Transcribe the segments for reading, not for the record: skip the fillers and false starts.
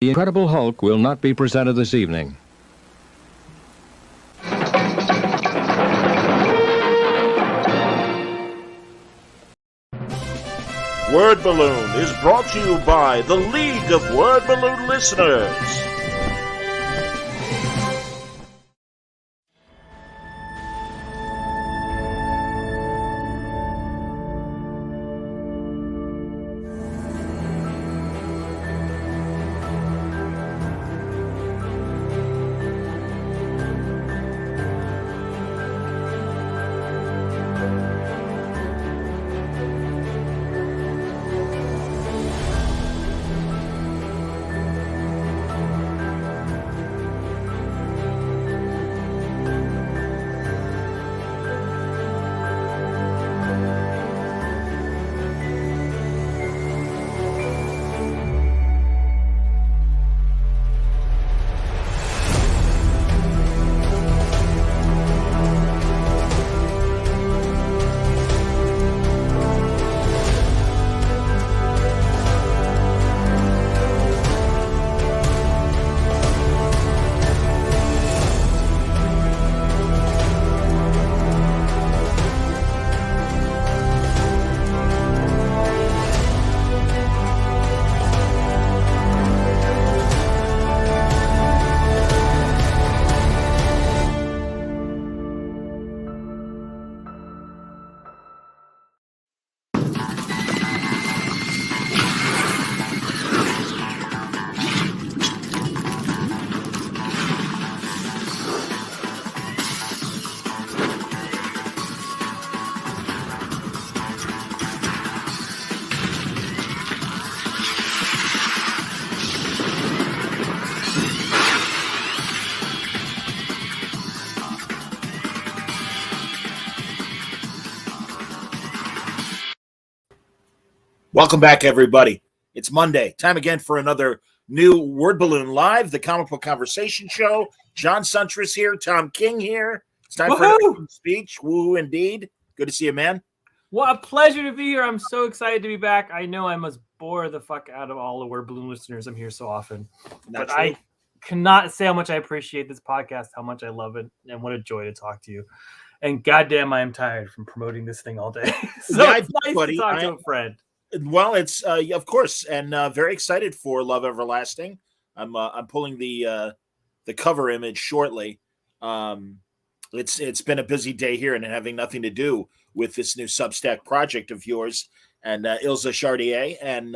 The Incredible Hulk will not be presented this evening. Word Balloon is brought to you by the League of Word Balloon Listeners. Welcome back, everybody. It's Monday. Time again for another new Word Balloon Live, the comic book conversation show. John Suntress here, Tom King here. It's time for another speech. Woo, indeed. Good to see you, man. What a pleasure to be here. I'm so excited to be back. I know I must bore the fuck out of all the Word Balloon listeners. I'm here so often. But I cannot say how much I appreciate this podcast, how much I love it, and what a joy to talk to you. And goddamn, I am tired from promoting this thing all day. So Yeah, it's nice to talk to a friend. Well, it's of course, and very excited for Love Everlasting. I'm pulling the cover image shortly. It's been a busy day here, and having nothing to do with this new Substack project of yours and Elsa Charretier. And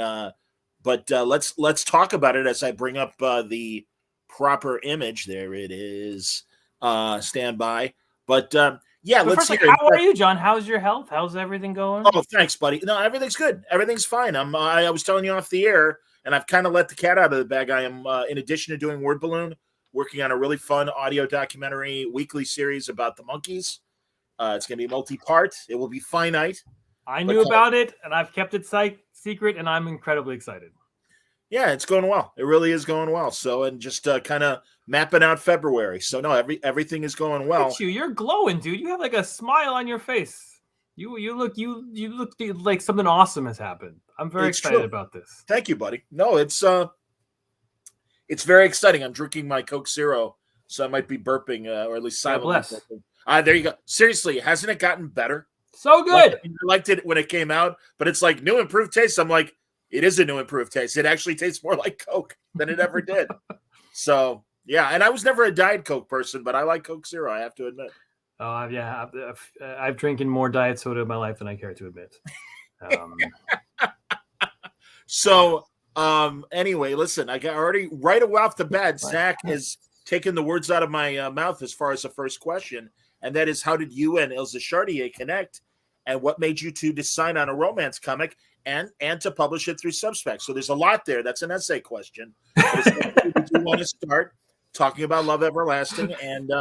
but let's talk about it as I bring up the proper image. There it is. Stand by. But yeah, let's hear it. How are you, John? How's your health? How's everything going? Oh, thanks, buddy. No, everything's good. Everything's fine. I was telling you off the air, and I've kind of let the cat out of the bag. I am, in addition to doing Word Balloon, working on a really fun audio documentary weekly series about the monkeys. It's going to be multi-part. It will be finite. I knew about it, and I've kept it secret, and I'm incredibly excited. Yeah, it's going well. It really is going well. So, and just kind of mapping out February. So, no, everything is going well. Look at you, you're glowing, dude. You have like a smile on your face. You look like something awesome has happened. I'm very excited about this. Thank you, buddy. No, it's very exciting. I'm drinking my Coke Zero, so I might be burping, or at least silently burping. There you go. Seriously, hasn't it gotten better? So good. I liked it when it came out, but it's like new improved taste. I'm like, it is a new improved taste. It actually tastes more like Coke than it ever did. So, yeah. And I was never a Diet Coke person, but I like Coke Zero, I have to admit. Oh, yeah. I've drinking more diet soda in my life than I care to admit. So, anyway, listen, I got already right away off the bat, Zach has taken the words out of my mouth as far as the first question. And that is, how did you and Elsa Charretier connect? And what made you two decide on a romance comic and to publish it through Substack? So there's a lot there. That's an essay question. But you want to start talking about Love Everlasting and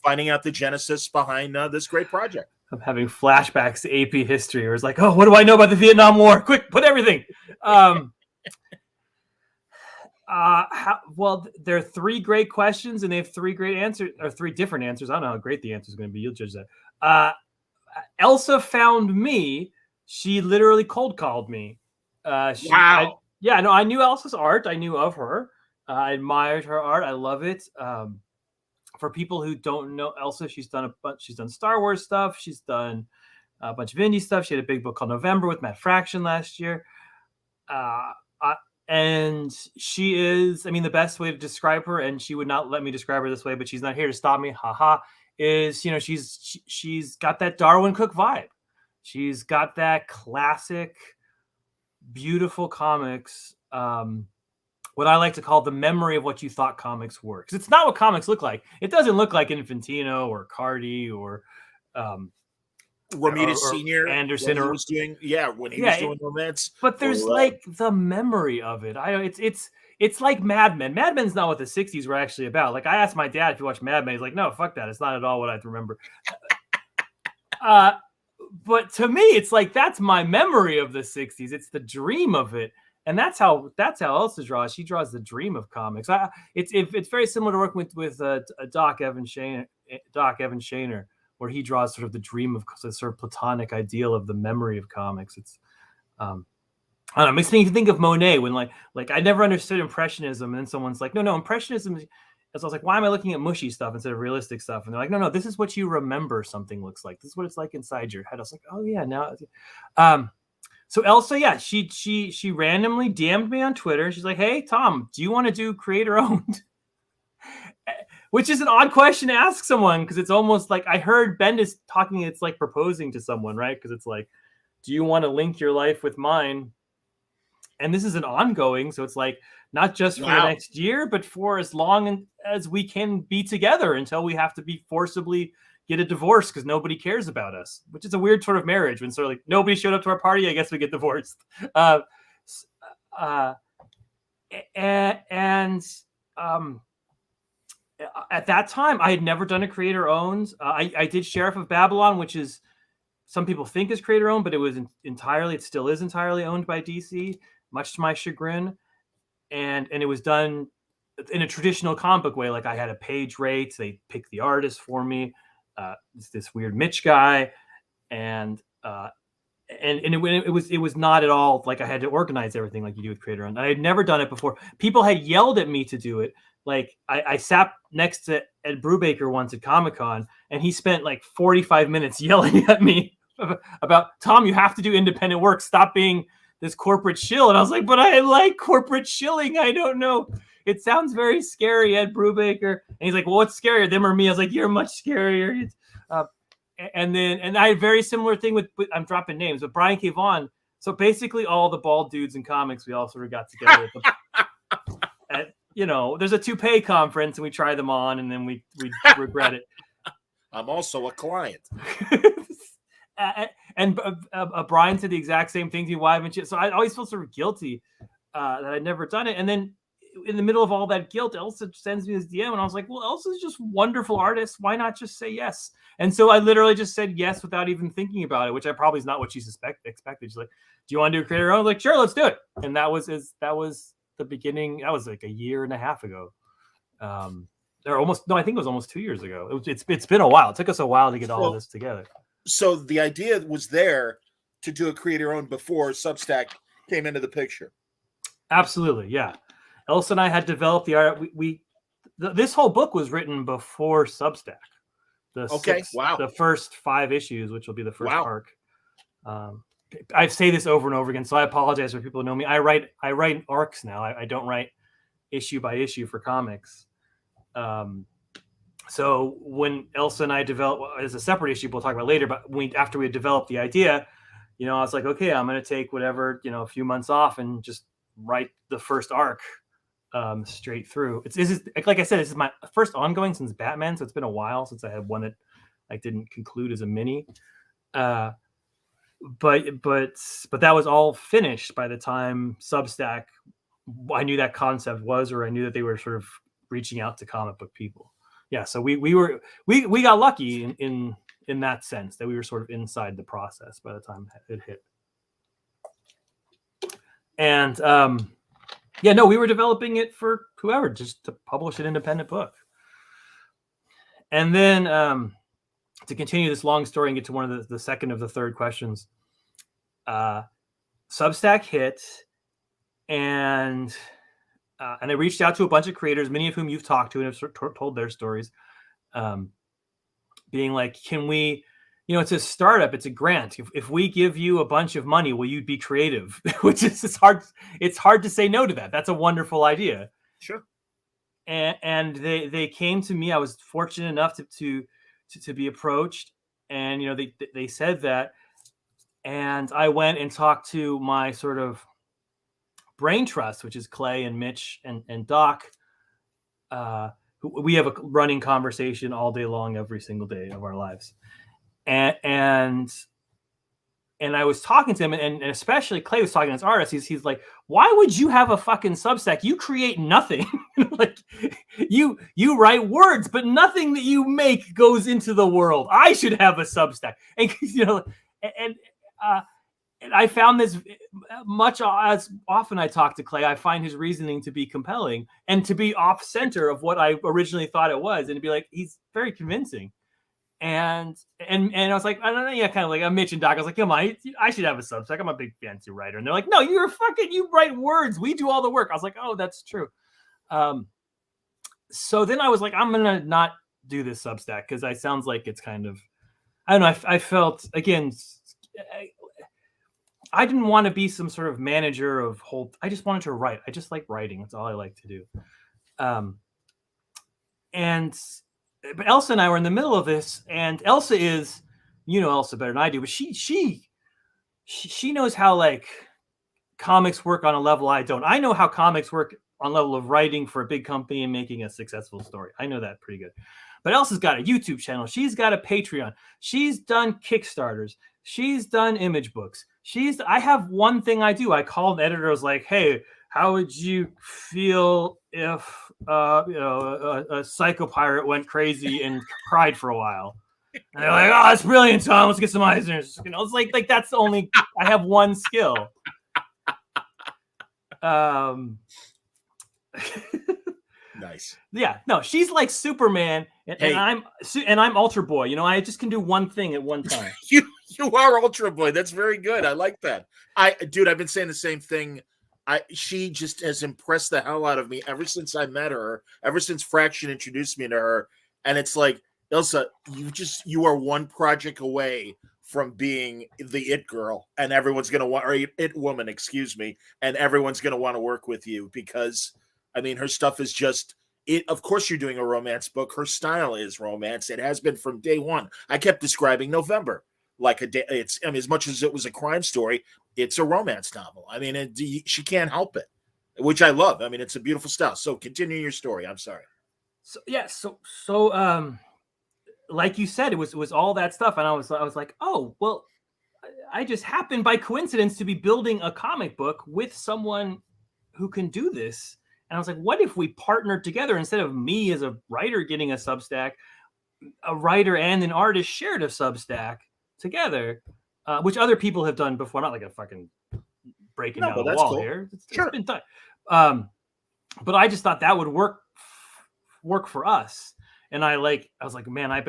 finding out the genesis behind this great project. I'm having flashbacks to AP history, where it's like, oh, what do I know about the Vietnam War? Quick, put everything. Well, there are three great questions, and they have three great answers, or three different answers. I don't know how great the answer is going to be. You'll judge that. Elsa found me. She literally cold called me. Wow. I knew Elsa's art. I knew of her. I admired her art. I love it. For people who don't know Elsa, she's done Star Wars stuff. She's done a bunch of indie stuff. She had a big book called November with Matt Fraction last year. And she is, I mean, the best way to describe her, and she would not let me describe her this way, but she's not here to stop me. Haha. Is, she's got that Darwin Cook vibe. She's got that classic, beautiful comics. What I like to call the memory of what you thought comics were. Because it's not what comics look like. It doesn't look like Infantino or Cardi or Romita Senior Anderson, when he was doing romance. But there's like the memory of it. It's like Mad Men. Mad Men's not what the 60s were actually about. Like, I asked my dad if he watched Mad Men. He's like, no, fuck that. It's not at all what I remember. But to me, it's like, that's my memory of the 60s. It's the dream of it. And that's how Elsa draws. She draws the dream of comics. It's very similar to working with Doc Evan Shaner, where he draws sort of the dream of the sort of platonic ideal of the memory of comics. It's I don't know, it makes me think of Monet when like I never understood Impressionism, and then someone's like, no, Impressionism. So I was like, why am I looking at mushy stuff instead of realistic stuff? And they're like, no, this is what you remember something looks like. This is what it's like inside your head. I was like, oh yeah, now. So Elsa, yeah, she randomly DM'd me on Twitter. She's like, hey, Tom, do you want to do creator owned? Which is an odd question to ask someone, because it's almost like, I heard Bendis talking, it's like proposing to someone, right? Because it's like, do you want to link your life with mine? And this is an ongoing, so it's like not just for the next year, but for as long as we can be together until we have to be forcibly get a divorce because nobody cares about us, which is a weird sort of marriage when sort of like nobody showed up to our party. I guess we get divorced. At that time, I had never done a creator owned. I did Sheriff of Babylon, which is some people think is creator owned, but it still is entirely owned by DC, much to my chagrin. And it was done in a traditional comic book way. Like, I had a page rate. They picked the artist for me. This weird Mitch guy, and it was not at all like I had to organize everything like you do with creator owned. I had never done it before. People had yelled at me to do it. Like, I sat next to Ed Brubaker once at Comic-Con, and he spent like 45 minutes yelling at me about, Tom, you have to do independent work. Stop being this corporate shill. And I was like, but I like corporate shilling. I don't know. It sounds very scary, Ed Brubaker. And he's like, well, what's scarier, them or me? I was like, you're much scarier. And I had a very similar thing with I'm dropping names, but Brian K. Vaughan. So basically all the bald dudes in comics, we all sort of got together there's a toupee conference, and we try them on, and then we regret it. I'm also a client. And Brian said the exact same thing to me. Why haven't you? So I always feel sort of guilty that I'd never done it. And then in the middle of all that guilt, Elsa sends me this DM, and I was like, well, Elsa's just a wonderful artist. Why not just say yes? And so I literally just said yes without even thinking about it, which I probably is not what she expected. She's like, do you want to do a creator owned? I was like, sure, let's do it. And that was the beginning. That was like a year and a half ago. I think it was almost 2 years ago. It's been a while. It took us a while to get all of this together. So the idea was there to do a creator owned before Substack came into the picture. Absolutely, yeah. Elsa and I had developed the art. This whole book was written before Substack. The first 5 issues, which will be the first arc. I say this over and over again, so I apologize for people who know me. I write arcs now. I don't write issue by issue for comics. So when Elsa and I developed as a separate issue, we'll talk about later. But after we had developed the idea, I was like, okay, I'm going to take whatever a few months off and just write the first arc straight through. This is like I said, this is my first ongoing since Batman, so it's been a while since I had one that I didn't conclude as a mini. But that was all finished by the time Substack. I knew that concept was, or I knew that they were sort of reaching out to comic book people. Yeah, so we got lucky in that sense that we were sort of inside the process by the time it hit. And we were developing it for whoever, just to publish an independent book. And then to continue this long story and get to one of the second of the third questions, Substack hit, and and I reached out to a bunch of creators, many of whom you've talked to and have told their stories, being like, can we, it's a startup, it's a grant. If we give you a bunch of money, will you be creative? Which is it's hard to say no to that. That's a wonderful idea. Sure. And they came to me. I was fortunate enough to be approached, and they said that, and I went and talked to my sort of brain trust, which is Clay and Mitch and Doc. We have a running conversation all day long, every single day of our lives, and I was talking to him, and especially Clay was talking as artist. He's like, why would you have a fucking Substack? You create nothing. Like you write words, but nothing that you make goes into the world. I should have a Substack. And and I found this much as often I talk to Clay, I find his reasoning to be compelling and to be off center of what I originally thought it was, and to be like, he's very convincing. And I was like, I don't know, yeah, kind of like I'm Mitch and Doc. I was like, come on, I should have a Substack. I'm a big fancy writer. And they're like, no, you write words. We do all the work. I was like, oh, that's true. So then I was like, I'm gonna not do this Substack because it sounds like it's kind of, I don't know. I felt, again, I didn't want to be some sort of manager of whole. I just wanted to write. I just like writing. That's all I like to do. But Elsa and I were in the middle of this, and Elsa is, Elsa better than I do, but she knows how like comics work on a level I don't. I know how comics work on level of writing for a big company and making a successful story. I know that pretty good. But Elsa's got a YouTube channel. She's got a Patreon. She's done Kickstarters. She's done image books. I have one thing I do. I call an editor. I was like, hey, how would you feel if a psycho pirate went crazy and cried for a while? And they're like, oh, that's brilliant, Tom. Let's get some Eisners. It's like that's the only. I have one skill. Nice. Yeah. No, she's like Superman, and I'm Ultra Boy. I just can do one thing at one time. You are Ultra Boy. That's very good. I like that. I've been saying the same thing. She just has impressed the hell out of me ever since I met her, ever since Fraction introduced me to her. And it's like, Elsa, you are one project away from being the it girl, and everyone's going to want, or it woman, excuse me. And everyone's going to want to work with you because, her stuff is just it. Of course you're doing a romance book. Her style is romance. It has been from day one. I kept describing November like a day. As much as it was a crime story, it's a romance novel. She can't help it, which I love. It's a beautiful style. So continue your story. I'm sorry. So yeah. So like you said, it was all that stuff. And I was like, oh, well, I just happened by coincidence to be building a comic book with someone who can do this. And I was like, what if we partnered together instead of me as a writer getting a Substack, a writer and an artist shared a Substack together, which other people have done before. Not like a fucking breaking down the wall cool. Here. It's been done. But I just thought that would work for us. And I was like, man, I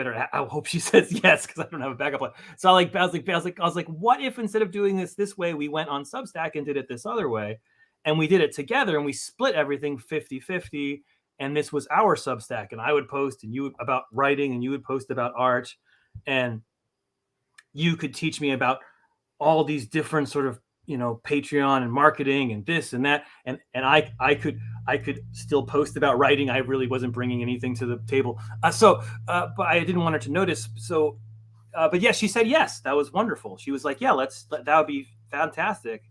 hope she says yes because I don't have a backup plan. So I was like, what if instead of doing this way, we went on Substack and did it this other way? And we did it together and we split everything 50-50. And this was our Substack. And I would post about writing and you would post about art. And you could teach me about all these different sort of, Patreon and marketing and this and that. And I could still post about writing. I really wasn't bringing anything to the table. But I didn't want her to notice. So, but yeah, she said, yes, that was wonderful. She was like, yeah, that would be fantastic.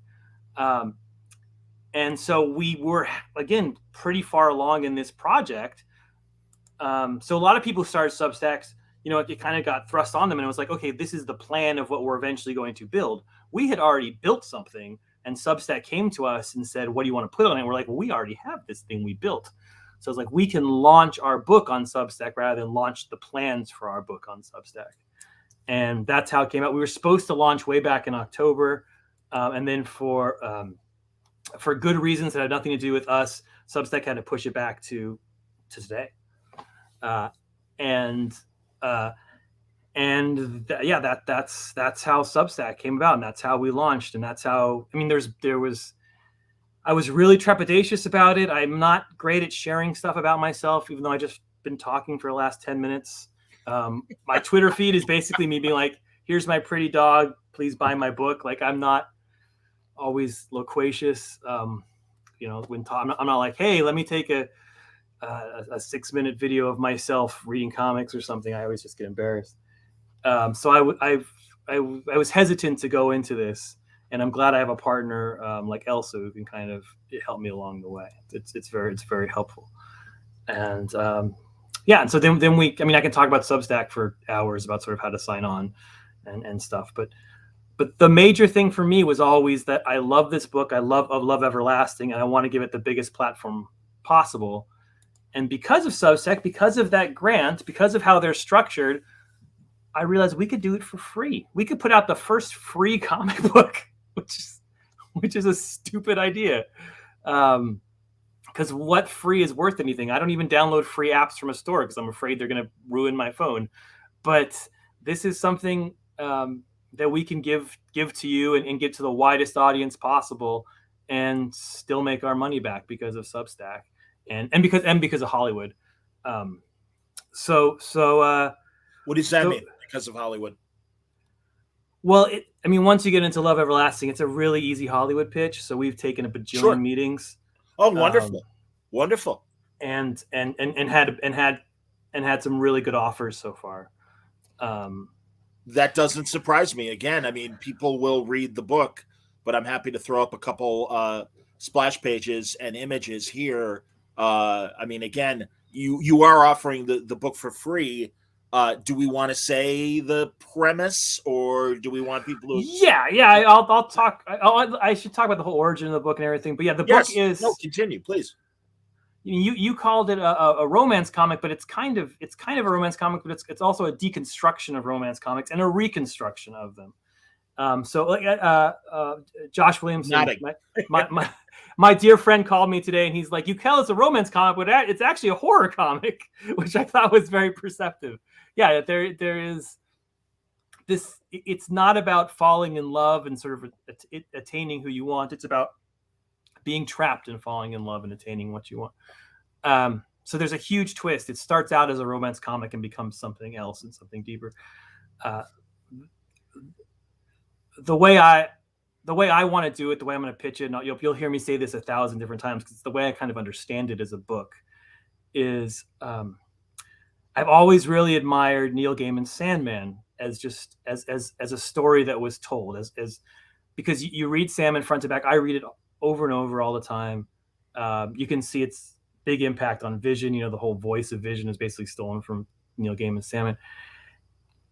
And so we were, again, pretty far along in this project. So a lot of people started Substacks, it kind of got thrust on them. And it was like, okay, this is the plan of what we're eventually going to build. We had already built something, and Substack came to us and said, what do you want to put on it? We're like, well, we already have this thing we built. So it's like, we can launch our book on Substack rather than launch the plans for our book on Substack. And that's how it came out. We were supposed to launch way back in October. And then for good reasons that had nothing to do with us, Substack had to push it back to today. That's how Substack came about, and that's how we launched, and that's how. There was I was really trepidatious about it. I'm not great at sharing stuff about myself, even though I just been talking for the last 10 minutes. My Twitter feed is basically me being like, here's my pretty dog, please buy my book. Like, I'm not always loquacious. I'm not like, hey, let me take a 6-minute video of myself reading comics or something. I always just get embarrassed. So I was hesitant to go into this, and I'm glad I have a partner like Elsa who can kind of help me along the way. It's very helpful. And and so then I can talk about Substack for hours about sort of how to sign on and stuff, but the major thing for me was always that I love this book. I love Everlasting, and I want to give it the biggest platform possible. And because of Substack, because of that grant, because of how they're structured, I realized we could do it for free. We could put out the first free comic book, which is a stupid idea. Because what free is worth anything? I don't even download free apps from a store because I'm afraid they're going to ruin my phone. But this is something that we can give to you and get to the widest audience possible, and still make our money back because of Substack and because of Hollywood. So what does that mean? Because of Hollywood? Well, once you get into Love Everlasting, it's a really easy Hollywood pitch. So we've taken a bajillion meetings. Oh, wonderful, wonderful, and had some really good offers so far. That doesn't surprise me. Again, people will read the book, but I'm happy to throw up a couple splash pages and images here. Again, you are offering the book for free. Do we want to say the premise, or do we want people to? Yeah. I'll talk. I should talk about the whole origin of the book and everything. But yeah, the book is. No, continue, please. You called it a romance comic, but it's kind of a romance comic, but it's also a deconstruction of romance comics and a reconstruction of them. Josh Williamson, my dear friend, called me today, and he's like, "You tell it's a romance comic, but it's actually a horror comic," which I thought was very perceptive. Yeah, there is this. It's not about falling in love and sort of attaining who you want. It's about being trapped and falling in love and attaining what you want. So there's a huge twist. It starts out as a romance comic and becomes something else and something deeper. The way I want to do it, the way I'm going to pitch it, and you'll hear me say this 1,000 different times because it's the way I kind of understand it as a book, is I've always really admired Neil Gaiman's Sandman as just as a story that was told as because you read Sandman front to back. I read it over and over all the time. You can see its big impact on Vision. The whole voice of Vision is basically stolen from Neil Gaiman's Sandman.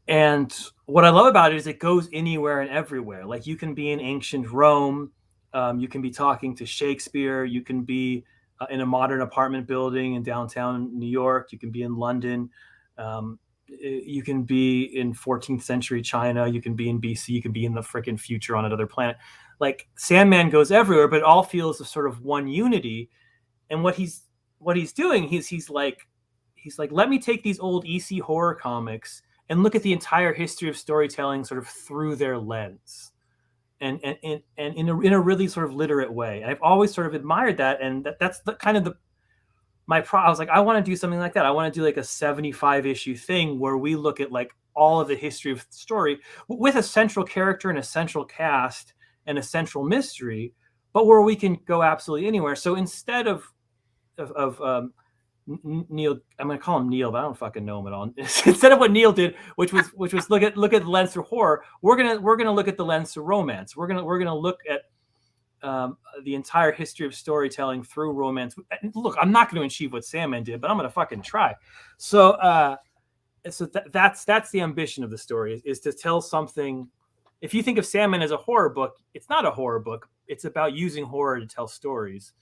And what I love about it is it goes anywhere and everywhere. Like, you can be in ancient Rome. You can be talking to Shakespeare. You can be in a modern apartment building in downtown New York. You can be in London. You can be in 14th century China. You can be in BC. You can be in the freaking future on another planet. Like, Sandman goes everywhere, but it all feels a sort of one unity. And what he's doing, he's like, let me take these old EC horror comics and look at the entire history of storytelling sort of through their lens, and in a really sort of literate way. And I've always sort of admired that, and that's the kind of I was like, I want to do something like that. I want to do like a 75 issue thing where we look at like all of the history of the story with a central character and a central cast and a central mystery, but where we can go absolutely anywhere. So instead of Neil, I'm going to call him Neil, but I don't fucking know him at all. Instead of what Neil did, which was look at the lens through horror, we're gonna look at the lens through romance. We're gonna look at the entire history of storytelling through romance. Look, I'm not going to achieve what Sandman did, but I'm going to fucking try. So that's the ambition of the story, is to tell something. If you think of Sandman as a horror book, it's not a horror book. It's about using horror to tell stories.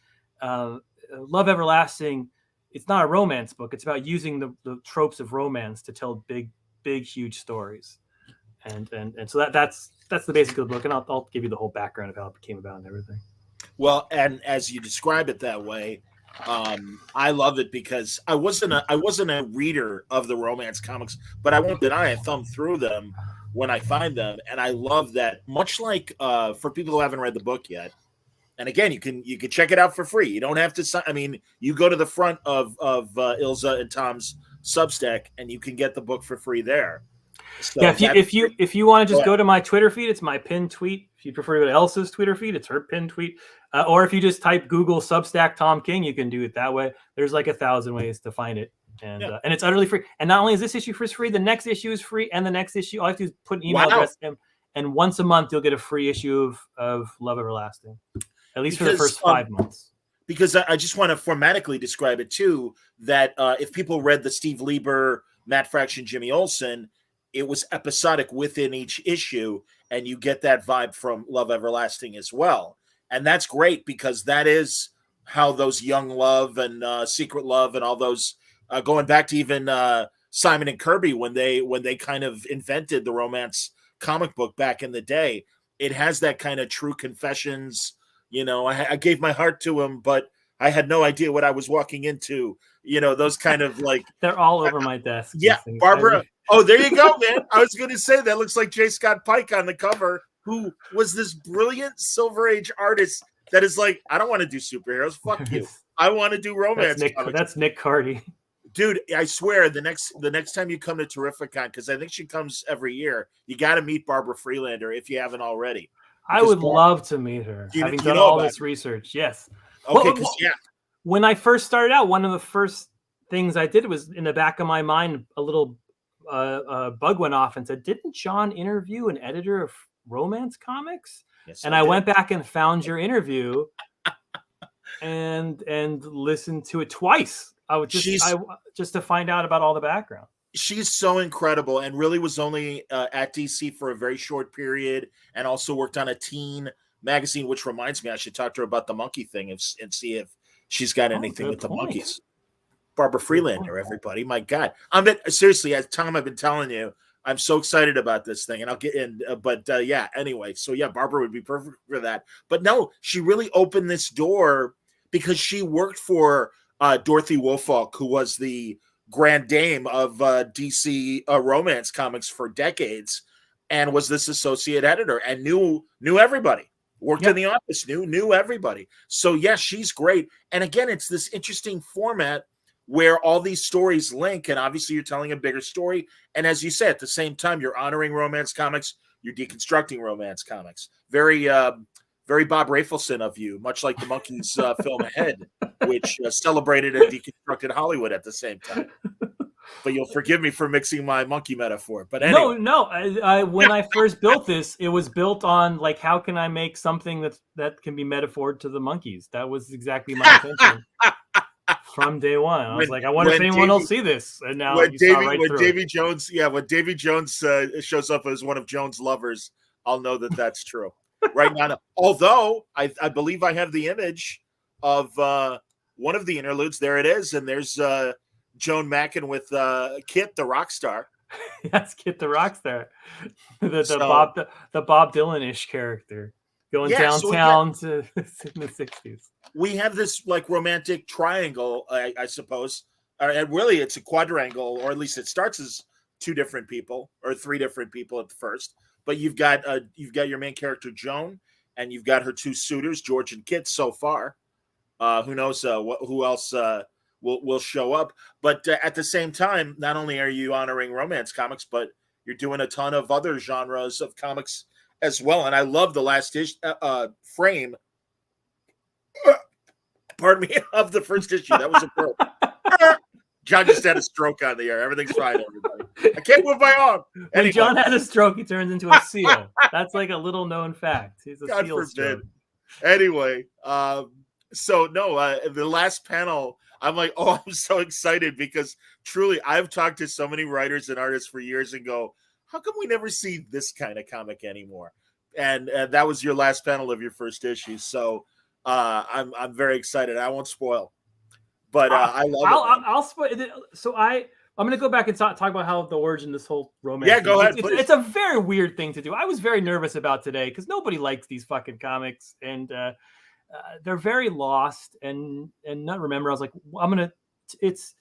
Love Everlasting, it's not a romance book. It's about using the tropes of romance to tell big, huge stories. And so that's the basic of the book. And I'll give you the whole background of how it came about and everything. Well, and as you describe it that way, I love it because I wasn't a reader of the romance comics, but I won't deny I thumb through them when I find them. And I love that, much like for people who haven't read the book yet, And again, you can check it out for free. You don't have to sign. I mean, you go to the front of Ilza and Tom's Substack, and you can get the book for free there. So yeah, if you want to just go to my Twitter feed, it's my pinned tweet. If you prefer to go to Elsa's Twitter feed, it's her pinned tweet. Or if you just type Google Substack Tom King, you can do it that way. There's like 1,000 ways to find it, and it's utterly free. And not only is this issue free, the next issue is free, and the next issue, all you have to do is put an email address in, and once a month you'll get a free issue of Love Everlasting, at least for the first 5 months. Because I just want to formatically describe it too, that if people read the Steve Lieber, Matt Fraction, Jimmy Olsen, it was episodic within each issue, and you get that vibe from Love Everlasting as well. And that's great, because that is how those Young Love and Secret Love and all those, going back to even Simon and Kirby, when they kind of invented the romance comic book back in the day, it has that kind of true confessions. You know, I gave my heart to him, but I had no idea what I was walking into. You know, those kind of like they're all over my desk. Yeah, Barbara. Oh, there you go, man. I was going to say that looks like J. Scott Pike on the cover, who was this brilliant Silver Age artist that is like, I don't want to do superheroes. Fuck you. I want to do romance. That's Nick Cardy. Dude, I swear the next time you come to Terrificon, because I think she comes every year, you got to meet Barbara Freelander if you haven't already. I would love to meet her. Having done all this researge, yes. Okay, when I first started out, one of the first things I did was, in the back of my mind, a little bug went off and said, "Didn't John interview an editor of romance comics?" Yes, and I went back and found your interview and listened to it twice. I would just to find out about all the background. She's so incredible, and really was only at DC for a very short period, and also worked on a teen magazine, which reminds me I should talk to her about the monkey thing and see if she's got anything with the monkeys. Barbara Freelander, everybody. My God. Seriously, as Tom, I've been telling you, I'm so excited about this thing, and I'll get in. Anyway. So yeah, Barbara would be perfect for that. But no, she really opened this door because she worked for Dorothy Woolfolk, who was the grand dame of DC romance comics for decades, and was this associate editor and knew everybody. Worked in the office, knew everybody. So yeah, she's great. And again, it's this interesting format where all these stories link, and obviously you're telling a bigger story. And as you say, at the same time, you're honoring romance comics, you're deconstructing romance comics. Very, very Bob Rafelson of you, much like the Monkees film Ahead, which celebrated and deconstructed Hollywood at the same time. But you'll forgive me for mixing my monkey metaphor. But anyway. No. When I first built this, it was built on like, how can I make something that can be metaphored to the Monkees? That was exactly my intention from day one. I was like, I wonder if anyone will see this. And now when Davy Jones shows up as one of Jones' lovers, I'll know that that's true. Right now, although I believe I have the image of one of the interludes. There it is, and there's Joan Mackin with Kit the rock star. Yes, Kit the rock star, the Bob Dylan-ish character going downtown in the 60s. We have this like romantic triangle, I suppose, and really it's a quadrangle, or at least it starts as two different people or three different people at the first. But you've got your main character Joan, and you've got her two suitors, George and Kit. So far, who knows who else will show up? But at the same time, not only are you honoring romance comics, but you're doing a ton of other genres of comics as well. And I love the last frame. Pardon me, of the first issue. That was a burp. John just had a stroke on the air. Everything's fine, everybody. I can't move my arm. Anyway. When John has a stroke, he turns into a seal. That's like a little known fact. He's a God seal forbid. stroke. Anyway, the last panel, I'm like, oh, I'm so excited because truly I've talked to so many writers and artists for years and go, how come we never see this kind of comic anymore? And that was your last panel of your first issue. So I'm very excited. I won't spoil. But I love it. I'll spoil. So I'm going to go back and talk about how the origin of this whole romance. Yeah, go ahead. It's a very weird thing to do. I was very nervous about today because nobody likes these fucking comics, and they're very lost and not remember. I was like, it's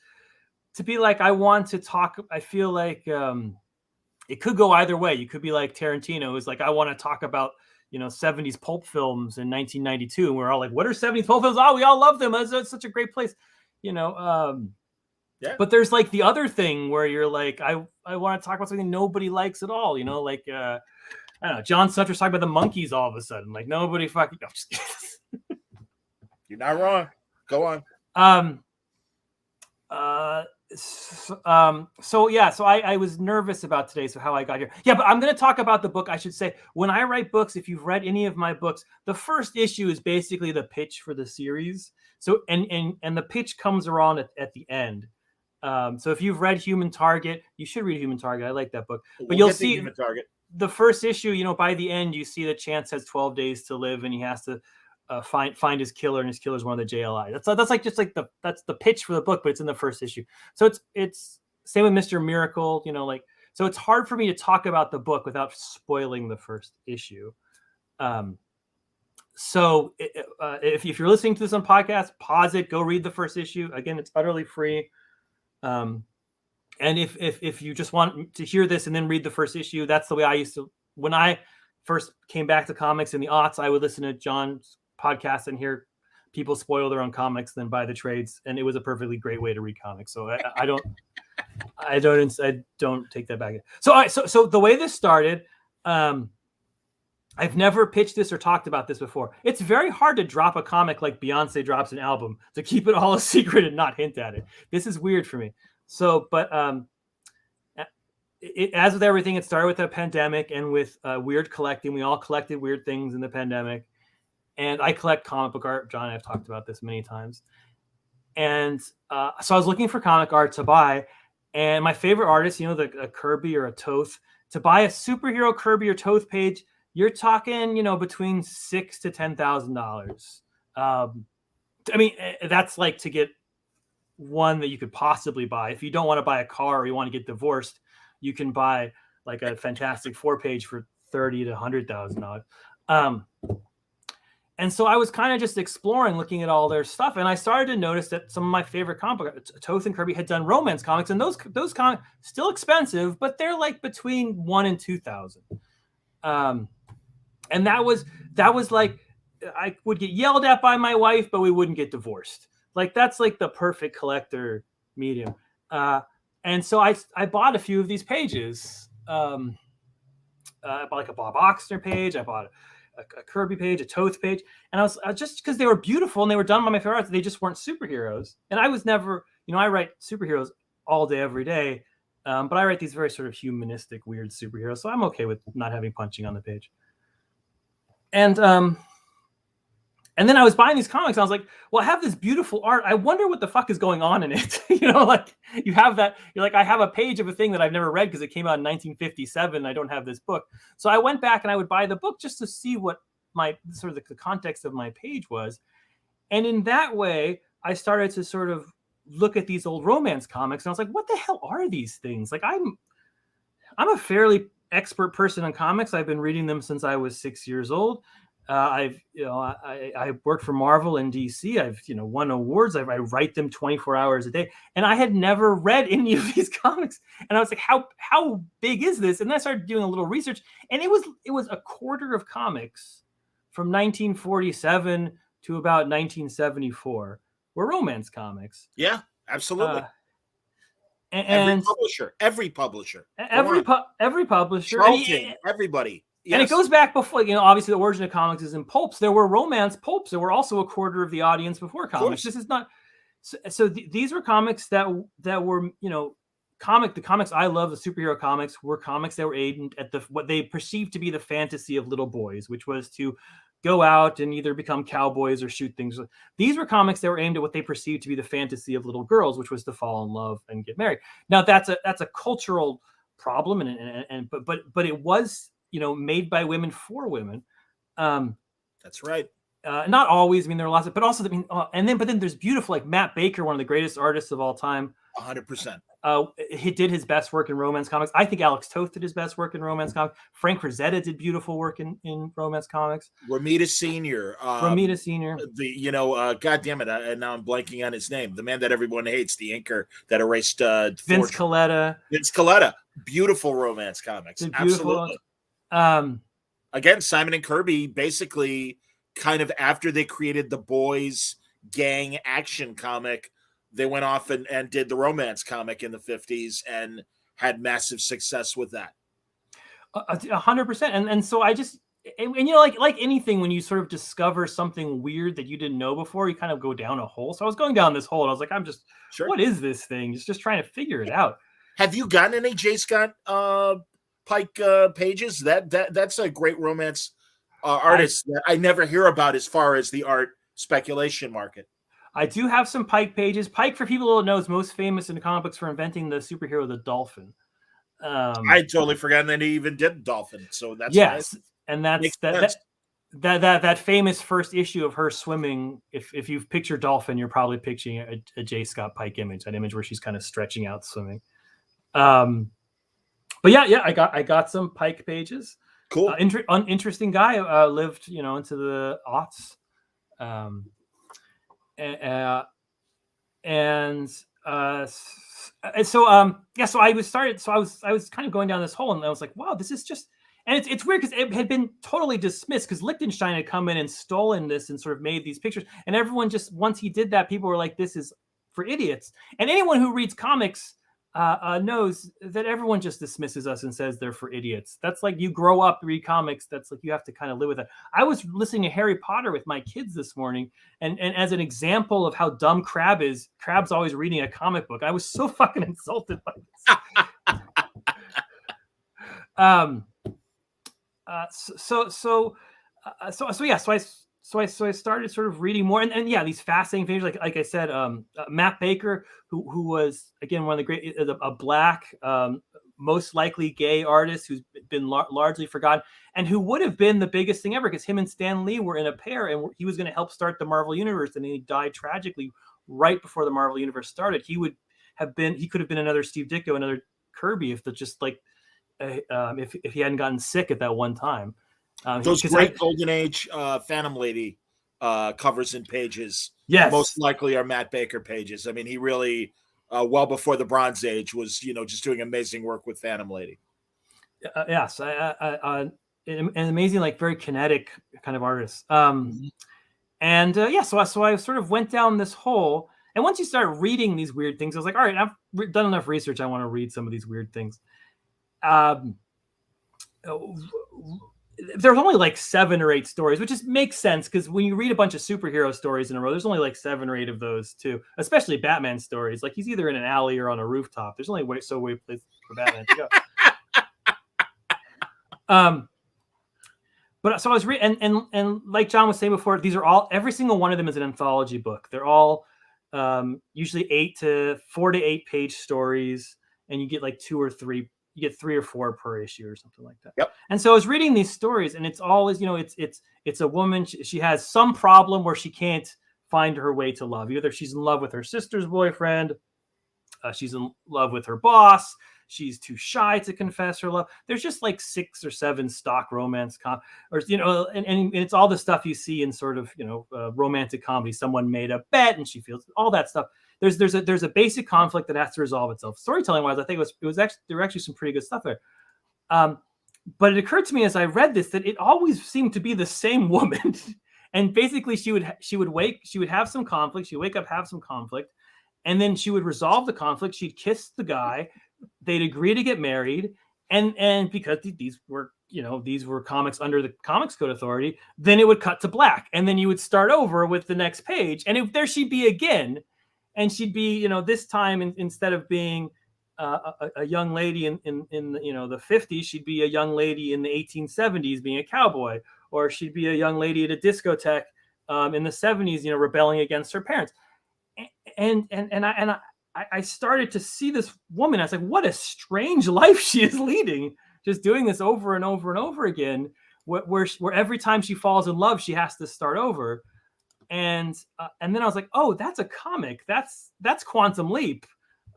to be like, I want to talk. I feel like it could go either way. You could be like Tarantino, who's like, I want to talk about 70s pulp films in 1992, and we're all like, what are 70s pulp films? Oh, we all love them. It's such a great place, Yeah. But there's like the other thing where you're like, I want to talk about something nobody likes at all, like I don't know, John Sutter's talking about the monkeys all of a sudden, like nobody fucking. No, just kidding. You're not wrong. Go on. So I was nervous about today, so how I got here. Yeah, but I'm going to talk about the book. I should say, when I write books, if you've read any of my books, the first issue is basically the pitch for the series. So and the pitch comes around at the end. So if you've read Human Target, you should read Human Target. I like that book. But you'll see Human Target. The first issue, by the end, you see that Chance has 12 days to live, and he has to find his killer, and his killer is one of the JLI. That's like just like that's the pitch for the book, but it's in the first issue. So it's same with Mr. Miracle, so it's hard for me to talk about the book without spoiling the first issue. So if you're listening to this on podcast, pause it, go read the first issue. Again, it's utterly free. And if you just want to hear this and then read the first issue, that's the way I used to. When I first came back to comics in the aughts, I would listen to John's podcast and hear people spoil their own comics, then buy the trades, and it was a perfectly great way to read comics. So I don't take that back. So the way this started, I've never pitched this or talked about this before. It's very hard to drop a comic like Beyonce drops an album, to keep it all a secret and not hint at it. This is weird for me. So, but as with everything, it started with a pandemic and with weird collecting. We all collected weird things in the pandemic. And I collect comic book art. John and I have talked about this many times. And so I was looking for comic art to buy. And my favorite artist, a Kirby or a Toth, to buy a superhero Kirby or Toth page, you're talking, between $6,000 to $10,000. I mean, that's like to get one that you could possibly buy. If you don't want to buy a car or you want to get divorced, you can buy like a Fantastic Four page for $30,000 to $100,000. And so I was kind of just exploring, looking at all their stuff, and I started to notice that some of my favorite comic, Toth and Kirby, had done romance comics, and those comics still expensive, but they're like between $1,000 and $2,000. And that was like, I would get yelled at by my wife, but we wouldn't get divorced. Like that's like the perfect collector medium. And so I bought a few of these pages. I bought like a Bob Oxner page. I bought a Kirby page, a Toth page, and I was just because they were beautiful and they were done by my favorite artists. They just weren't superheroes, and I was never, I write superheroes all day, every day, but I write these very sort of humanistic, weird superheroes, so I'm okay with not having punching on the page. And then I was buying these comics, and I was like, well, I have this beautiful art. I wonder what the fuck is going on in it. Like you have that, you're like, I have a page of a thing that I've never read because it came out in 1957. And I don't have this book. So I went back and I would buy the book just to see what my sort of the context of my page was. And in that way, I started to sort of look at these old romance comics. And I was like, what the hell are these things? Like I'm a fairly expert person on comics. I've been reading them since I was 6 years old. I worked for Marvel and DC. I've won awards. I write them 24 hours a day, and I had never read any of these comics. And I was like, how big is this? And then I started doing a little research, and it was a quarter of comics from 1947 to about 1974 were romance comics. Yeah, absolutely. And every publisher, Charlton, everybody. Yes. And it goes back before, obviously the origin of comics is in pulps. There were romance pulps. There were also a quarter of the audience before comics. This is not, these were comics that were, the comics I love, the superhero comics, were comics that were aimed at what they perceived to be the fantasy of little boys, which was to go out and either become cowboys or shoot things. These were comics that were aimed at what they perceived to be the fantasy of little girls, which was to fall in love and get married. Now that's a cultural problem, but it was, made by women for women. That's right. Not always. I mean, there are lots of, but also, but then there's beautiful, like Matt Baker, one of the greatest artists of all time. 100%. He did his best work in romance comics. I think Alex Toth did his best work in romance comics. Frank Frazetta did beautiful work in romance comics. Romita Senior. God damn it. And now I'm blanking on his name. The man that everyone hates, the inker that erased Vince Colletta. Vince Colletta. Beautiful romance comics. Absolutely. again, Simon and Kirby basically kind of after they created the boys gang action comic, they went off and did the romance comic in the 50s and had massive success with that. 100%. And so I just, and you know, like anything, when you sort of discover something weird that you didn't know before, you kind of go down a hole. So I was going down this hole and I was like, I'm just, what is this thing? Just trying to figure it out. Have you gotten any J. Scott Pike pages? That's a great romance artist that I never hear about as far as the art speculation market. I do have some Pike pages. Pike, for people who don't know, is most famous in the comic books for inventing the superhero, the Dolphin. I totally forgot that he even did Dolphin. So that's yes, nice. And that's that famous first issue of her swimming. If you've pictured Dolphin, you're probably picturing a J. Scott Pike image, that image where she's kind of stretching out swimming. But yeah, I got some Pike pages. Cool, interesting guy. Lived into the aughts. So I was kind of going down this hole, and I was like, wow, this is just, and it's weird because it had been totally dismissed because Lichtenstein had come in and stolen this and sort of made these pictures, and everyone just, once he did that, people were like, this is for idiots. And anyone who reads comics knows that everyone just dismisses us and says they're for idiots. That's like, you grow up, read comics, that's like, you have to kind of live with it. I was listening to Harry Potter with my kids this morning, and as an example of how dumb Crab is, Crab's always reading a comic book. I was so fucking insulted by this. So I started sort of reading more, and yeah, these fascinating pages, like I said, Matt Baker, who was, again, one of the great, a black, most likely gay artist who's been largely forgotten, and who would have been the biggest thing ever because him and Stan Lee were in a pair, and he was going to help start the Marvel Universe, and he died tragically right before the Marvel Universe started. He could have been another Steve Ditko, another Kirby, if he hadn't gotten sick at that one time. Those great Golden Age Phantom Lady covers and pages, yes, most likely are Matt Baker pages. I mean, he really, well before the Bronze Age, was just doing amazing work with Phantom Lady. Yes, an amazing, like, very kinetic kind of artist. And so I sort of went down this hole. And once you start reading these weird things, I was like, all right, I've done enough research. I want to read some of these weird things. There's only like 7 or 8 stories, which just makes sense because when you read a bunch of superhero stories in a row, there's only like 7 or 8 of those too, especially Batman stories. Like, he's either in an alley or on a rooftop. There's only way place for Batman to go. But so I was reading, and like John was saying before, every single one of them is an anthology book. They're all usually 4 to 8 page stories, and you get like 2 or 3. You get 3 or 4 per issue or something like that. Yep. And so I was reading these stories, and it's always, it's a woman. She has some problem where she can't find her way to love. Either she's in love with her sister's boyfriend, she's in love with her boss, she's too shy to confess her love. There's just like 6 or 7 stock romance and it's all the stuff you see in sort of romantic comedy. Someone made a bet and she feels all that stuff. There's a basic conflict that has to resolve itself. Storytelling wise, I think there were actually some pretty good stuff there. But it occurred to me as I read this that it always seemed to be the same woman, and basically she would have some conflict. She'd wake up, have some conflict, and then she would resolve the conflict. She'd kiss the guy, they'd agree to get married, and because these were comics under the Comics Code Authority, then it would cut to black, and then you would start over with the next page, and there she'd be again. And she'd be, this time, instead of being a young lady in the 50s, she'd be a young lady in the 1870s being a cowboy, or she'd be a young lady at a discotheque in the 70s, rebelling against her parents. And I started to see this woman. I was like, what a strange life she is leading, just doing this over and over and over again, where every time she falls in love, she has to start over. And then I was like, oh, that's a comic. That's Quantum Leap.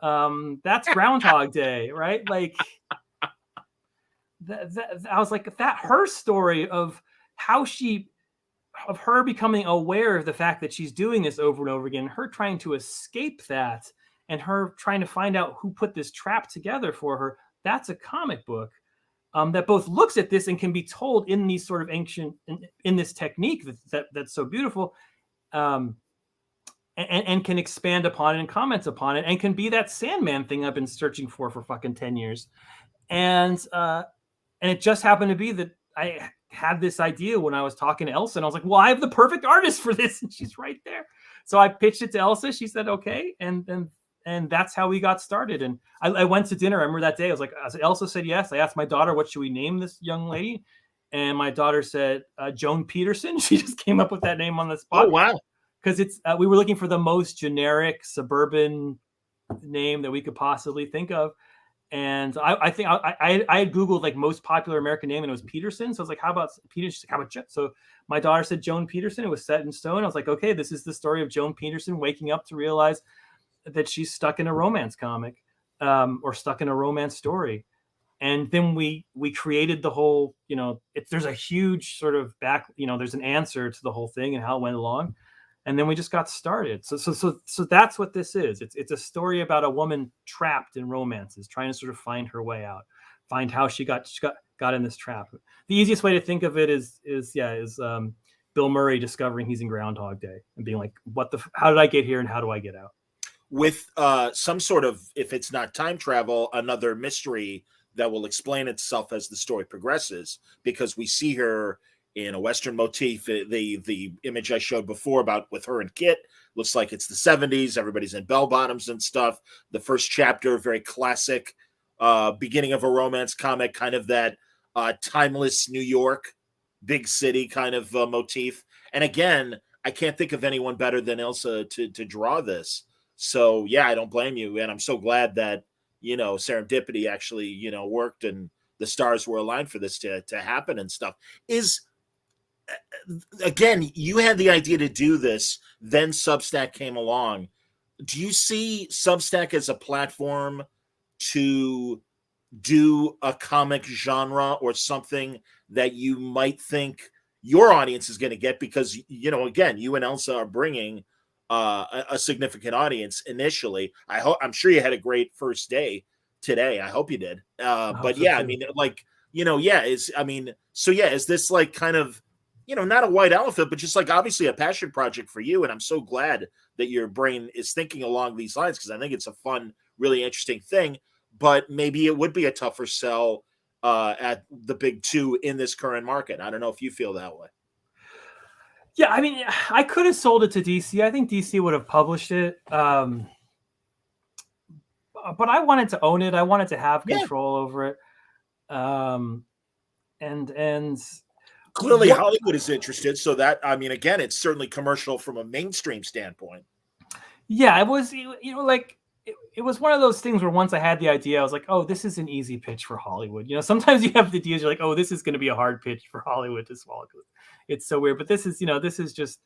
That's Groundhog Day, right? Like, I was like, her story of her becoming aware of the fact that she's doing this over and over again, her trying to escape that, and her trying to find out who put this trap together for her. That's a comic book. that both looks at this and can be told in these sort of ancient, in this technique that's so beautiful, and can expand upon it and comment upon it, and can be that Sandman thing I've been searching for fucking 10 years. And it just happened to be that I had this idea when I was talking to Elsa, and I was like, well, I have the perfect artist for this, and she's right there. So I pitched it to Elsa. She said, okay. And that's how we got started. And I went to dinner. I remember that day. I was like, Elsa said yes. I asked my daughter, what should we name this young lady? And my daughter said, Joan Peterson. She just came up with that name on the spot. Oh, wow. Because we were looking for the most generic suburban name that we could possibly think of. And I think I had Googled like most popular American name, and it was Peterson. So I was like, how about Peterson? How about so my daughter said Joan Peterson. It was set in stone. I was like, okay, this is the story of Joan Peterson waking up to realize that she's stuck in a romance comic, or stuck in a romance story. And then we created the whole, there's a huge sort of there's an answer to the whole thing and how it went along. And then we just got started. So that's what this is. It's a story about a woman trapped in romances, trying to sort of find her way out, find how she got in this trap. The easiest way to think of it is Bill Murray discovering he's in Groundhog Day and being like, how did I get here and how do I get out? With some sort of, if it's not time travel, another mystery that will explain itself as the story progresses, because we see her in a Western motif. The image I showed before about with her and Kit looks like it's the 70s. Everybody's in bell bottoms and stuff. The first chapter, very classic beginning of a romance comic, kind of that timeless New York, big city kind of motif. And again, I can't think of anyone better than Elsa to draw this. So yeah, I don't blame you. And I'm so glad that, serendipity actually, worked and the stars were aligned for this to happen and stuff. Again, you had the idea to do this, then Substack came along. Do you see Substack as a platform to do a comic genre or something that you might think your audience is going to get? Because, again, you and Elsa are bringing a significant audience initially. I'm sure you had a great first day today. I hope you did. But yeah, I mean, like, is this like kind of, not a white elephant, but just like obviously a passion project for you. And I'm so glad that your brain is thinking along these lines, because I think it's a fun, really interesting thing. But maybe it would be a tougher sell at the big two in this current market. I don't know if you feel that way. Yeah, I mean, I could have sold it to DC. I think DC would have published it. But I wanted to own it. I wanted to have control over it. And clearly Hollywood is interested. So that, I mean, again, it's certainly commercial from a mainstream standpoint. Yeah, it was, it was one of those things where once I had the idea, I was like, oh, this is an easy pitch for Hollywood. Sometimes you have the ideas, you're like, oh, this is going to be a hard pitch for Hollywood to swallow. It's so weird. But this is just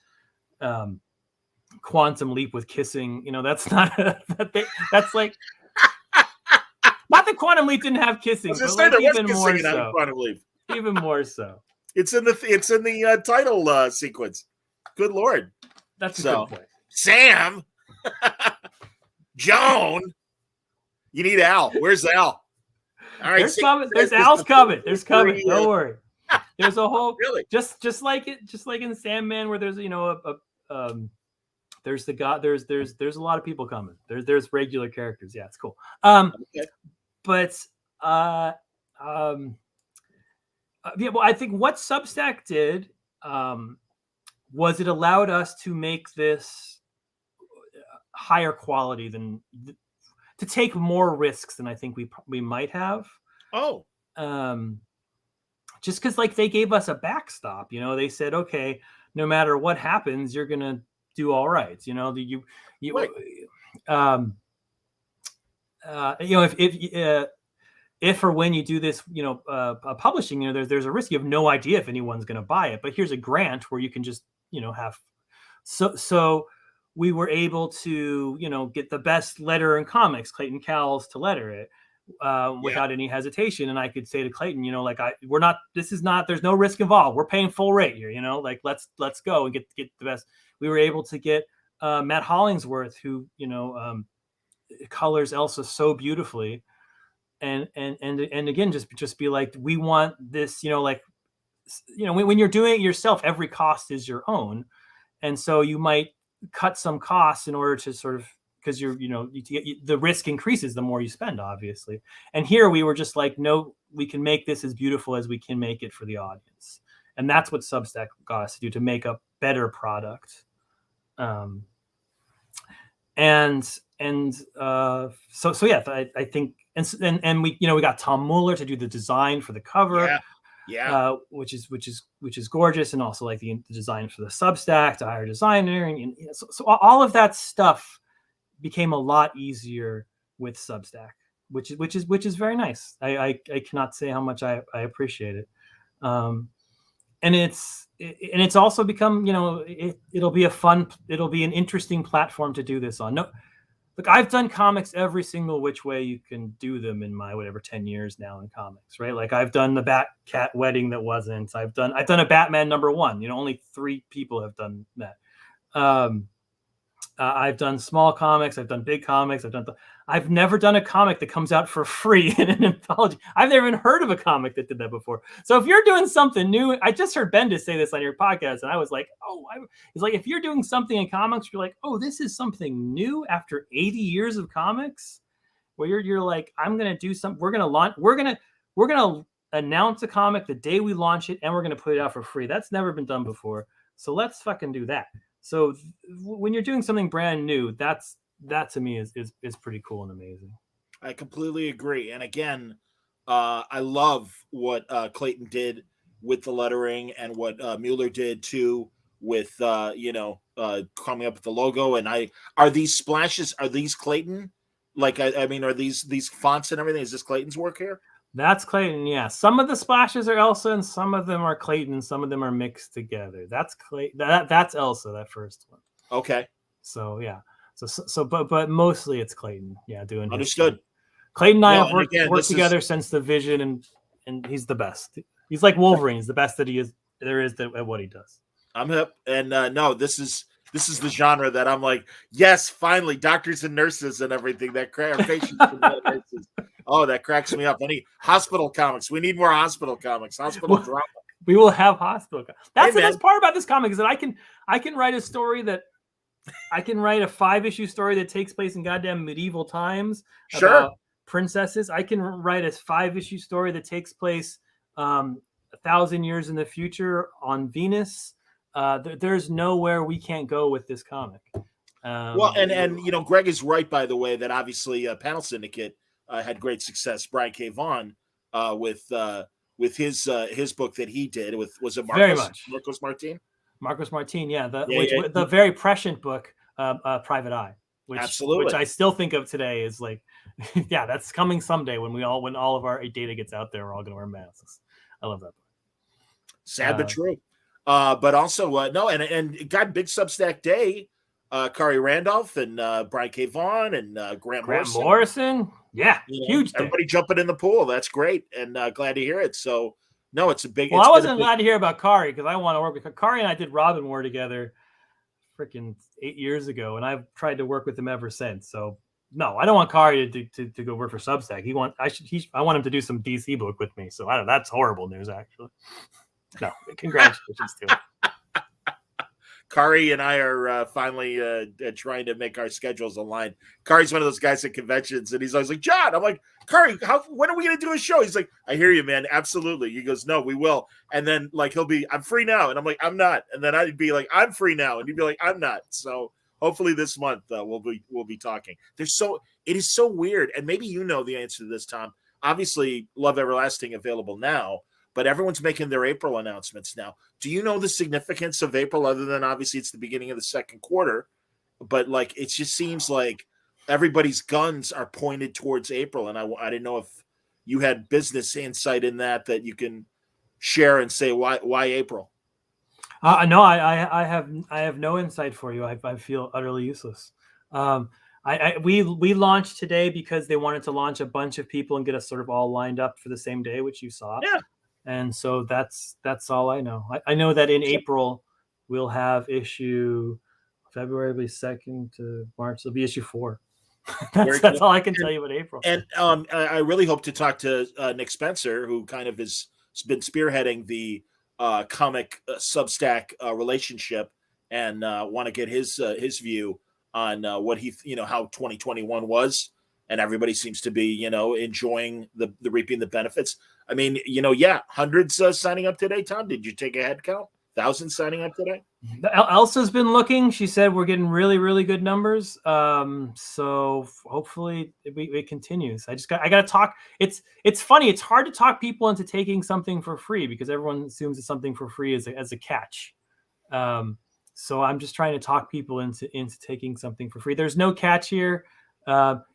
Quantum Leap with kissing. That's not, that's like, not that Quantum Leap didn't have kissing, but like even more so. Quantum Leap. Even more so. It's in the title sequence. Good Lord. That's a good point. Sam, Joan, you need Al. Where's Al? All right, there's Al's coming. There's coming. Don't worry. There's a whole really just like in Sandman, where there's there's the god. There's a lot of people coming. There's regular characters. Yeah, it's cool. Okay. But yeah, well, I think what Substack did was it allowed us to make this higher quality to take more risks than I think we might have. Oh, just because like they gave us a backstop, they said, okay, no matter what happens, you're gonna do all right. If or when you do this, publishing, there's a risk. You have no idea if anyone's going to buy it, but here's a grant where you can just, have. So we were able to, get the best letterer in comics, Clayton Cowles, to letter it without any hesitation. And I could say to Clayton, there's no risk involved. We're paying full rate here, let's go and get the best. We were able to get Matt Hollingsworth, who, colors Elsa so beautifully. and again, just be like, we want this, when you're doing it yourself, every cost is your own. And so you might cut some costs in order to sort of, because the risk increases the more you spend, obviously. And here we were just like, no, we can make this as beautiful as we can make it for the audience. And that's what Substack got us to do, to make a better product. So yeah, I think, and we got Tom Mueller to do the design for the cover. Yeah. Which is gorgeous, and also like the design for the Substack, to hire a designer, and so all of that stuff became a lot easier with Substack, which is very nice. I cannot say how much I appreciate it. And it's also become, it'll be an interesting platform to do this on. No, look, I've done comics every single which way you can do them in my 10 years now in comics, right? Like I've done the Bat-Cat wedding that wasn't. I've done a Batman #1. Only 3 people have done that. I've done small comics. I've done big comics. I've never done a comic that comes out for free in an anthology. I've never even heard of a comic that did that before. So if you're doing something new, I just heard Bendis say this on your podcast, and I was like, it's like, if you're doing something in comics, you're like, oh, this is something new after 80 years of comics, where you're like, I'm gonna do something. We're gonna announce a comic the day we launch it, and we're gonna put it out for free. That's never been done before. So let's fucking do that. So when you're doing something brand new, that to me is pretty cool and amazing. I completely agree. And again, I love what Clayton did with the lettering, and what Mueller did too with coming up with the logo. And are these splashes, are these Clayton? Like I mean, are these fonts and everything? Is this Clayton's work here? That's Clayton, yeah. Some of the splashes are Elsa, and some of them are Clayton. Some of them are mixed together. That's Clayton. That's Elsa, that first one. Okay. So yeah. But mostly it's Clayton. Yeah, doing understood. Clayton and I have worked together since the Vision, and he's the best. He's like Wolverine. He's the best that there is at what he does. I'm hip, and no, this is the genre that I'm like, yes, finally, doctors and nurses and everything that patients and nurses. Oh, that cracks me up. Any hospital comics? We need more hospital comics. Hospital drama. We will have hospital. That's the best part about this comic, is that I can write a story that I can write a 5-issue story that takes place in goddamn medieval times. Sure. About princesses. I can write a 5-issue story that takes place 1,000 years in the future on Venus. There's nowhere we can't go with this comic. Well, and Greg is right, by the way, that obviously Panel Syndicate had great success. Brian K. Vaughan with his book that he did was it Marcos? Very much. Marcos Martin? Marcos Martin, yeah. The very prescient book, Private Eye, which I still think of today as like, yeah, that's coming someday when all of our data gets out there, we're all going to wear masks. I love that book. Sad but true. But also, no, and got big Substack day. Kari Randolph and Brian K. Vaughan and Grant Morrison. Yeah, huge day. Everybody jumping in the pool. That's great, and glad to hear it. So, no, it's a big. Well, I wasn't glad to hear about Kari, because I want to work with Kari, and I did Robin War together freaking 8 years ago, and I've tried to work with him ever since. So, no, I don't want Kari to go work for Substack. I want him to do some DC book with me. So, that's horrible news, actually. No, congratulations to him. Kari and I are finally trying to make our schedules align. Kari's one of those guys at conventions, and he's always like, John, I'm like, Kari, when are we going to do a show? He's like, I hear you, man. Absolutely. He goes, no, we will. And then like, he'll be, I'm free now. And I'm like, I'm not. And then I'd be like, I'm free now. And he'd be like, I'm not. So hopefully this month we'll be talking. It is so weird. And maybe you know the answer to this, Tom. Obviously, Love Everlasting available now, but everyone's making their April announcements now. Do you know the significance of April, other than obviously it's the beginning of the second quarter? But like, it just seems like everybody's guns are pointed towards April. And I didn't know if you had business insight in that you can share and say why April. No, I have no insight for you. I feel utterly useless. We launched today because they wanted to launch a bunch of people and get us sort of all lined up for the same day, which you saw. Yeah. And so that's all I know. I know that in April we'll have issue February 2nd to March. It'll be issue 4. That's all I can tell you about April. And I really hope to talk to Nick Spencer, who kind of has been spearheading the comic Substack relationship, and want to get his view on what he, how 2021 was. And everybody seems to be, enjoying the reaping the benefits. I mean, hundreds signing up today. Tom, did you take a head count? Thousands signing up today? Elsa's been looking. She said we're getting really, really good numbers. So hopefully it continues. I got to talk. It's funny. It's hard to talk people into taking something for free because everyone assumes that something for free is as a catch. So I'm just trying to talk people into taking something for free. There's no catch here.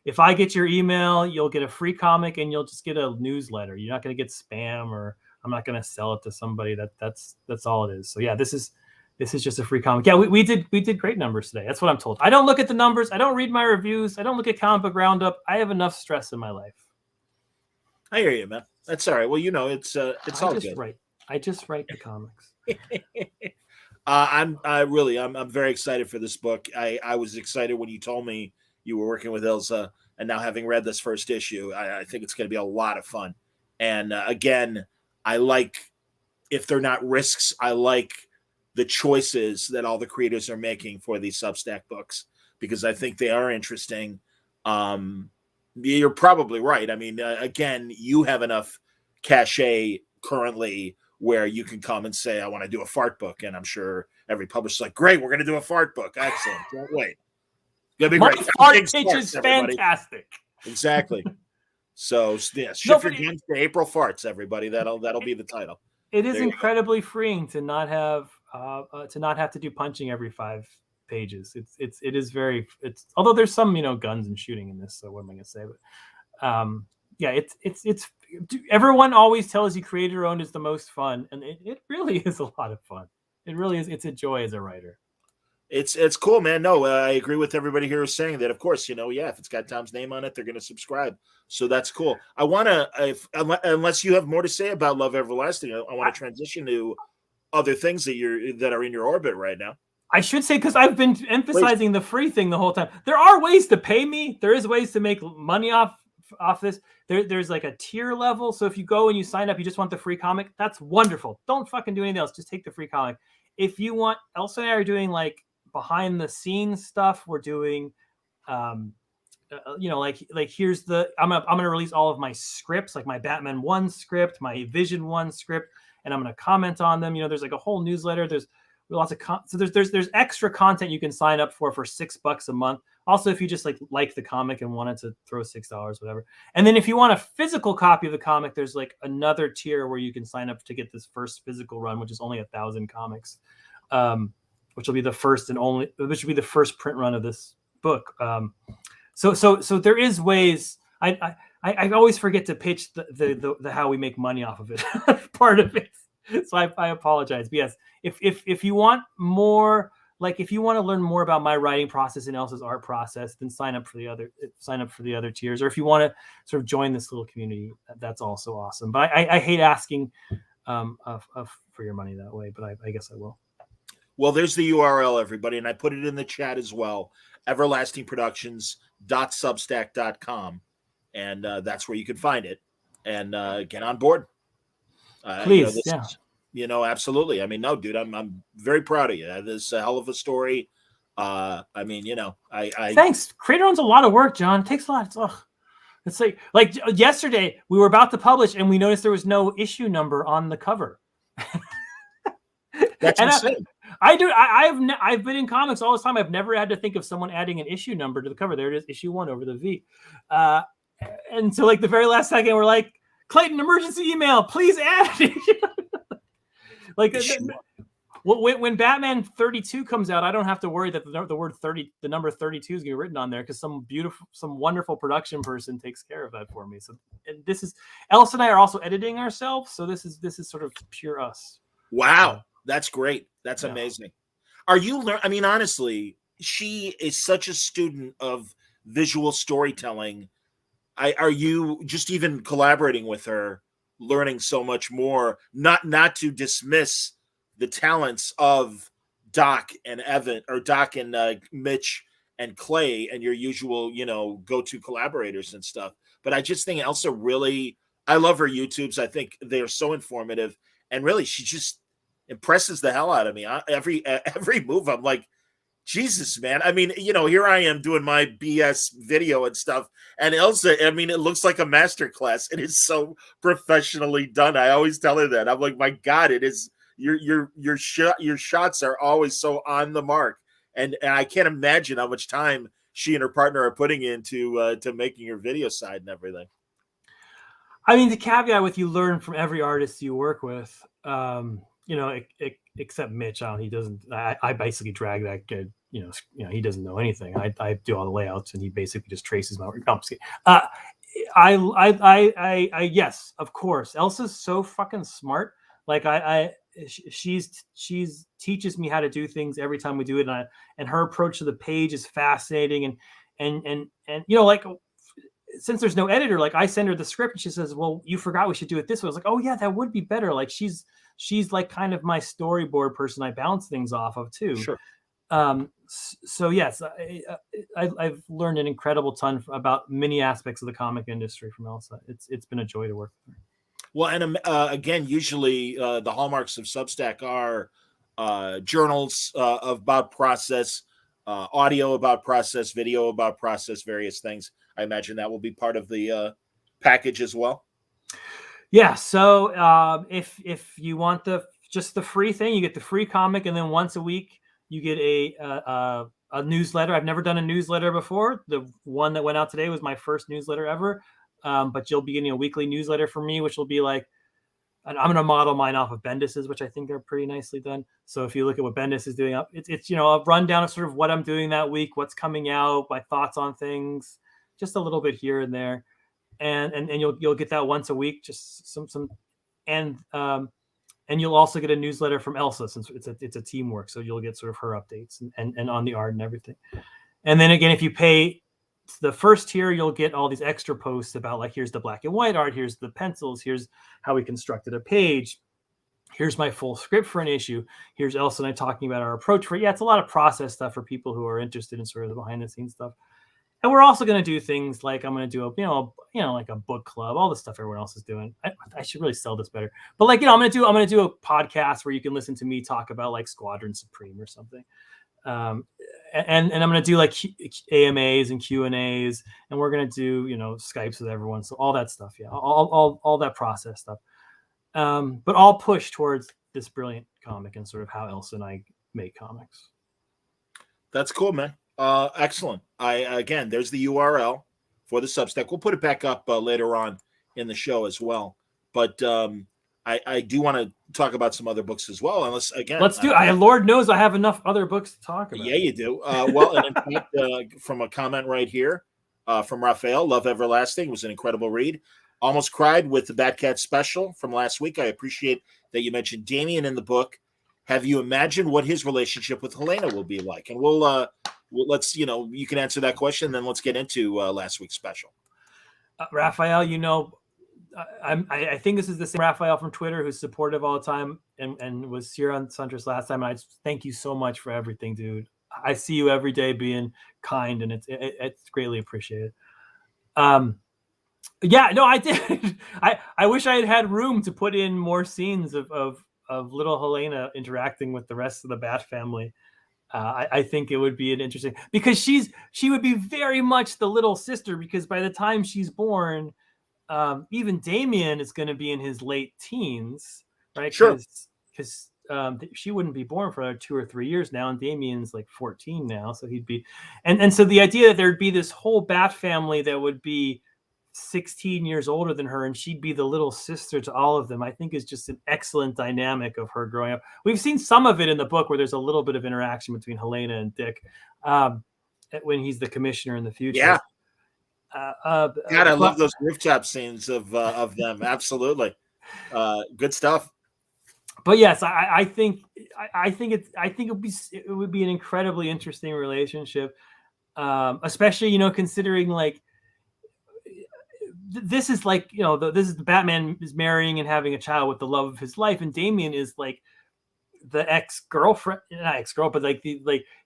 If I get your email, you'll get a free comic and you'll just get a newsletter. You're not going to get spam, or I'm not going to sell it to somebody. That's all it is. So yeah, this is just a free comic. Yeah, we did great numbers today. That's what I'm told. I don't look at the numbers. I don't read my reviews. I don't look at Comic Book Roundup. I have enough stress in my life. I hear you, man. That's all right. Well, it's all good. I just write the comics. I'm very excited for this book. I was excited when you told me you were working with Elsa, and now having read this first issue, I think it's going to be a lot of fun. And again, I like, if they're not risks, I like the choices that all the creators are making for these Substack books, because I think they are interesting. You're probably right. I mean, again, you have enough cachet currently where you can come and say, I want to do a fart book. And I'm sure every publisher's like, great, we're going to do a fart book. Excellent. Can't wait. Gonna be My great. fart pitch is fantastic. Exactly. So yeah, shift your games to April farts, everybody. That'll be the title. It is incredibly freeing to not have to do punching every 5 pages. It is very, although there's some guns and shooting in this. So what am I gonna say? But yeah, it's everyone always tells you creator owned is the most fun, and it really is a lot of fun. It really is. It's a joy as a writer. It's cool, man. No, I agree with everybody here who's saying that. Of course, if it's got Tom's name on it, they're going to subscribe. So that's cool. I want to, unless you have more to say about Love Everlasting, I want to transition to other things that are in your orbit right now. I should say, because I've been emphasizing the free thing the whole time. There are ways to pay me. There is ways to make money off this. There's like a tier level. So if you go and you sign up, you just want the free comic. That's wonderful. Don't fucking do anything else. Just take the free comic. If you want, Elsa and I are doing like behind the scenes stuff. We're doing, here's I'm gonna release all of my scripts, like my Batman 1 script, my Vision 1 script, and I'm gonna comment on them. There's like a whole newsletter. There's lots of so there's extra content you can sign up for $6 a month. Also, if you just like the comic and wanted to throw $6, whatever. And then if you want a physical copy of the comic, there's like another tier where you can sign up to get this first physical run, which is only 1,000 comics. Which will be the first which will be the first print run of this book. So there is ways. I always forget to pitch the how we make money off of it, part of it. So I apologize. But yes, if you want more, if you want to learn more about my writing process and Elsa's art process, then sign up for the other tiers. Or if you want to sort of join this little community, that's also awesome. But I hate asking for your money that way, but I guess I will. Well, there's the URL, everybody, and I put it in the chat as well, everlastingproductions.substack.com, and that's where you can find it and get on board. Please, absolutely. I mean, no, dude, I'm very proud of you. This is a hell of a story. I thanks. Creator owns a lot of work, John. It takes a lot. It's like yesterday we were about to publish and we noticed there was no issue number on the cover. That's insane. I've been in comics all this time. I've never had to think of someone adding an issue number to the cover. There it is, issue 1 over the V. And so the very last second, we're like, Clayton, emergency email, please add it. When Batman 32 comes out, I don't have to worry that the word 30, the number 32 is going to be written on there because some wonderful production person takes care of that for me. So this is Elsa and I are also editing ourselves. So this is sort of pure us. Wow. That's great. That's amazing. Are you honestly, she is such a student of visual storytelling. Are you just even collaborating with her, learning so much more, not to dismiss the talents of Doc and Evan, or Doc and Mitch and Clay and your usual, go-to collaborators and stuff. But I just think Elsa really, I love her YouTubes. I think they're so informative, and really, she just impresses the hell out of me. Every move, I'm like, Jesus, man. I mean, here I am doing my BS video and stuff. And Elsa, I mean, it looks like a masterclass. It is so professionally done. I always tell her that. I'm like, my God, it is your shots are always so on the mark. And I can't imagine how much time she and her partner are putting into to making her video side and everything. I mean, the caveat with you learn from every artist you work with, except Mitch. He doesn't. I basically drag that kid. He doesn't know anything. I do all the layouts, and he basically just traces my work. No, I'm just kidding. Yes, of course. Elsa's so fucking smart. Like she's teaches me how to do things every time we do it, and her approach to the page is fascinating. And like, since there's no editor, like I send her the script and she says, well, you forgot we should do it this way. I was like, oh yeah, that would be better. Like she's like kind of my storyboard person I bounce things off of too. Sure. So yes, I've learned an incredible ton about many aspects of the comic industry from Elsa. It's been a joy to work with her. Well, and again, usually the hallmarks of Substack are journals about process, audio about process, video about process, various things. I imagine that will be part of the package as well. Yeah. So if you want just the free thing, you get the free comic, and then once a week you get a newsletter. I've never done a newsletter before. The one that went out today was my first newsletter ever. But you'll be getting a weekly newsletter from me, which will be like, and I'm going to model mine off of Bendis's, which I think are pretty nicely done. So if you look at what Bendis is doing, it's a rundown of sort of what I'm doing that week, what's coming out, my thoughts on things, just a little bit here and there, and you'll get that once a week, just some, and you'll also get a newsletter from Elsa, since it's a teamwork, so you'll get sort of her updates and on the art and everything. And then again, if you pay the first tier, you'll get all these extra posts about, like, here's the black and white art, here's the pencils, here's how we constructed a page, here's my full script for an issue, here's Elsa and I talking about our approach for it. Yeah, it's a lot of process stuff for people who are interested in sort of the behind the scenes stuff. And we're also going to do things like, I'm going to do like a book club, all the stuff everyone else is doing. I should really sell this better, but like, I'm going to do a podcast where you can listen to me talk about like Squadron Supreme or something. And I'm going to do like AMAs and Q&As, and we're going to do, Skypes with everyone. So all that stuff. Yeah. All that process stuff. But all push towards this brilliant comic and sort of how Elsa and I make comics. That's cool, man. Excellent. Again, there's the URL for the Substack. We'll put it back up later on in the show as well. But I do want to talk about some other books as well. Unless, again, let's do. Lord knows I have enough other books to talk about. Yeah, you do. Well, and in fact, from a comment right here from Raphael, Love Everlasting was an incredible read. Almost cried with the Batcat special from last week. I appreciate that you mentioned Damian in the book. Have you imagined what his relationship with Helena will be like? And let's, you can answer that question. Then let's get into last week's special. Raphael, I think this is the same Raphael from Twitter who's supportive all the time and was here on Suntress last time. I just thank you so much for everything, dude. I see you every day being kind, and it's greatly appreciated. Yeah, no, I did. I wish I had room to put in more scenes of little Helena interacting with the rest of the Bat family. I think it would be an interesting, because she would be very much the little sister, because by the time she's born, even Damien is going to be in his late teens, right? Sure. Because she wouldn't be born for 2 or 3 years now, and Damien's like 14 now, so he'd be, and so the idea that there'd be this whole Bat family that would be 16 years older than her, and she'd be the little sister to all of them, I think is just an excellent dynamic of her growing up. We've seen some of it in the book where there's a little bit of interaction between Helena and Dick when he's the commissioner in the future. Yeah. God, I love those rooftop scenes of them. Absolutely, good stuff. But yes, I think it would be an incredibly interesting relationship, especially considering like this is like this is Batman is marrying and having a child with the love of his life, and Damien is like ex-girlfriend, not ex-girl, but like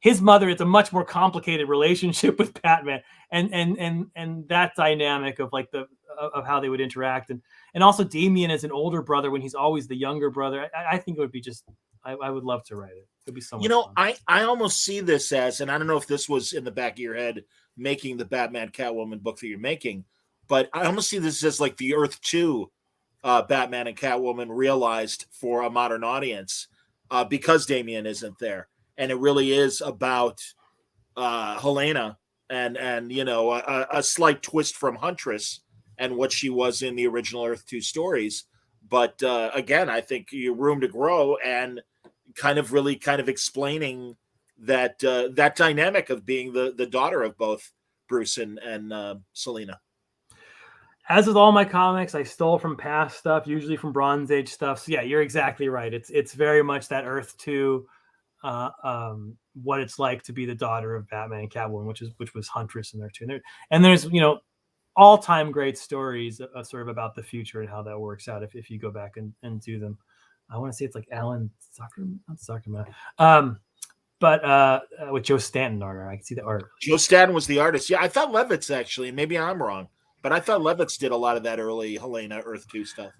his mother. It's a much more complicated relationship with Batman, and that dynamic of like of how they would interact, and also Damian as an older brother when he's always the younger brother. I think it would be just. I would love to write it. It'd be so much fun. I almost see this as, and I don't know if this was in the back of your head making the Batman-Catwoman book that you're making, but I almost see this as like the Earth 2 Batman and Catwoman realized for a modern audience because Damian isn't there. And it really is about Helena and a slight twist from Huntress and what she was in the original Earth 2 stories. But again, I think you room to grow and kind of explaining that that dynamic of being the daughter of both Bruce and Selina. As with all my comics, I stole from past stuff, usually from Bronze Age stuff. So yeah, you're exactly right. It's very much that Earth 2, what it's like to be the daughter of Batman and Catwoman, which was Huntress in there too. And there's all-time great stories sort of about the future and how that works out if you go back and do them. I want to say it's like Alan Zuckerman, but with Joe Stanton art. I can see the art. Joe Stanton was the artist. Yeah, I thought Levitz actually. Maybe I'm wrong, but I thought Levitz did a lot of that early Helena Earth 2 stuff.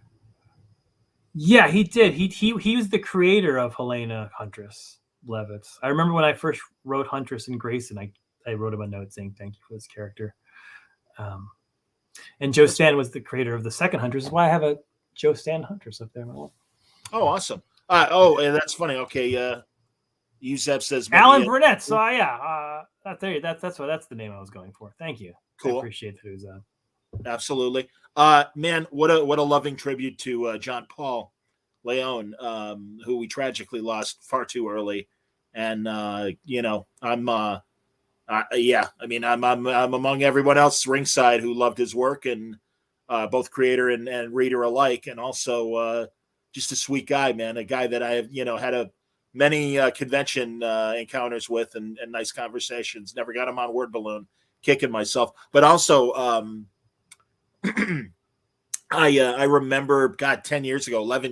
Yeah, he did. He was the creator of Helena Huntress, Levitz. I remember when I first wrote Huntress and Grayson, I wrote him a note saying thank you for this character. And Joe Stanton was the creator of the second Huntress. That's why I have a Joe Stanton Huntress up there. Oh, awesome. That's funny. Okay. Yusef says Alan Burnett. So that's the name I was going for. Thank you. Cool. I appreciate that it was absolutely. Man, what a loving tribute to John Paul Leon, who we tragically lost far too early. And I'm among everyone else ringside who loved his work, and both creator and reader alike, and also just a sweet guy, man, a guy that I have had many convention encounters with and nice conversations. Never got him on word balloon, kicking myself, but also I remember 11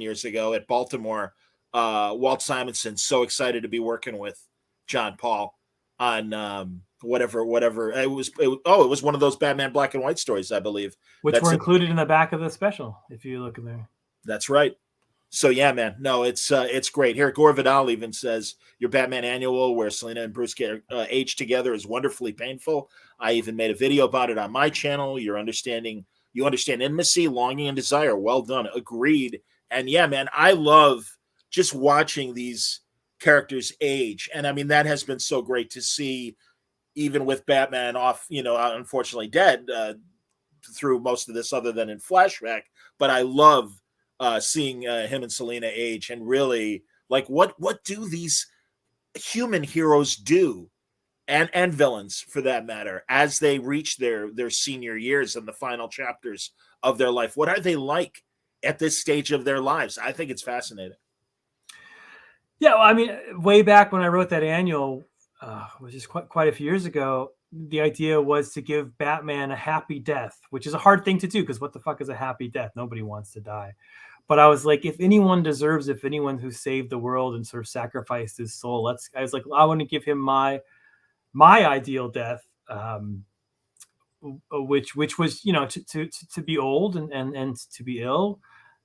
years ago at Baltimore, Walt Simonson, so excited to be working with John Paul on whatever it was. It was one of those Batman black and white stories, I believe, which were included in the back of the special. If you look in there, that's right. So yeah, man, no, it's great. Here, Gore Vidal even says your Batman annual where Selina and Bruce get aged together is wonderfully painful. I even made a video about it on my channel. You understand intimacy, longing, and desire. Well done. Agreed. And yeah, man, I love just watching these characters age. And I mean, that has been so great to see, even with Batman off, unfortunately dead through most of this other than in flashback. But I love seeing him and Selina age, and really like what do these human heroes do, and villains for that matter, as they reach their senior years and the final chapters of their life? What are they like at this stage of their lives? I think it's fascinating. Yeah, well, I mean, way back when I wrote that annual, which is quite a few years ago, the idea was to give Batman a happy death, which is a hard thing to do because what the fuck is a happy death? Nobody wants to die. But I was like, if anyone who saved the world and sort of sacrificed his soul, I was like, I want to give him my ideal death, which was, to be old and to be ill,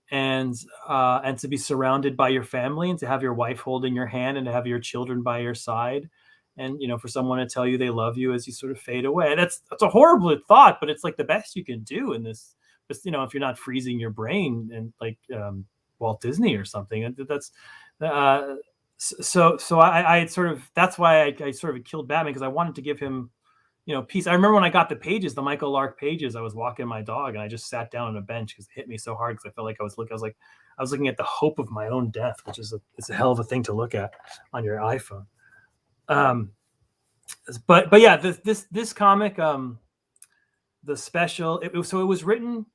and to be surrounded by your family, and to have your wife holding your hand, and to have your children by your side, and for someone to tell you they love you as you sort of fade away. That's a horrible thought, but it's like the best you can do in this. Just, if you're not freezing your brain and like Walt Disney or something, that's so I sort of, that's why I sort of killed Batman, because I wanted to give him peace. I remember when I got the pages, the Michael Lark pages, I was walking my dog and I just sat down on a bench because it hit me so hard, because I felt like I was looking at the hope of my own death, which is it's a hell of a thing to look at on your iPhone. But yeah, this comic, the special, it was written.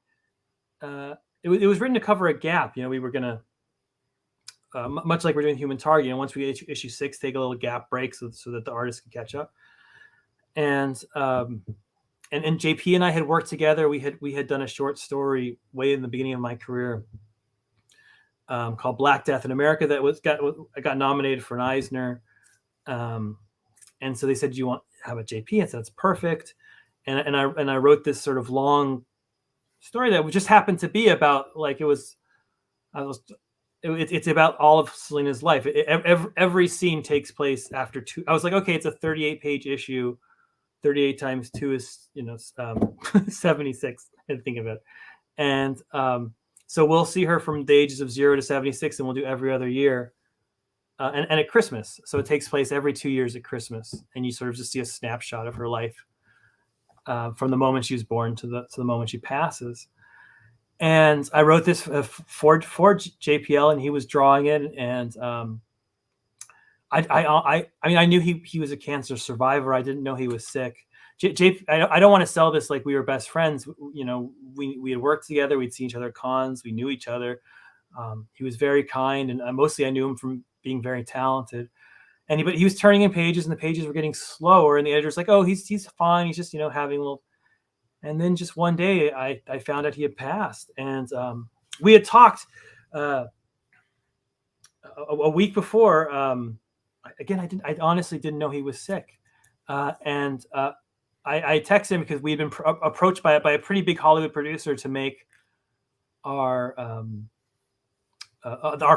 It was written to cover a gap. We were gonna, much like we're doing Human Target. Once we issue 6, take a little gap break so that the artist can catch up. And JP and I had worked together. We had done a short story way in the beginning of my career called Black Death in America that got nominated for an Eisner. And so they said, "Do you want to have a JP?" I said, "That's perfect." And I wrote this sort of long story that just happened to be about, like, it's about all of Selena's life. Every scene takes place after two. I was like, okay, it's a 38-page issue. 38 times 2 is 76. I didn't think of it. And so we'll see her from the ages of 0 to 76, and we'll do every other year. And at Christmas. So it takes place every 2 years at Christmas. And you sort of just see a snapshot of her life from the moment she was born to the moment she passes. And I wrote this for JPL, and he was drawing it. And I mean, I knew he was a cancer survivor. I didn't know he was sick. I don't want to sell this like we were best friends. You know, we had worked together. We'd seen each other at cons. We knew each other. He was very kind, and mostly I knew him from being very talented. And he was turning in pages, and the pages were getting slower. And the editor's like, "Oh, he's fine. He's just having a little." And then just one day, I found out he had passed, and we had talked a week before. Again, I honestly didn't know he was sick, and I texted him because we'd been approached by a pretty big Hollywood producer to make our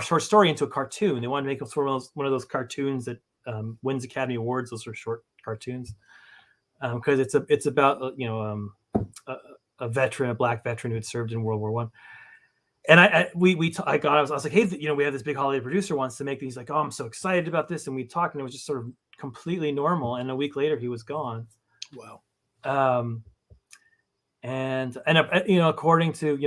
short story into a cartoon. They wanted to make it sort of one of those cartoons that wins Academy Awards. Those are short cartoons because it's about a veteran, a black veteran who had served in World War I. And I was like, hey, we have this big Hollywood producer wants to make these. Like, oh, I'm so excited about this. And we talked, and it was just sort of completely normal. And a week later, he was gone. Wow. And according to,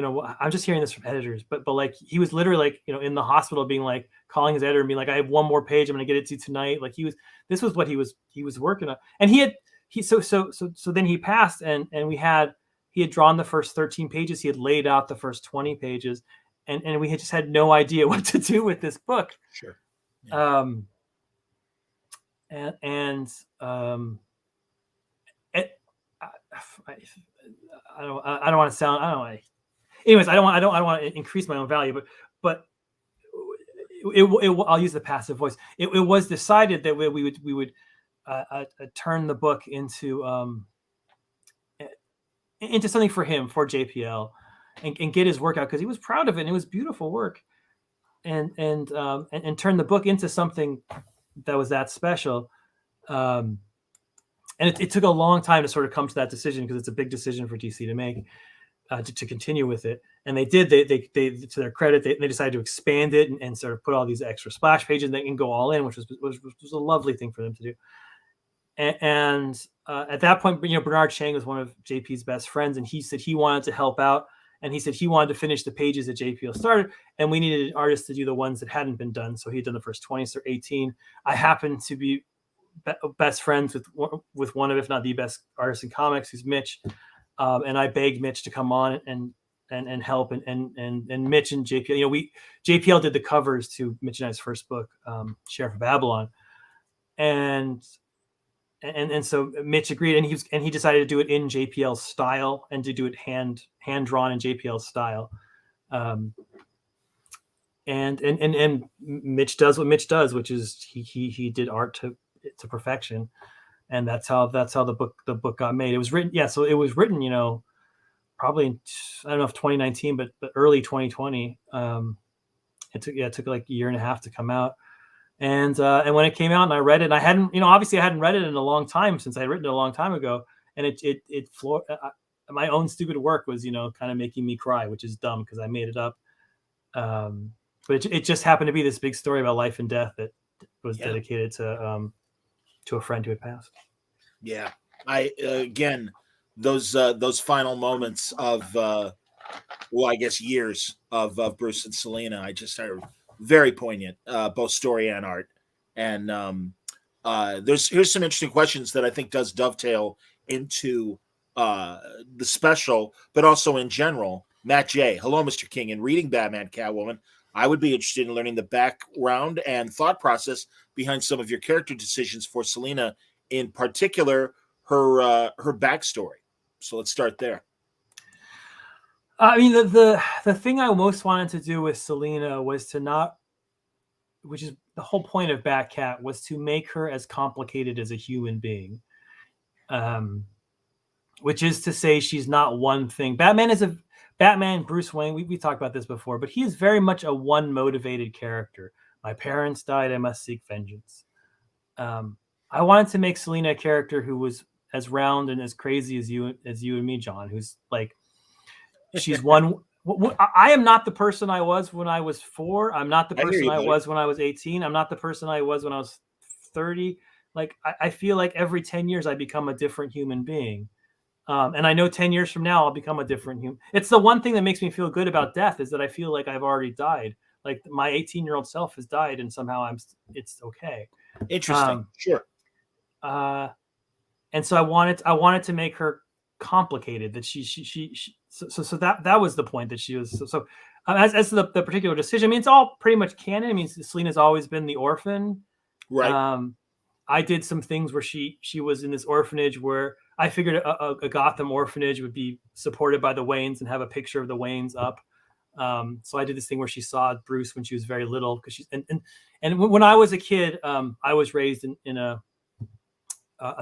I'm just hearing this from editors, but like he was literally like, in the hospital being like calling his editor and being like, I have one more page. I'm going to get it to you tonight. Like this was what he was working on. And so then he passed, and he had drawn the first 13 pages. He had laid out the first 20 pages, and we had just had no idea what to do with this book. Sure. Yeah. I don't want to sound. Anyways, I don't want to increase my own value, but I'll use the passive voice. It was decided that we would turn the book into something for him, for JPL, and get his work out, because he was proud of it and it was beautiful work, and turn the book into something that was that special. And it took a long time to sort of come to that decision, because it's a big decision for DC to make, to continue with it. And they did. They to their credit, they decided to expand it and sort of put all these extra splash pages and go all in, which was a lovely thing for them to do. And at that point, Bernard Chang was one of JP's best friends, and he said he wanted to help out, and he said he wanted to finish the pages that JPL started, and we needed an artist to do the ones that hadn't been done. So he'd done the first 20 or 18. I happened to be best friends with one of, if not the best artist in comics, who's Mitch, and I begged Mitch to come on and help, and Mitch and JPL. JPL did the covers to Mitch and I's first book, Sheriff of Babylon, and so Mitch agreed, and he decided to do it in JPL's style, and to do it hand drawn in JPL's style. And Mitch does what Mitch does, which is he did art to perfection, and that's how the book got made. It was written, so it was written, probably in, I don't know if 2019, but early 2020. It took like a year and a half to come out. And when it came out and I read it, and I hadn't, obviously I hadn't read it in a long time, since I had written it a long time ago. And it floored, my own stupid work was, kind of making me cry, which is dumb because I made it up. But it just happened to be this big story about life and death that was dedicated to a friend who had passed. Yeah. Again, those final moments of, I guess years of Bruce and Selena, I just are very poignant, both story and art. And here's some interesting questions that I think does dovetail into the special, but also in general. Matt J. Hello, Mr. King. In reading Batman-Catwoman, I would be interested in learning the background and thought process behind some of your character decisions for Selena, in particular her backstory. So let's start there. I mean, the thing I most wanted to do with Selena was to not, which is the whole point of Batcat, was to make her as complicated as a human being. Which is to say she's not one thing. Batman, Bruce Wayne, we talked about this before, but he is very much a one motivated character. My parents died, I must seek vengeance. I wanted to make Selena a character who was as round and as crazy as you and me, John, who's like, she's one. I am not the person I was when I was 4. I'm not the person I was when I was 18. I'm not the person I was when I was 30. Like, I feel like every 10 years I become a different human being. And I know 10 years from now, I'll become a different human. It's the one thing that makes me feel good about death is that I feel like I've already died. Like my 18-year-old self has died and somehow it's okay. Interesting. Sure. And so I wanted to make her complicated, that so that was the point, that she was as to the particular decision. I mean, it's all pretty much canon. I mean, Selena's always been the orphan. Right. I did some things where she was in this orphanage where I figured a Gotham orphanage would be supported by the Waynes and have a picture of the Waynes up. So I did this thing where she saw Bruce when she was very little, because she's and when I was a kid, I was raised in a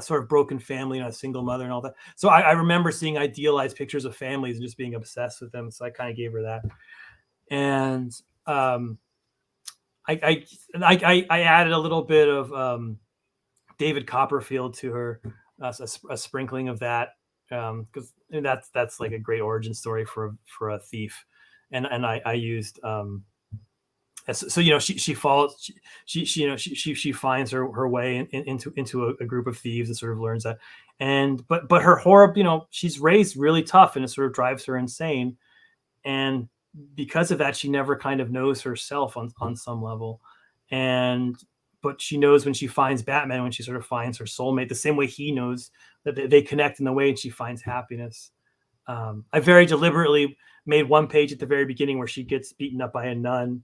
sort of broken family and a single mother and all that. So I remember seeing idealized pictures of families and just being obsessed with them. So I kind of gave her that. And I added a little bit of David Copperfield to her, a sprinkling of that, because that's like a great origin story for a thief. And I used so she follows, she finds her way into a group of thieves and sort of learns that, but her horrible, she's raised really tough and it sort of drives her insane, and because of that she never kind of knows herself on some level, but she knows when she finds Batman, when she sort of finds her soulmate, the same way he knows that they connect in the way and she finds happiness. I very deliberately made one page at the very beginning where she gets beaten up by a nun.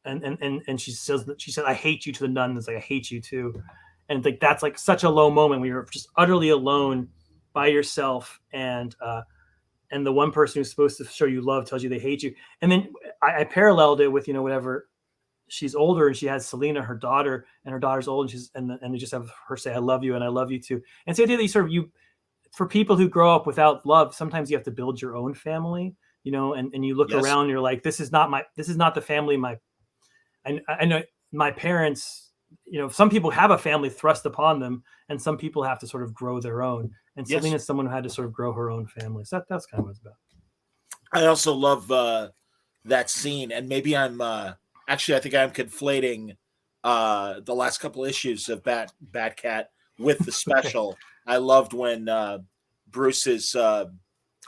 And she said, I hate you, to the nun. It's like, I hate you too. And like, that's like such a low moment when you're just utterly alone by yourself. And the one person who's supposed to show you love tells you they hate you. And then I paralleled it with, whatever, she's older and she has Selena, her daughter, and her daughter's old, and they just have her say, I love you. And I love you too. And so the idea that for people who grow up without love, sometimes you have to build your own family, and you look around and you're like, this is not the family I know my parents, some people have a family thrust upon them, and some people have to sort of grow their own. And Selena's someone who had to sort of grow her own family. So that's kind of what it's about. I also love that scene, and maybe I'm actually, I think I'm conflating the last couple issues of Batcat with the special. I loved when Bruce is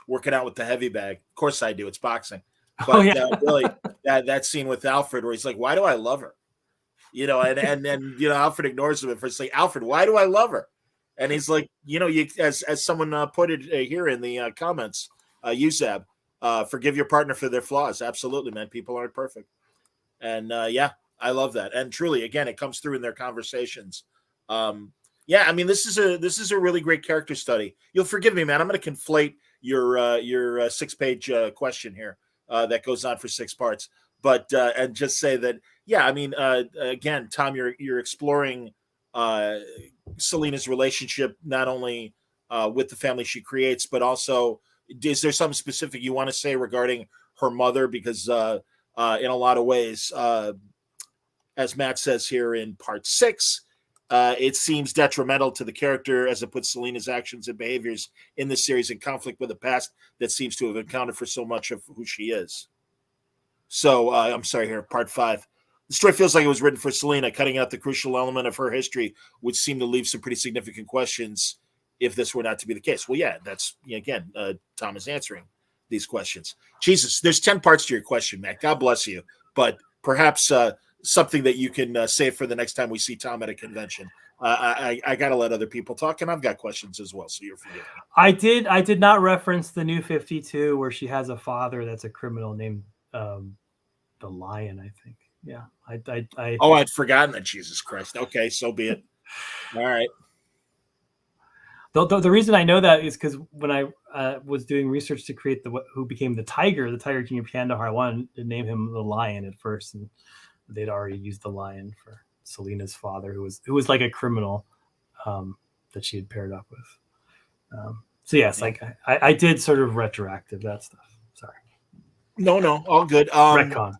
working out with the heavy bag. Of course I do. It's boxing. But really, that scene with Alfred where he's like, why do I love her? And then Alfred ignores him at first. Like, Alfred, why do I love her? And he's like, you as someone put it here in the comments, Uzab, forgive your partner for their flaws. Absolutely, man. People aren't perfect. And I love that. And truly, again, it comes through in their conversations. I mean, this is a really great character study. You'll forgive me, man. I'm going to conflate your 6-page question here. That goes on for 6 parts, but and just say that, I mean, again, Tom, you're exploring Selena's relationship not only with the family she creates, but also, is there something specific you want to say regarding her mother? Because in a lot of ways, as Matt says here in part 6, it seems detrimental to the character as it puts Selena's actions and behaviors in this series in conflict with a past that seems to have accounted for so much of who she is. So I'm sorry here, part 5. The story feels like it was written for Selena. Cutting out the crucial element of her history would seem to leave some pretty significant questions if this were not to be the case. Well, that's, again, Tom is answering these questions. Jesus, there's 10 parts to your question, Matt. God bless you. But perhaps something that you can save for the next time we see Tom at a convention. I got to let other people talk, and I've got questions as well, so you're forgiven. I did not reference the New 52 where she has a father that's a criminal named the Lion, I think. Yeah. I'd forgotten that. Jesus Christ. Okay, so be it. All right. The reason I know that is because when I was doing research to create who became the Tiger King of Kandahar, I wanted to name him the Lion at first, and they'd already used the Lion for Selena's father, who was like a criminal that she had paired up with. So yes, like I did sort of retroactive that stuff. Sorry. No, all good. Retcon.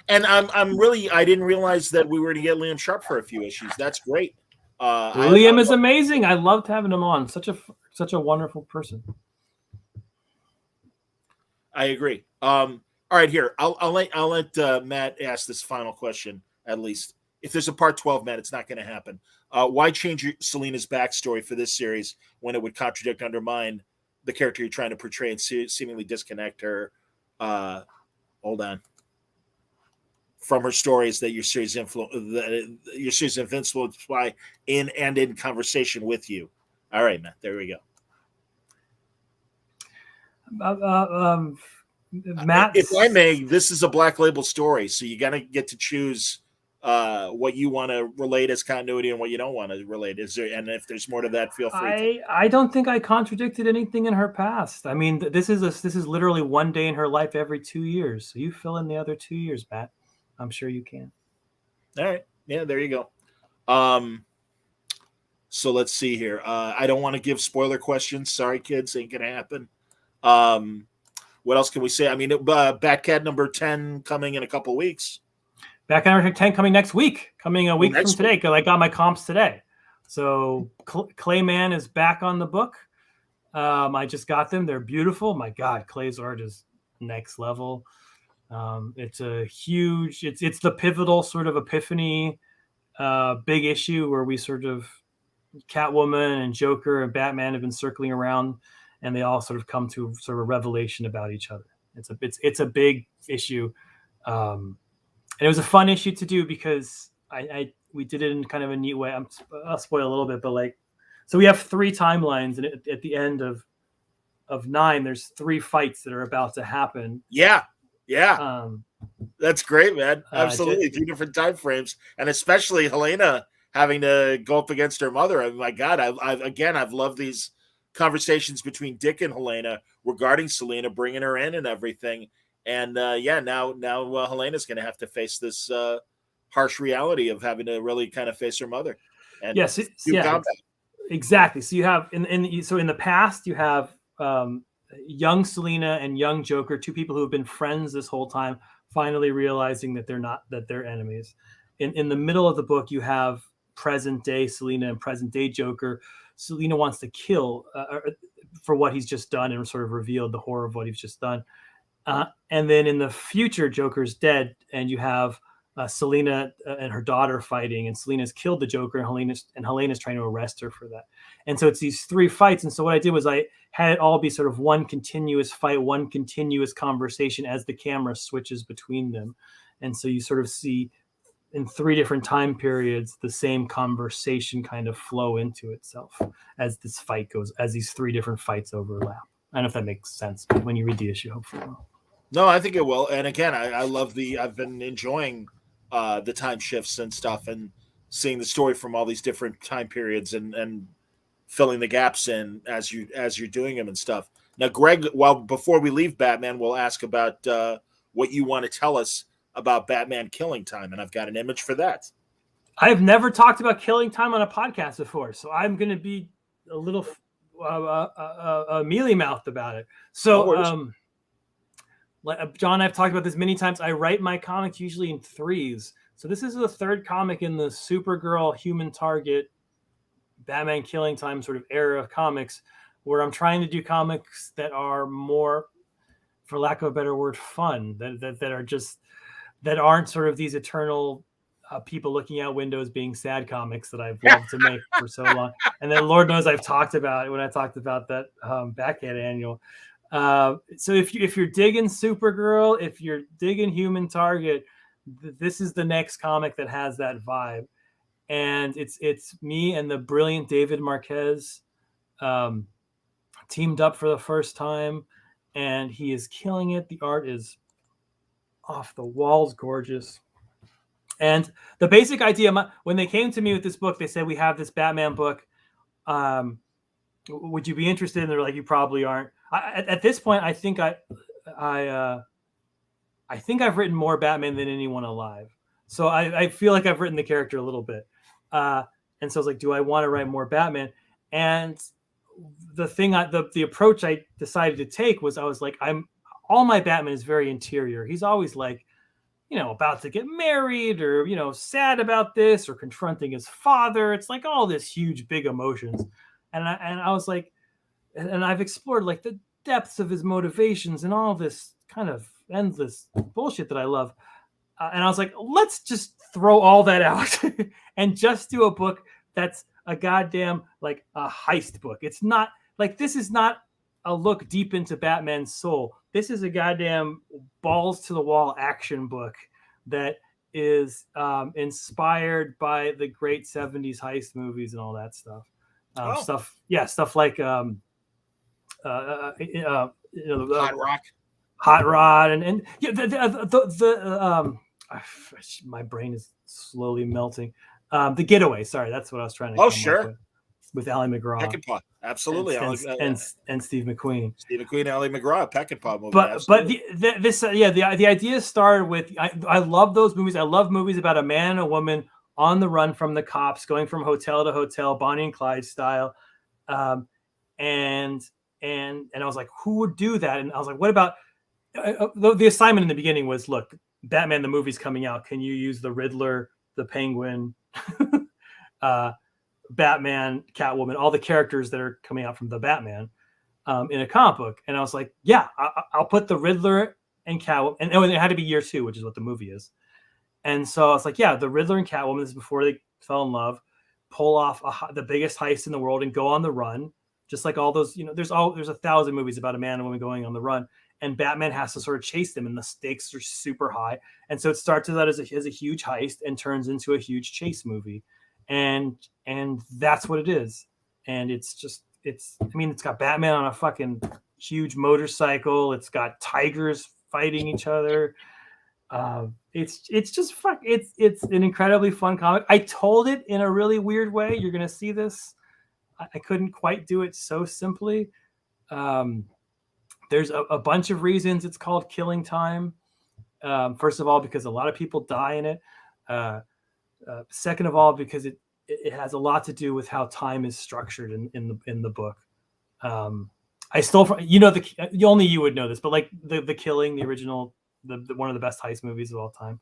And I didn't realize that we were to get Liam Sharp for a few issues. That's great. Liam is amazing. I loved having him on. Such a wonderful person. I agree. All right, here I'll let Matt ask this final question. At least if there's a part 12, Matt, it's not going to happen. Why change Selena's backstory for this series when it would contradict, undermine the character you're trying to portray and seemingly disconnect her? Hold on. From her stories that your series influenced by in conversation with you. All right, Matt. There we go. Matt, if I may, this is a Black Label story, so you gotta get to choose what you want to relate as continuity and what you don't want to relate. And if there's more to that, feel free. I don't think I contradicted anything in her past. I mean, this is literally one day in her life every 2 years. So you fill in the other 2 years, Matt. I'm sure you can. All right. Yeah, there you go. So let's see here. I don't want to give spoiler questions. Sorry, kids. Ain't going to happen. What else can we say? I mean, Batcat number 10 coming in a couple weeks. Batcat number 10 coming next week. Coming a week from today, because I got my comps today. So Clayman is back on the book. I just got them. They're beautiful. My God, Clay's art is next level. It's a huge, it's the pivotal sort of epiphany, big issue where we sort of Catwoman and Joker and Batman have been circling around, and they all sort of come to sort of a revelation about each other. It's a big issue. And it was a fun issue to do because we did it in kind of a neat way. I'll spoil a little bit, but so we have 3 timelines, and at the end of 9, there's 3 fights that are about to happen. Yeah. That's great, man. Absolutely. 3 different time frames, and especially Helena having to go up against her mother. I mean, my God, I've loved these conversations between Dick and Helena regarding Selena, bringing her in and everything. And now Helena's going to have to face this harsh reality of having to really kind of face her mother. And yes, exactly. So you have in the past you have young Selena and young Joker, 2 people who have been friends this whole time, finally realizing that they're enemies. In the middle of the book, you have present day Selena and present day Joker. Selena wants to kill for what he's just done and sort of revealed the horror of what he's just done. And then in the future, Joker's dead, and you have Selena and her daughter fighting, and Selena's killed the Joker, and Helena's trying to arrest her for that. And so it's these 3 fights. And so what I did was I had it all be sort of one continuous fight, one continuous conversation as the camera switches between them. And so you sort of see in 3 different time periods the same conversation kind of flow into itself as this fight goes, as these 3 different fights overlap. I don't know if that makes sense, but when you read the issue, hopefully it will. No, I think it will. And again, I love I've been enjoying the time shifts and stuff, and seeing the story from all these different time periods and filling the gaps in as you're doing them and stuff. Now, Greg, before we leave Batman, we'll ask about what you want to tell us about Batman Killing Time, and I've got an image for that. I have never talked about Killing Time on a podcast before, so I'm going to be a little mealy-mouthed about it. So, John, I've talked about this many times. I write my comics usually in 3s. So this is the 3rd comic in the Supergirl, Human Target, Batman Killing Time sort of era of comics, where I'm trying to do comics that are more, for lack of a better word, fun, that aren't sort of these eternal people looking out windows being sad comics that I've loved to make for so long. And then Lord knows I've talked about it when I talked about that Batcat annual. So if you're digging Supergirl, if you're digging Human Target, this is the next comic that has that vibe. And it's me and the brilliant David Marquez teamed up for the first time, and he is killing it. The art is off the walls gorgeous. And the basic idea, when they came to me with this book, they said, we have this Batman book. Would you be interested? And they're like, you probably aren't. At this point, I think I think I've written more Batman than anyone alive. So I feel like I've written the character a little bit. And so I was like, do I want to write more Batman? And the approach I decided to take was, I was like, all my Batman is very interior. He's always like, about to get married, or, sad about this, or confronting his father. It's like all this huge, big emotions. And I was like, and I've explored like the depths of his motivations and all this kind of endless bullshit that I love. And I was like, let's just throw all that out and just do a book that's a goddamn like a heist book. It's not like, this is not a look deep into Batman's soul. This is a goddamn balls to the wall action book that is inspired by the great 70s heist movies and all that stuff. Stuff like Hot Rod, and my brain is slowly melting. The Getaway, sorry, that's what I was trying to. Oh, sure. With Ally McGraw. Peckinpah, absolutely, and Steve McQueen. Steve McQueen, Ally McGraw, Peckinpah movie. But the idea started with, I love those movies. I love movies about a man and a woman on the run from the cops, going from hotel to hotel, Bonnie and Clyde style. And I was like, who would do that? And I was like, what about the assignment in the beginning was, look, Batman the movie's coming out. Can you use the Riddler, the Penguin, Batman, Catwoman, all the characters that are coming out from the Batman in a comic book? And I was like, yeah, I'll put the Riddler and Catwoman, and it had to be year 2, which is what the movie is. And so I was like, yeah, the Riddler and Catwoman, this is before they fell in love, pull off the biggest heist in the world and go on the run. Just like all those, there's 1,000 movies about a man and a woman going on the run, and Batman has to sort of chase them, and the stakes are super high. And so it starts out as a huge heist and turns into a huge chase movie. And that's what it is. And it's got Batman on a fucking huge motorcycle. It's got tigers fighting each other. It's an incredibly fun comic. I told it in a really weird way. You're going to see this. I couldn't quite do it so simply. There's a bunch of reasons it's called Killing Time. First of all, because a lot of people die in it. Second of all, because it has a lot to do with how time is structured in the book. I stole from, only you would know this, but like the Killing, the original, the one of the best heist movies of all time.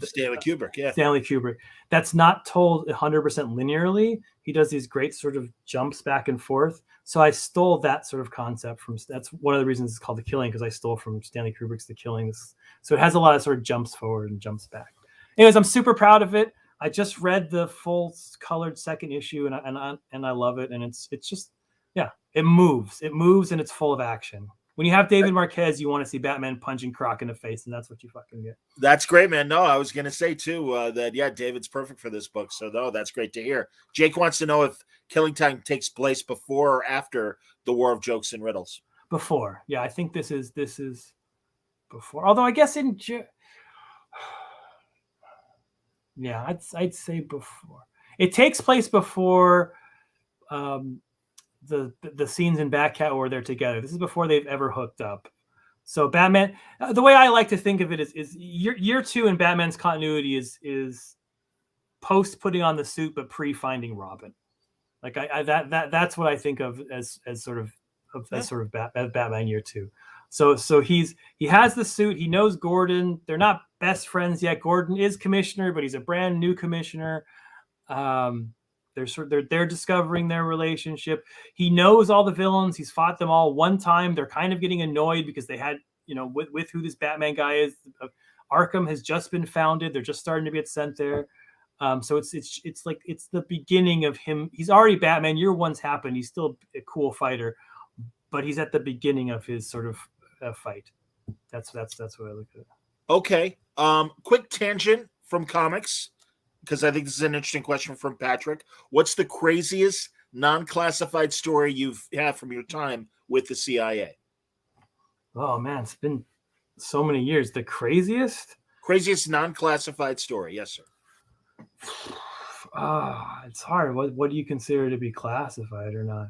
Stanley Kubrick, yeah. Stanley Kubrick. That's not told 100% linearly. He does these great sort of jumps back and forth. So I stole that sort of concept from. That's one of the reasons it's called The Killing, because I stole from Stanley Kubrick's The Killing. So it has a lot of sort of jumps forward and jumps back. Anyways, I'm super proud of it. I just read the full colored second issue, and I love it. And it's just, yeah, it moves, and it's full of action. When you have David Marquez, you want to see Batman punching Croc in the face, and that's what you fucking get. That's great, man. No, I was going to say, too, that, yeah, David's perfect for this book. So, no, that's great to hear. Jake wants to know if Killing Time takes place before or after the War of Jokes and Riddles. Before. Yeah, I think this is before. Although I guess yeah, I'd say before. It takes place before the scenes in Batcat where they're together. This is before they've ever hooked up. So Batman, the way I like to think of it is year 2 in Batman's continuity is post putting on the suit, but pre finding Robin. Like that's what I think of as sort of Batman year 2. So he has the suit. He knows Gordon. They're not best friends yet. Gordon is commissioner, but he's a brand new commissioner. They're discovering their relationship. He knows all the villains. He's fought them all one time. They're kind of getting annoyed because they had, with who this Batman guy is. Arkham has just been founded. They're just starting to get sent there. So it's like it's the beginning of him. He's already Batman. Year 1's happened. He's still a cool fighter, but he's at the beginning of his sort of fight. That's what I look at. Okay. Quick tangent from comics, because I think this is an interesting question from Patrick. What's the craziest non-classified story you've had from your time with the CIA? Oh man, it's been so many years. The craziest? Craziest non-classified story. Yes, sir. It's hard. What do you consider to be classified or not?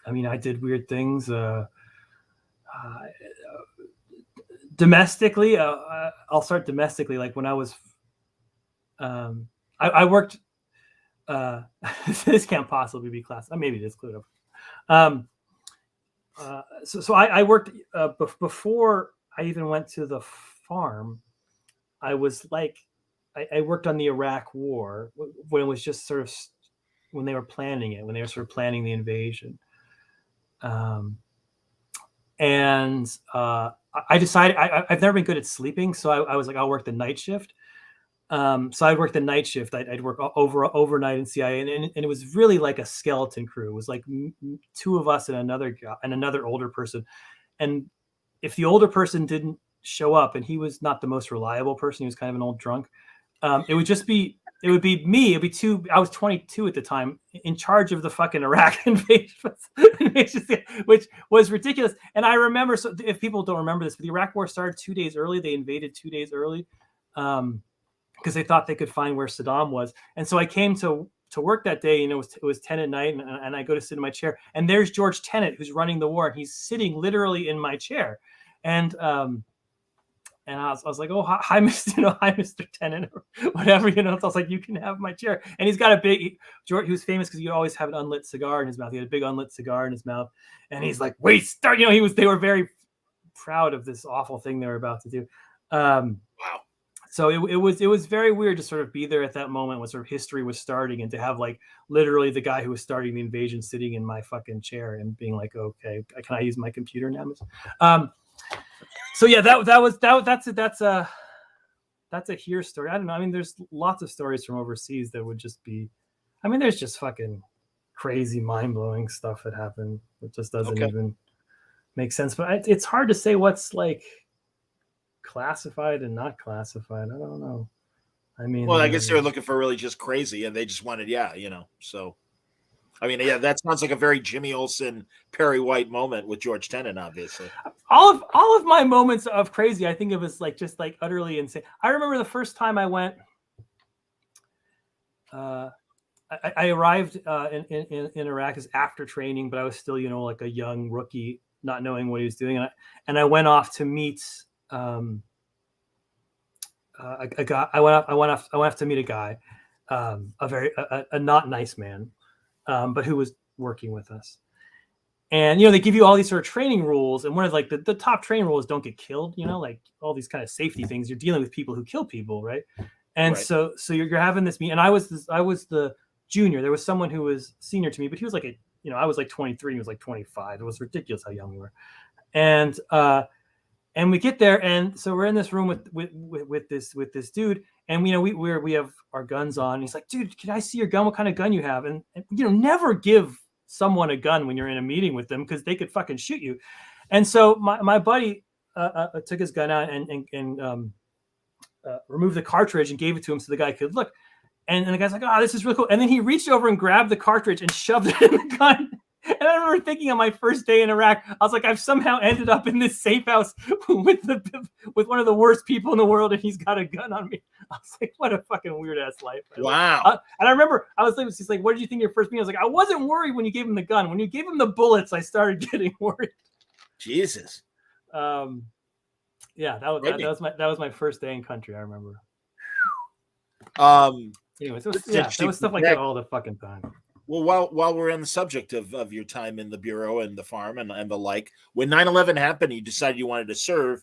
I mean, I did weird things. Domestically, I'll start domestically. Like when I was, I worked. This can't possibly be classified. Maybe it is clear up. So I worked before I even went to the farm. I was like, I worked on the Iraq War when it was just sort of when they were planning it, when they were sort of planning the invasion. And I decided I've never been good at sleeping, so I was like, I'll work the night shift. So I'd work the night shift. I'd work overnight in CIA, and it was really like a skeleton crew. It was like two of us and another guy and another older person. And if the older person didn't show up, and he was not the most reliable person, he was kind of an old drunk. It would be me. It'd be two. I was 22 at the time, in charge of the fucking Iraq invasion, which was ridiculous. And I remember, so if people don't remember this, but the Iraq War started 2 days early. They invaded 2 days early because they thought they could find where Saddam was. And so I came to work that day, and it was 10 at night, and I go to sit in my chair, and there's George Tenet, who's running the war, and he's sitting literally in my chair, and I was like, oh, hi, Mr. Tenet, or whatever, So I was like, you can have my chair. And he's got a big, George, he was famous because he always have an unlit cigar in his mouth. He had a big unlit cigar in his mouth. And he's like, wait, start, they were very proud of this awful thing they were about to do. Wow. So it was very weird to sort of be there at that moment when sort of history was starting, and to have like literally the guy who was starting the invasion sitting in my fucking chair and being like, okay, can I use my computer now? So yeah, that's a here story. I don't know. I mean, there's lots of stories from overseas that would just be, I mean, there's just fucking crazy, mind-blowing stuff that happened that just doesn't even make sense. But it's hard to say what's like classified and not classified. I don't know. I mean, well, I guess they were looking for really just crazy, and they just wanted, so. I mean, yeah, that sounds like a very Jimmy Olsen, Perry White moment with George Tenet, obviously. All of my moments of crazy, I think of as like just like utterly insane. I remember the first time I went. I arrived in Iraq as after training, but I was still, like a young rookie, not knowing what he was doing, and I went off to meet a guy. I went off to meet a guy, a not nice man. But who was working with us. And, they give you all these sort of training rules. And one of like the top training rules, don't get killed, like all these kind of safety things. You're dealing with people who kill people. Right. And right. So you're having this meeting, and I was the junior. There was someone who was senior to me, but he was like I was like 23, and he was like 25. It was ridiculous how young we were. And we get there, and so we're in this room with this dude, and we have our guns on. And he's like, dude, can I see your gun? What kind of gun you have? And never give someone a gun when you're in a meeting with them, because they could fucking shoot you. And so my buddy took his gun out and removed the cartridge and gave it to him so the guy could look. And the guy's like, oh, this is really cool. And then he reached over and grabbed the cartridge and shoved it in the gun. And I remember thinking on my first day in Iraq, I was like, I've somehow ended up in this safe house with one of the worst people in the world, and he's got a gun on me. I was like, what a fucking weird ass life. Wow. And I remember I was like, he's like, what did you think your first meeting? I was like, I wasn't worried when you gave him the gun. When you gave him the bullets, I started getting worried. Jesus. Yeah, that was my first day in country. I remember. Anyways, there was stuff like that all the fucking time. Well, while we're on the subject of your time in the Bureau and the farm and the like, when 9/11 happened, you decided you wanted to serve.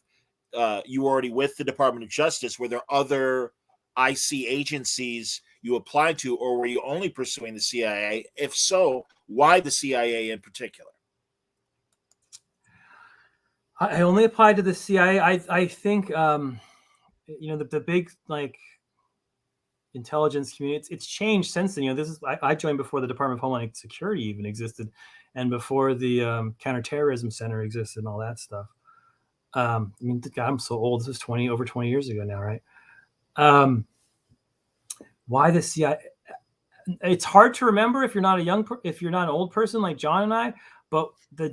You were already with the Department of Justice. Were there other IC agencies you applied to, or were you only pursuing the CIA? If so, why the CIA in particular? I only applied to the CIA. I think the big like intelligence community, it's changed since then. This is I joined before the Department of Homeland Security even existed, and before the Counterterrorism Center existed and all that stuff. I mean, God, I'm so old. This is over 20 years ago now, right? Why the CIA? It's hard to remember if you're not an old person like John and I. But the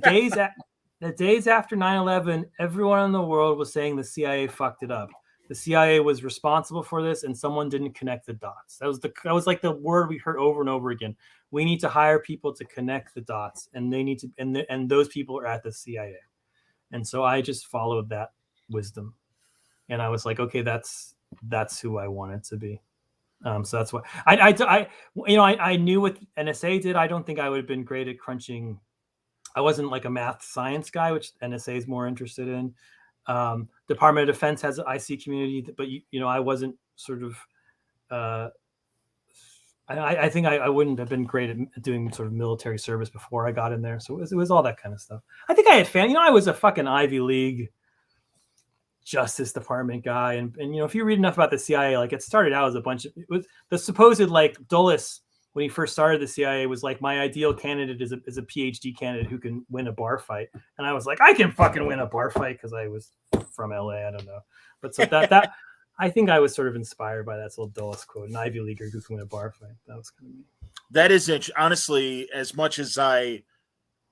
the days after 9/11, everyone in the world was saying the CIA fucked it up. The CIA was responsible for this, and someone didn't connect the dots. That was like the word we heard over and over again. We need to hire people to connect the dots, and they need to, and those people are at the CIA. And so I just followed that wisdom, and I was like, okay, that's who I wanted to be. So that's what I knew what NSA did. I don't think I would have been great at crunching. I wasn't like a math science guy, which NSA is more interested in. Department of Defense has an IC community, but I wasn't sort of. I think I wouldn't have been great at doing sort of military service before I got in there. So it was all that kind of stuff. I think I had I was a fucking Ivy League Justice Department guy, and if you read enough about the CIA, like it started out as it was the supposed like Dulles when he first started the CIA was like, my ideal candidate is a PhD candidate who can win a bar fight. And I was like, I can fucking win a bar fight because I was from LA. I don't know. But so that I think I was sort of inspired by that little Dulles quote, an Ivy Leaguer who can win a bar fight. That was kind of me. That is interesting. Honestly, as much as I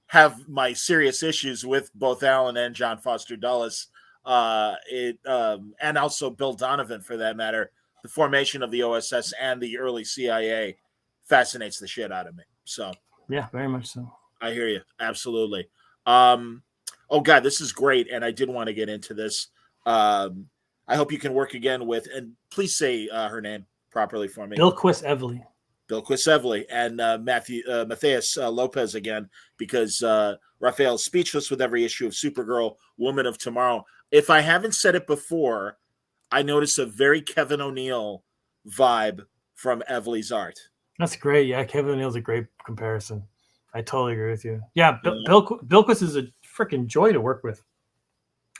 have my serious issues with both Alan and John Foster Dulles, and also Bill Donovan for that matter, the formation of the OSS and the early CIA fascinates the shit out of me. So yeah, very much so. I hear you. Absolutely. Oh God, this is great. And I did want to get into this. I hope you can work again with, and please say her name properly for me. Bilquis Evely. Bilquis Evely and Matthias Lopez again, because Raphael's speechless with every issue of Supergirl, Woman of Tomorrow. If I haven't said it before, I notice a very Kevin O'Neill vibe from Evely's art. That's great. Yeah, Kevin O'Neill's a great comparison. I totally agree with you. Yeah, Bilquis is a freaking joy to work with.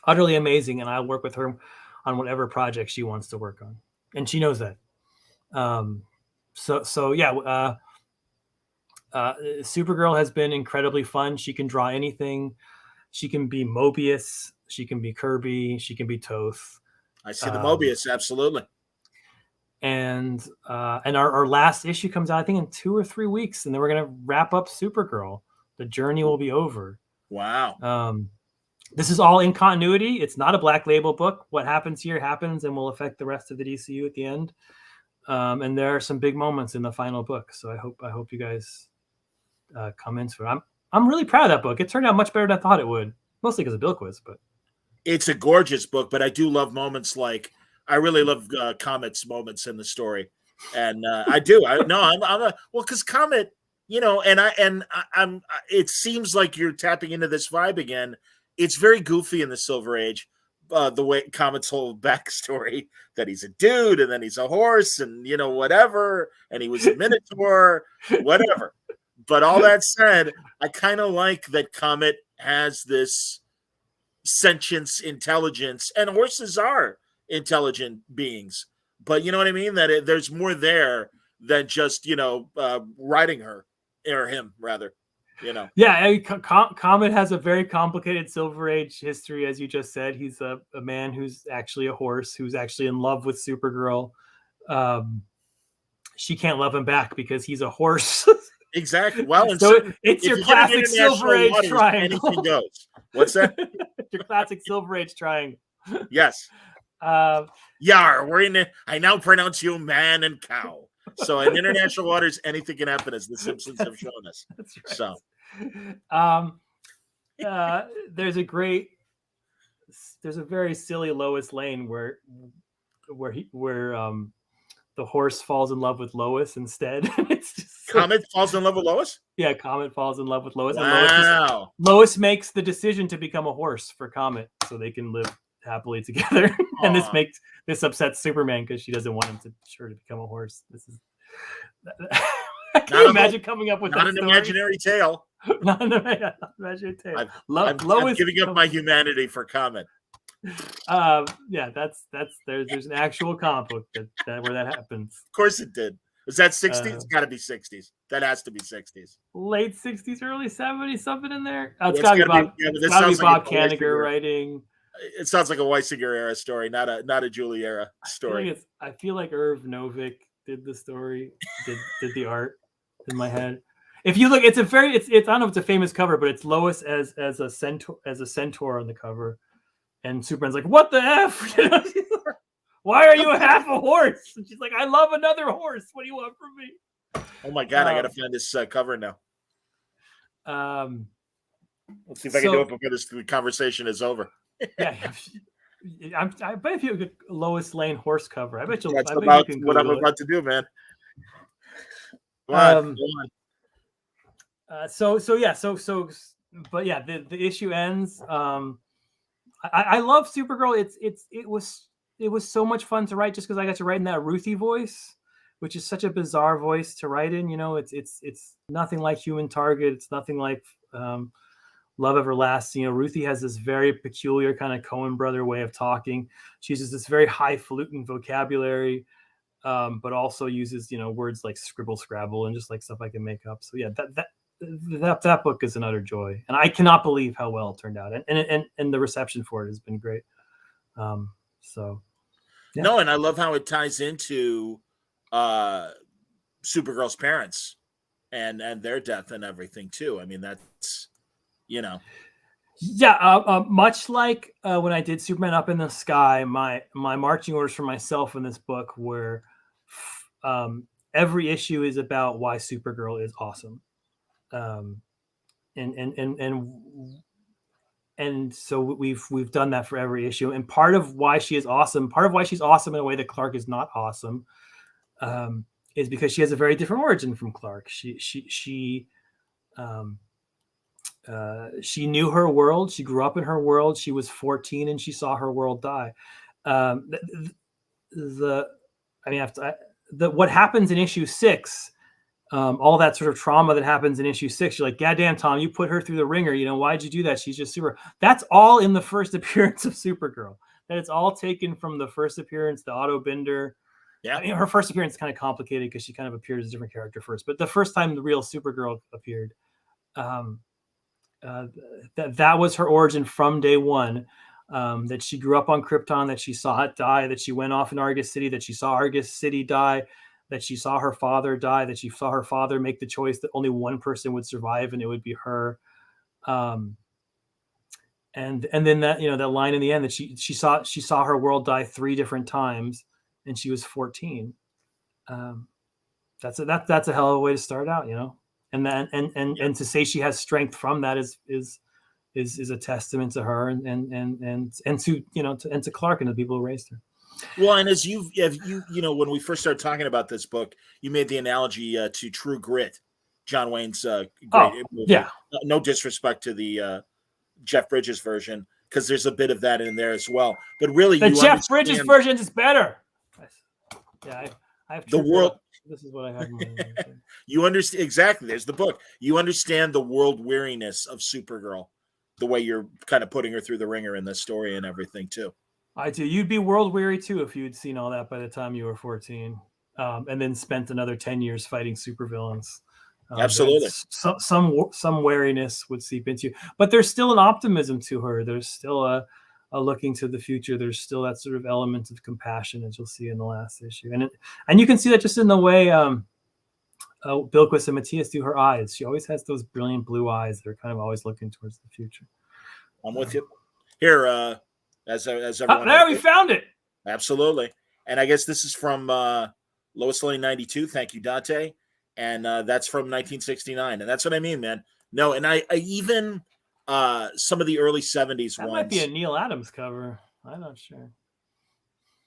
Utterly amazing, and I'll work with her on whatever project she wants to work on, and she knows that. Supergirl has been incredibly fun. She can draw anything. She can be Mobius. She can be Kirby. She can be Toth. I see the Mobius, absolutely. And our last issue comes out, I think, in 2 or 3 weeks, and then we're gonna wrap up Supergirl. The journey will be over. Wow. This is all in continuity. It's not a Black Label book. What happens here happens and will affect the rest of the DCU at the end. And there are some big moments in the final book. So I hope you guys come into it. I'm really proud of that book. It turned out much better than I thought it would, mostly because of Bilquis. But it's a gorgeous book. But I do love moments like I really love Comet's moments in the story, and I do. Because Comet, I'm. It seems like you're tapping into this vibe again. It's very goofy in the Silver Age, the way Comet's whole backstory, that he's a dude and then he's a horse and whatever, and he was a Minotaur, whatever. But all that said, I kind of like that Comet has this sentience, intelligence, and horses are intelligent beings. But you know what I mean? That there's more there than just riding her or him rather. Yeah, Comet has a very complicated Silver Age history, as you just said. He's a man who's actually a horse, who's actually in love with Supergirl. She can't love him back because he's a horse. Exactly. Well, and so it's your classic Silver Age triangle. Anything goes. What's that? Your classic Silver Age triangle. Yes. Yar, we're in it. I now pronounce you man and cow. So in international waters, anything can happen, as the Simpsons have shown us. That's right. So, there's a very silly Lois Lane where the horse falls in love with Lois instead. It's just Comet falls in love with Lois? Yeah, Comet falls in love with Lois. Wow. And Lois makes the decision to become a horse for Comet so they can live happily together. And this upsets Superman because she doesn't want him to become a horse. This is Can you imagine coming up with not an imaginary tale? Not an imaginary tale. I'm giving up my humanity for Comet. Yeah, there's an actual comic book where that happens. Of course it did. Is that 60s? It's got to be 60s. That has to be 60s. Late 60s, early 70s, something in there. It's got to be Bob Kanigher writing. It sounds like a Weisinger era story, not a Julie era story. I feel like Irv Novick did the story, did the art in my head. If you look, it's I don't know if it's a famous cover, but it's Lois as a centaur on the cover, and Superman's like, "What the f? Why are you half a horse?" And she's like, "I love another horse. What do you want from me?" Oh my god, I gotta find this cover now. Let's see if I can do it before this conversation is over. Yeah, I bet if you get Lois Lane horse cover, I bet you'll. That's I bet about you can what I'm about to do, man. Go on. But yeah, the issue ends. I love Supergirl. It was so much fun to write just because I got to write in that Ruthie voice, which is such a bizarre voice to write in. You know, it's nothing like Human Target. It's nothing like Love Everlasting. You know, Ruthie has this very peculiar kind of Coen brother way of talking. She uses this very highfalutin vocabulary, but also uses, you know, words like scribble scrabble and just like stuff I can make up. So yeah, that book is an utter joy, and I cannot believe how well it turned out, and the reception for it has been great. So yeah. No, and I love how it ties into Supergirl's parents and their death and everything too. I mean, that's, you know. Yeah, much like when I did Superman Up in the Sky, my marching orders for myself in this book were every issue is about why Supergirl is awesome, and so we've done that for every issue. And part of why she is awesome, in a way that Clark is not awesome, is because she has a very different origin from Clark. She knew her world. She grew up in her world. She was 14 and she saw her world die. What happens in issue 6, all that sort of trauma that happens in issue 6, you're like, God damn, Tom, you put her through the ringer. You know, why'd you do that? She's just super. That's all in the first appearance of Supergirl. That it's all taken from the first appearance, the auto bender. Yeah. I mean, her first appearance is kind of complicated because she kind of appeared as a different character first. But the first time the real Supergirl appeared, that was her origin from day one. That she grew up on Krypton, that she saw it die, that she went off in Argus City, that she saw Argus City die, that she saw her father die, that she saw her father make the choice that only one person would survive and it would be her. And then that, you know, that line in the end that she saw her world die 3 different times and she was 14. That's a hell of a way to start out, you know. And then and to say she has strength from that is a testament to her and to, you know, to Clark and the people who raised her. Well, and as you when we first started talking about this book, you made the analogy to True Grit, John Wayne's great movie. Yeah. No disrespect to the Jeff Bridges version, because there's a bit of that in there as well. But really, the Jeff Bridges version is better. Yeah, I have the world. This is what I have in mind. You understand exactly. There's the book. You understand the world weariness of Supergirl, the way you're kind of putting her through the ringer in this story and everything too. I do. You'd be world weary too if you'd seen all that by the time you were 14, and then spent another 10 years fighting supervillains. Absolutely. Some wariness would seep into you, but there's still an optimism to her. There's still a looking to the future. There's still that sort of element of compassion, as you'll see in the last issue, and you can see that just in the way Bilquis and Matthias do her eyes. She always has those brilliant blue eyes that are kind of always looking towards the future. I'm with you. Here, as everyone. There, we found it. Absolutely, and I guess this is from Lois Lane 92. Thank you, Dante. And that's from 1969, and that's what I mean, man. No, and I even some of the early 70s that ones. Might be a Neil Adams cover. I'm not sure.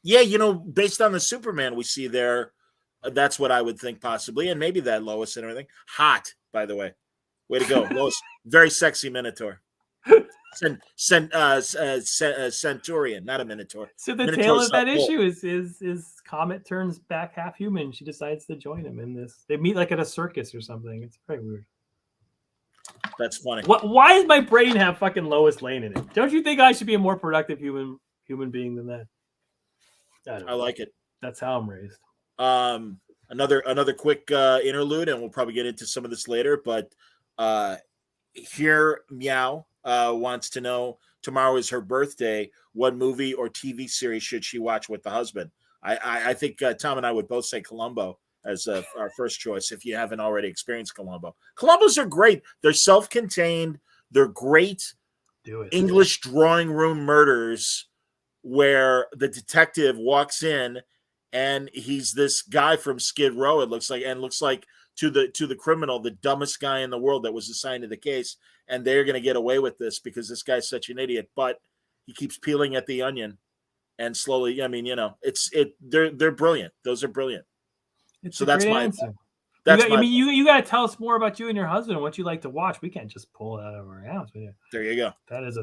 Yeah, you know, based on the Superman we see there, that's what I would think possibly, and maybe that Lois and everything. Hot, by the way. Way to go, Lois. Very sexy Minotaur. Centurion, not a Minotaur. So the Minotaur's tale of that issue is Comet turns back half human. She decides to join him in this. They meet like at a circus or something. It's very weird. That's funny. Why does my brain have fucking Lois Lane in it? Don't you think I should be a more productive human being than that? I like it. That's how I'm raised. Another quick interlude, and we'll probably get into some of this later. But here, Meow wants to know, tomorrow is her birthday. What movie or TV series should she watch with the husband? I think Tom and I would both say Columbo. as our first choice if you haven't already experienced Columbo. Columbos are great. They're self-contained. They're great English drawing room murders where the detective walks in and he's this guy from Skid Row, it looks like to the criminal, the dumbest guy in the world that was assigned to the case, and they're going to get away with this because this guy's such an idiot, but he keeps peeling at the onion and slowly, I mean, they're brilliant. Those are brilliant. It's so that's my answer. That's you got to tell us more about you and your husband and what you like to watch. We can't just pull it out of our house. There you go. That's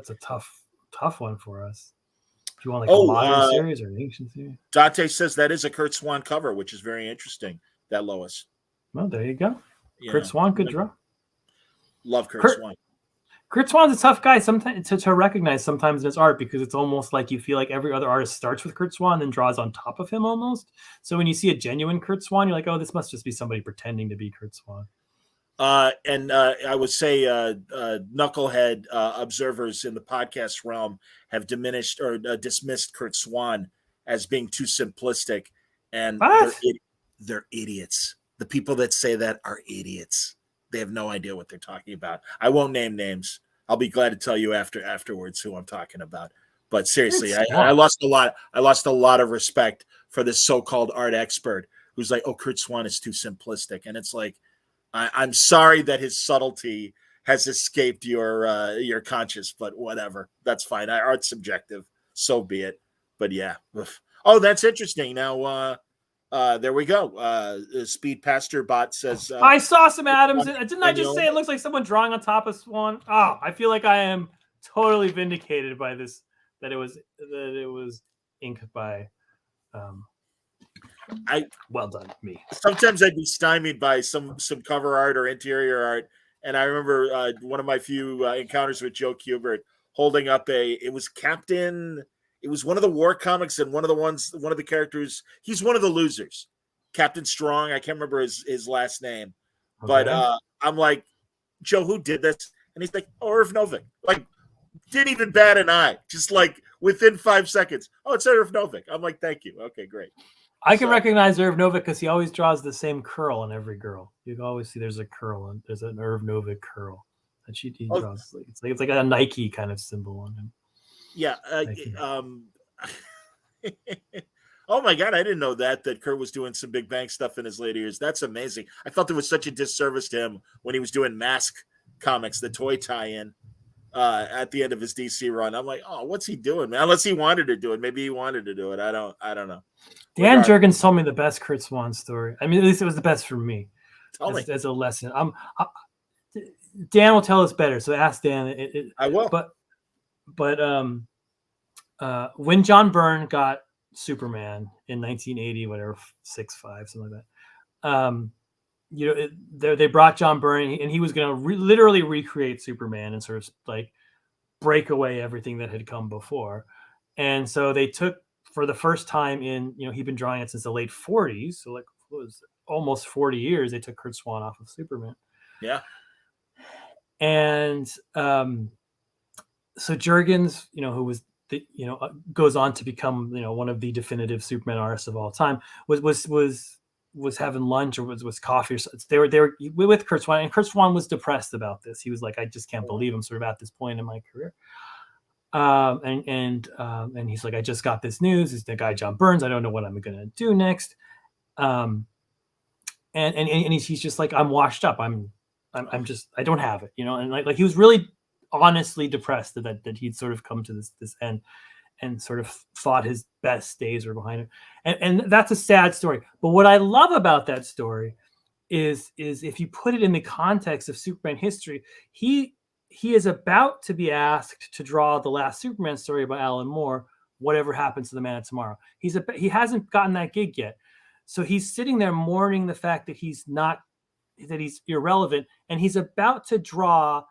a tough one for us. If you want like a modern series or an ancient series. Dante says that is a Kurt Swan cover, which is very interesting. That Lois. Well, there you go. Kurt Swan, good draw. Love Kurt Swan. Kurt Swan's a tough guy sometimes to recognize sometimes in his art because it's almost like you feel like every other artist starts with Kurt Swan and then draws on top of him almost. So when you see a genuine Kurt Swan, you're like, oh, this must just be somebody pretending to be Kurt Swan. And I would say knucklehead observers in the podcast realm have diminished or dismissed Kurt Swan as being too simplistic, and they're idiots. The people that say that are idiots. They have no idea what they're talking about. I won't name names. I'll be glad to tell you afterwards who I'm talking about. But seriously, I lost a lot. I lost a lot of respect for this so-called art expert who's like, "Oh, Kurt Swan is too simplistic," and it's like, I'm sorry that his subtlety has escaped your conscience, but whatever. That's fine. Art's subjective. So be it. But yeah. Oh, that's interesting. Now, there we go. Speed Pastor Bot says I saw some Adams. Didn't I just say it looks like someone drawing on top of Swan? Oh, I feel like I am totally vindicated by this. That it was inked by. Well done, me. Sometimes I'd be stymied by some cover art or interior art, and I remember one of my few encounters with Joe Kubert holding up it was Captain. It was one of the war comics, and one of the characters, he's one of the losers. Captain Strong, I can't remember his last name. Okay. But I'm like, Joe, who did this? And he's like, oh, Irv Novick. Like, didn't even bat an eye. Just like within 5 seconds. Oh, it's Irv Novick. I'm like, thank you. Okay, great. I can recognize Irv Novick because he always draws the same curl on every girl. You can always see there's a curl, and there's an Irv Novick curl. And he draws. It's like a Nike kind of symbol on him. Yeah. Oh my God, I didn't know that Kurt was doing some Big Bang stuff in his later years. That's amazing. I thought there was such a disservice to him when he was doing Mask Comics, the toy tie-in at the end of his DC run. I'm like, oh, what's he doing, man? Unless he wanted to do it. Maybe he wanted to do it. I don't know. Dan Jurgens told me the best Kurt Swan story. I mean, at least it was the best for me. As a lesson. Dan will tell us better, so ask Dan. I will. But when John Byrne got Superman in 1980, whatever, 6.5, something like that, they brought John Byrne, and he was going to literally recreate Superman and sort of like break away everything that had come before. And so they took, for the first time in, he'd been drawing it since the late 40s, so like it was almost 40 years, they took Kurt Swan off of Superman. Yeah. And so Jurgens, who was goes on to become one of the definitive Superman artists of all time, was having lunch or was coffee or something. They were with Kurt Swan, and Kurt Swan was depressed about this. He was like, I just can't believe I'm sort of at this point in my career. And he's like, I just got this news. It's the guy John Burns. I don't know what I'm going to do next. And he's just like, I'm washed up. I'm just, I don't have it, and like he was really honestly depressed that he'd sort of come to this end and sort of thought his best days were behind him. And that's a sad story. But what I love about that story is if you put it in the context of Superman history, he is about to be asked to draw the last Superman story by Alan Moore, Whatever Happens to the Man of Tomorrow. He hasn't gotten that gig yet. So he's sitting there mourning the fact that he's irrelevant, and he's about to draw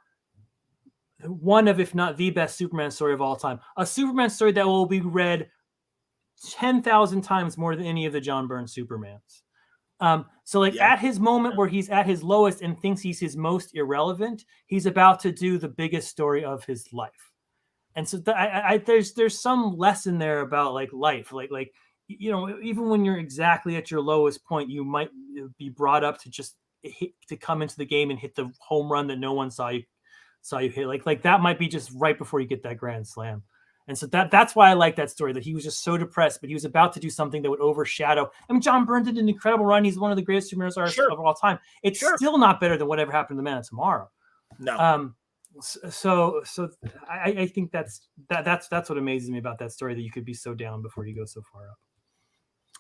one of, if not the best Superman story of all time, a Superman story that will be read 10,000 times more than any of the John Byrne Supermans. At his moment where he's at his lowest and thinks he's his most irrelevant, he's about to do the biggest story of his life. And so there's some lesson there about like life, like even when you're exactly at your lowest point, you might be brought up to just to come into the game and hit the home run that no one saw you hit. Like that might be just right before you get that grand slam. And so that's why I like that story, that he was just so depressed, but he was about to do something that would overshadow. I mean, John Byrne did an incredible run. He's one of the greatest superheroes artists of all time. It's still not better than whatever happened to the Man of Tomorrow. No. So I think that's what amazes me about that story, that you could be so down before you go so far up.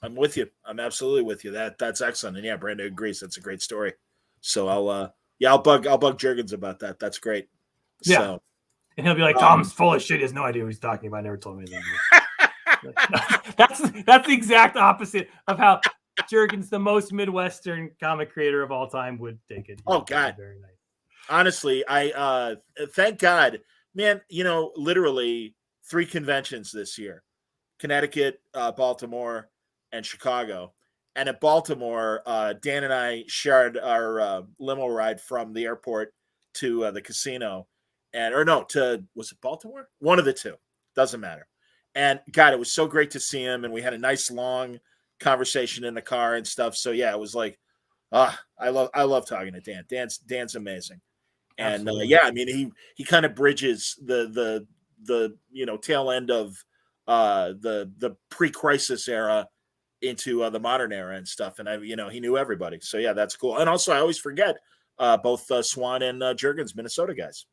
I'm with you. I'm absolutely with you. That's excellent. And yeah, Brandon agrees. That's a great story. So I'll bug Jurgens about that. That's great. Yeah. So, and he'll be like, Tom's full of shit. He has no idea what he's talking about. Never told me anything. That's the exact opposite of how Jurgens, the most Midwestern comic creator of all time, would take it. Oh God. Very nice. Honestly, I thank God, man, literally 3 conventions this year: Connecticut, Baltimore, and Chicago. And at Baltimore, Dan and I shared our limo ride from the airport to the casino. Was it Baltimore? One of the two. Doesn't matter. And God, it was so great to see him. And we had a nice long conversation in the car and stuff. So yeah, it was like, I love talking to Dan. Dan's amazing. And I mean, he kind of bridges the tail end of the pre-crisis era into the modern era and stuff. And he knew everybody. So yeah, that's cool. And also I always forget both Swan and Jurgens, Minnesota guys.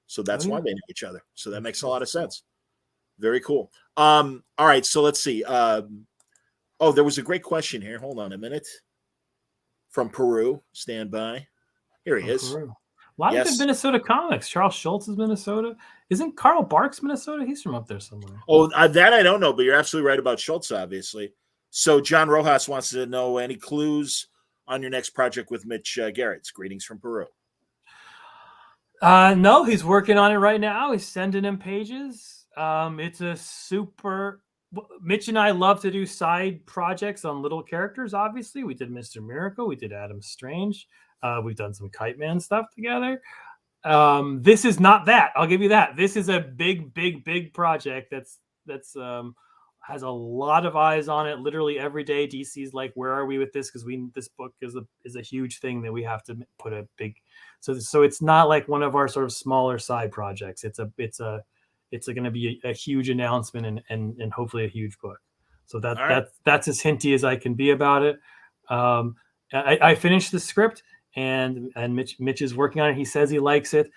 So that's why they know each other. So that makes a lot of sense. Very cool. All right. So let's see. There was a great question here. Hold on a minute. From Peru. Stand by. Here he is. Peru. A lot of good Minnesota comics. Charles Schultz is Minnesota. Isn't Carl Barks Minnesota? He's from up there somewhere. Oh, that I don't know, but you're absolutely right about Schultz, obviously. So John Rojas wants to know any clues on your next project with Mitch Garrett's. Greetings from Peru. No, he's working on it right now. He's sending him pages. It's a super... Mitch and I love to do side projects on little characters, obviously. We did Mr. Miracle. We did Adam Strange. We've done some Kite Man stuff together. This is not that. I'll give you that. This is a big project that's has a lot of eyes on it. Literally every day, DC's like, "Where are we with this?" Because this book is a huge thing that we have to put a big. So it's not like one of our sort of smaller side projects. It's going to be a huge announcement and hopefully a huge book. So that's as hinty as I can be about it. I finished the script. And Mitch is working on it. He says he likes it.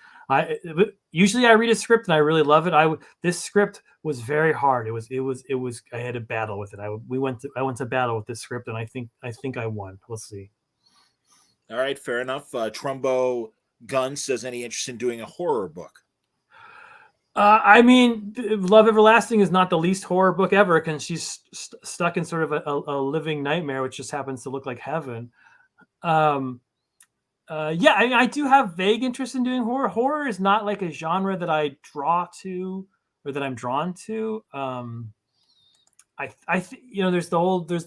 Usually I read a script and I really love it. This script was very hard. It was. I had a battle with it. I went to battle with this script, and I think I won. We'll see. All right, fair enough. Trumbo Gunn says, any interest in doing a horror book? I mean, Love Everlasting is not the least horror book ever, because she's stuck in sort of a living nightmare, which just happens to look like heaven. I do have vague interest in doing horror. Horror is not like a genre that I draw to or that I'm drawn to. There's the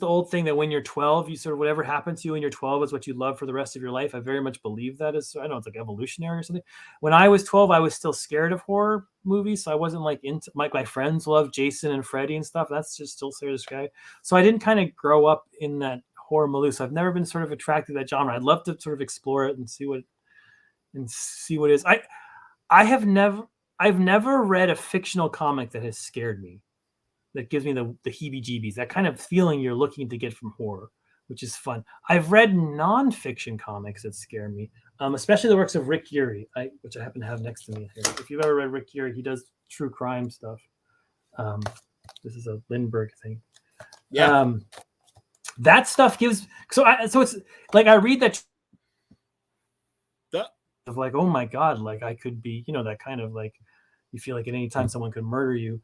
old thing that when you're 12, you sort of, whatever happens to you when you're 12 is what you love for the rest of your life. I very much believe that is, I don't know, it's like evolutionary or something. When I was 12, I was still scared of horror movies. So I wasn't like into, like my friends love Jason and Freddy and stuff. That's just still serious guy. So I didn't kind of grow up in that horror milieu. So I've never been sort of attracted to that genre. I'd love to sort of explore it and see what it is. I've never read a fictional comic that has scared me, that gives me the heebie-jeebies, that kind of feeling you're looking to get from horror, which is fun. I've read nonfiction comics that scare me, especially the works of Rick Yuri, which I happen to have next to me here. If you've ever read Rick Yuri, he does true crime stuff. This is a Lindbergh thing. Yeah. That stuff gives so it's like I read that of like, oh my god, like I could be, that kind of like you feel like at any time someone could murder you.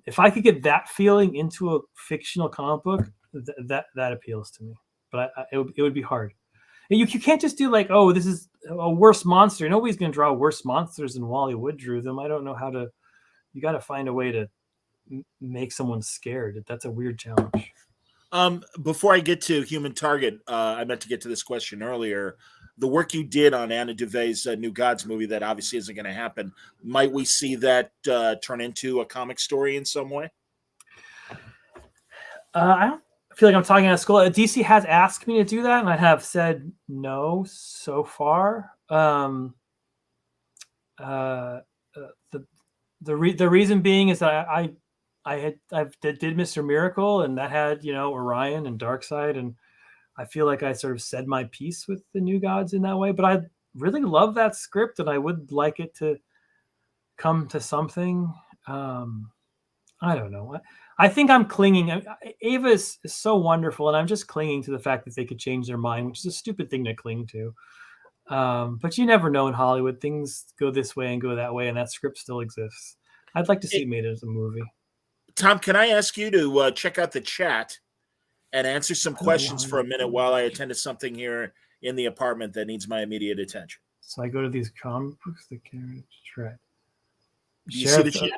If I could get that feeling into a fictional comic book, that appeals to me. But it would be hard. And you can't just do like, oh, this is a worse monster. Nobody's going to draw worse monsters than Wally Wood drew them. I don't know how to. You got to find a way to make someone scared. That's a weird challenge. Before I get to Human Target, I meant to get to this question earlier. The work you did on Anna Devey's New Gods movie, that obviously isn't going to happen. Might we see that turn into a comic story in some way? I don't feel like I'm talking out of school. DC has asked me to do that, and I have said no so far. The reason being is that I did Mr. Miracle, and that had Orion and Darkseid, and I feel like I sort of said my piece with the New Gods in that way. But I really love that script, and I would like it to come to something. I don't know. I think I'm clinging. Ava is so wonderful, and I'm just clinging to the fact that they could change their mind, which is a stupid thing to cling to. But you never know in Hollywood. Things go this way and go that way, and that script still exists. I'd like to see it made as a movie. Tom, can I ask you to check out the chat and answer some questions for a minute while I attend to something here in the apartment that needs my immediate attention? So I go to these comic books, the carriage track. You see the chat?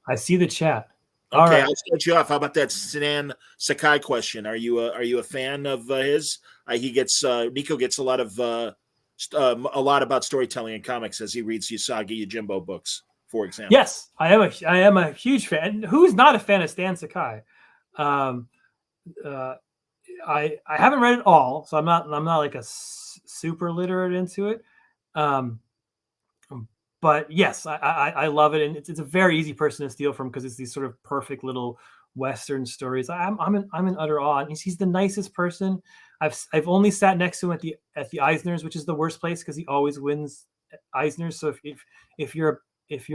I see the chat. Okay, all right. I'll start you off. How about that Sinan Sakai question? Are you a fan of his? Nico gets a lot about storytelling in comics as he reads Usagi Yojimbo books, for example. Yes, I am a huge fan. Who's not a fan of Stan Sakai? I haven't read it all, so I'm not like a super literate into it. But yes, I love it, and it's a very easy person to steal from because it's these sort of perfect little Western stories. I'm in utter awe, and he's the nicest person. I've only sat next to him at the Eisners, which is the worst place because he always wins Eisners. So if you're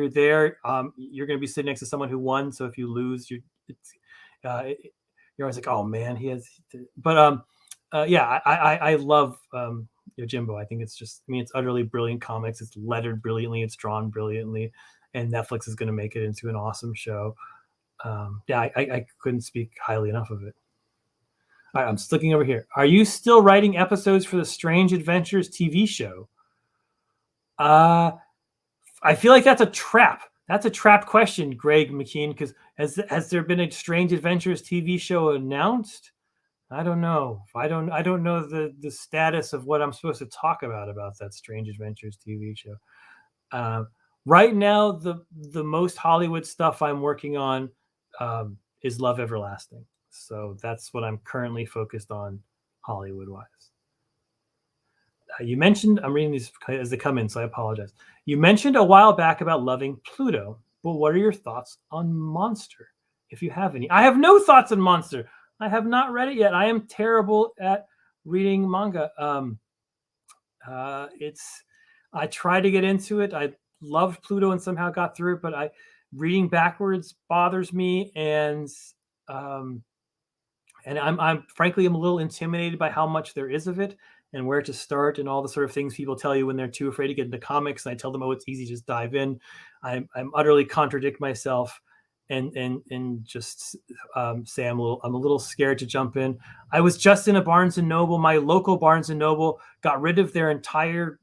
there, you're going to be sitting next to someone who won. So if you lose, you're always like, oh man, he has. But yeah, I love Yojimbo. I think it's utterly brilliant comics. It's lettered brilliantly. It's drawn brilliantly, and Netflix is going to make it into an awesome show. Yeah, I couldn't speak highly enough of it. All right, I'm just looking over here. Are you still writing episodes for the Strange Adventures TV show? I feel like that's a trap. That's a trap question, Greg McKean, because has there been a Strange Adventures TV show announced? I don't know. I don't know the status of what I'm supposed to talk about that Strange Adventures TV show. Right now, the most Hollywood stuff I'm working on is Love Everlasting. So that's what I'm currently focused on Hollywood-wise. You mentioned, I'm reading these as they come in, so I apologize. You mentioned a while back about loving Pluto, but what are your thoughts on Monster, if you have any? I have no thoughts on Monster. I have not read it yet. I am terrible at reading manga. I tried to get into it. I loved Pluto and somehow got through it, but reading backwards bothers me, and I'm frankly I'm a little intimidated by how much there is of it and where to start and all the sort of things people tell you when they're too afraid to get into comics. And I tell them, oh, it's easy, just dive in. I'm utterly contradict myself and just say I'm a little scared to jump in. I was just in a Barnes and Noble. My local Barnes and Noble got rid of their entire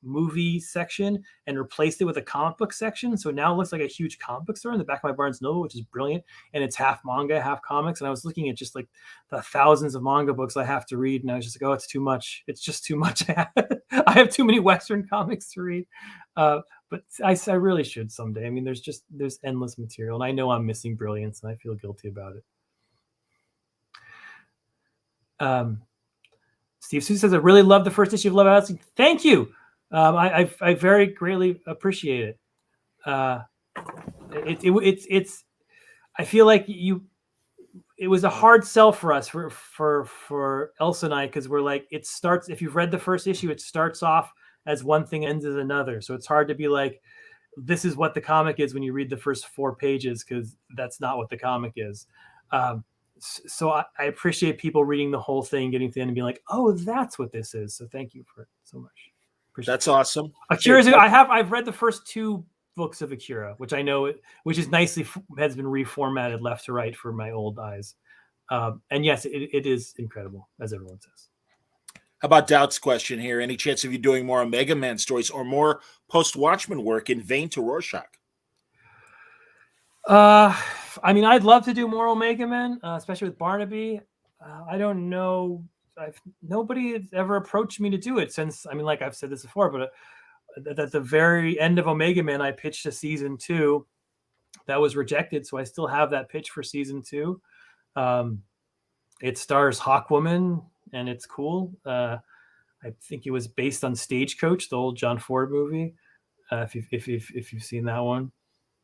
movie section and replaced it with a comic book section. So now it looks like a huge comic book store in the back of my Barnes and Noble, which is brilliant. And it's half manga, half comics. And I was looking at just like the thousands of manga books I have to read. And I was just like, oh, it's too much. It's just too much. I have too many Western comics to read. But I really should someday. I mean, there's endless material, and I know I'm missing brilliance, and I feel guilty about it. Steve Sue says, I really love the first issue of Love Everlasting. Thank you. I very greatly appreciate it. It's I feel like it was a hard sell for us for Elsa and I, because we're like, it starts, if you've read the first issue, it starts off as one thing, ends as another. So it's hard to be like, this is what the comic is when you read the first 4 pages, because that's not what the comic is. So I appreciate people reading the whole thing, getting to the end and being like, oh, that's what this is. So thank you for it so much. That's awesome. Akira's, I've read the first 2 books of Akira, which I know which is nicely has been reformatted left to right for my old eyes. And yes, it is incredible, as everyone says. How about Doubt's question here? Any chance of you doing more Omega Man stories or more post-Watchmen work in vein to Rorschach? I mean, I'd love to do more Omega Men, especially with Barnaby. I don't know. Nobody has ever approached me to do it since, I mean, like I've said this before, but at the very end of Omega Man, I pitched a season 2 that was rejected. So I still have that pitch for season 2. It stars Hawkwoman, and it's cool. I think it was based on Stagecoach, the old John Ford movie. If you've seen that one,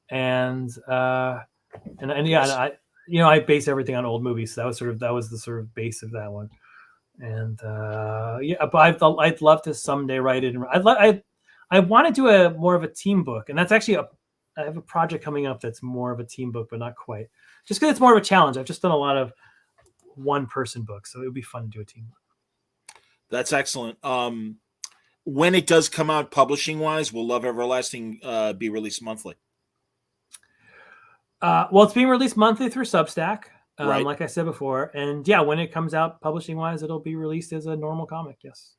and yeah, I base everything on old movies. So that was the sort of base of that one. And yeah, but I'd love to someday write it. I want to do a more of a team book, and that's actually I have a project coming up that's more of a team book, but not quite. Just because it's more of a challenge. I've just done a lot of one-person books, so it would be fun to do a team book. That's excellent. When it does come out publishing-wise, will Love Everlasting be released monthly? Well, it's being released monthly through Substack, right. Like I said before. And yeah, when it comes out publishing-wise, it'll be released as a normal comic, yes.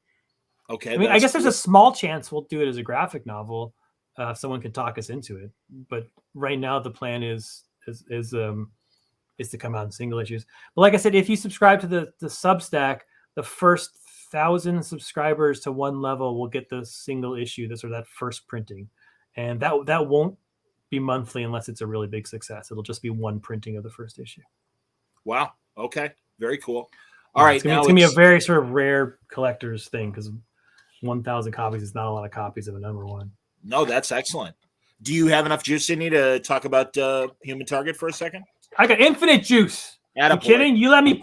Okay. I mean, I guess there's a small chance we'll do it as a graphic novel if someone can talk us into it. But right now, the plan is to come out in single issues. But like I said, if you subscribe to the Substack, the first 1,000 subscribers to one level will get the single issue, that first printing, and that won't be monthly unless it's a really big success. It'll just be one printing of the first issue. Wow. Okay. Very cool. All right. It's gonna be a very sort of rare collector's thing because 1,000 copies is not a lot of copies of a number one. No, that's excellent. Do you have enough juice in you to talk about Human Target for a second? I got infinite juice. You kidding? You let me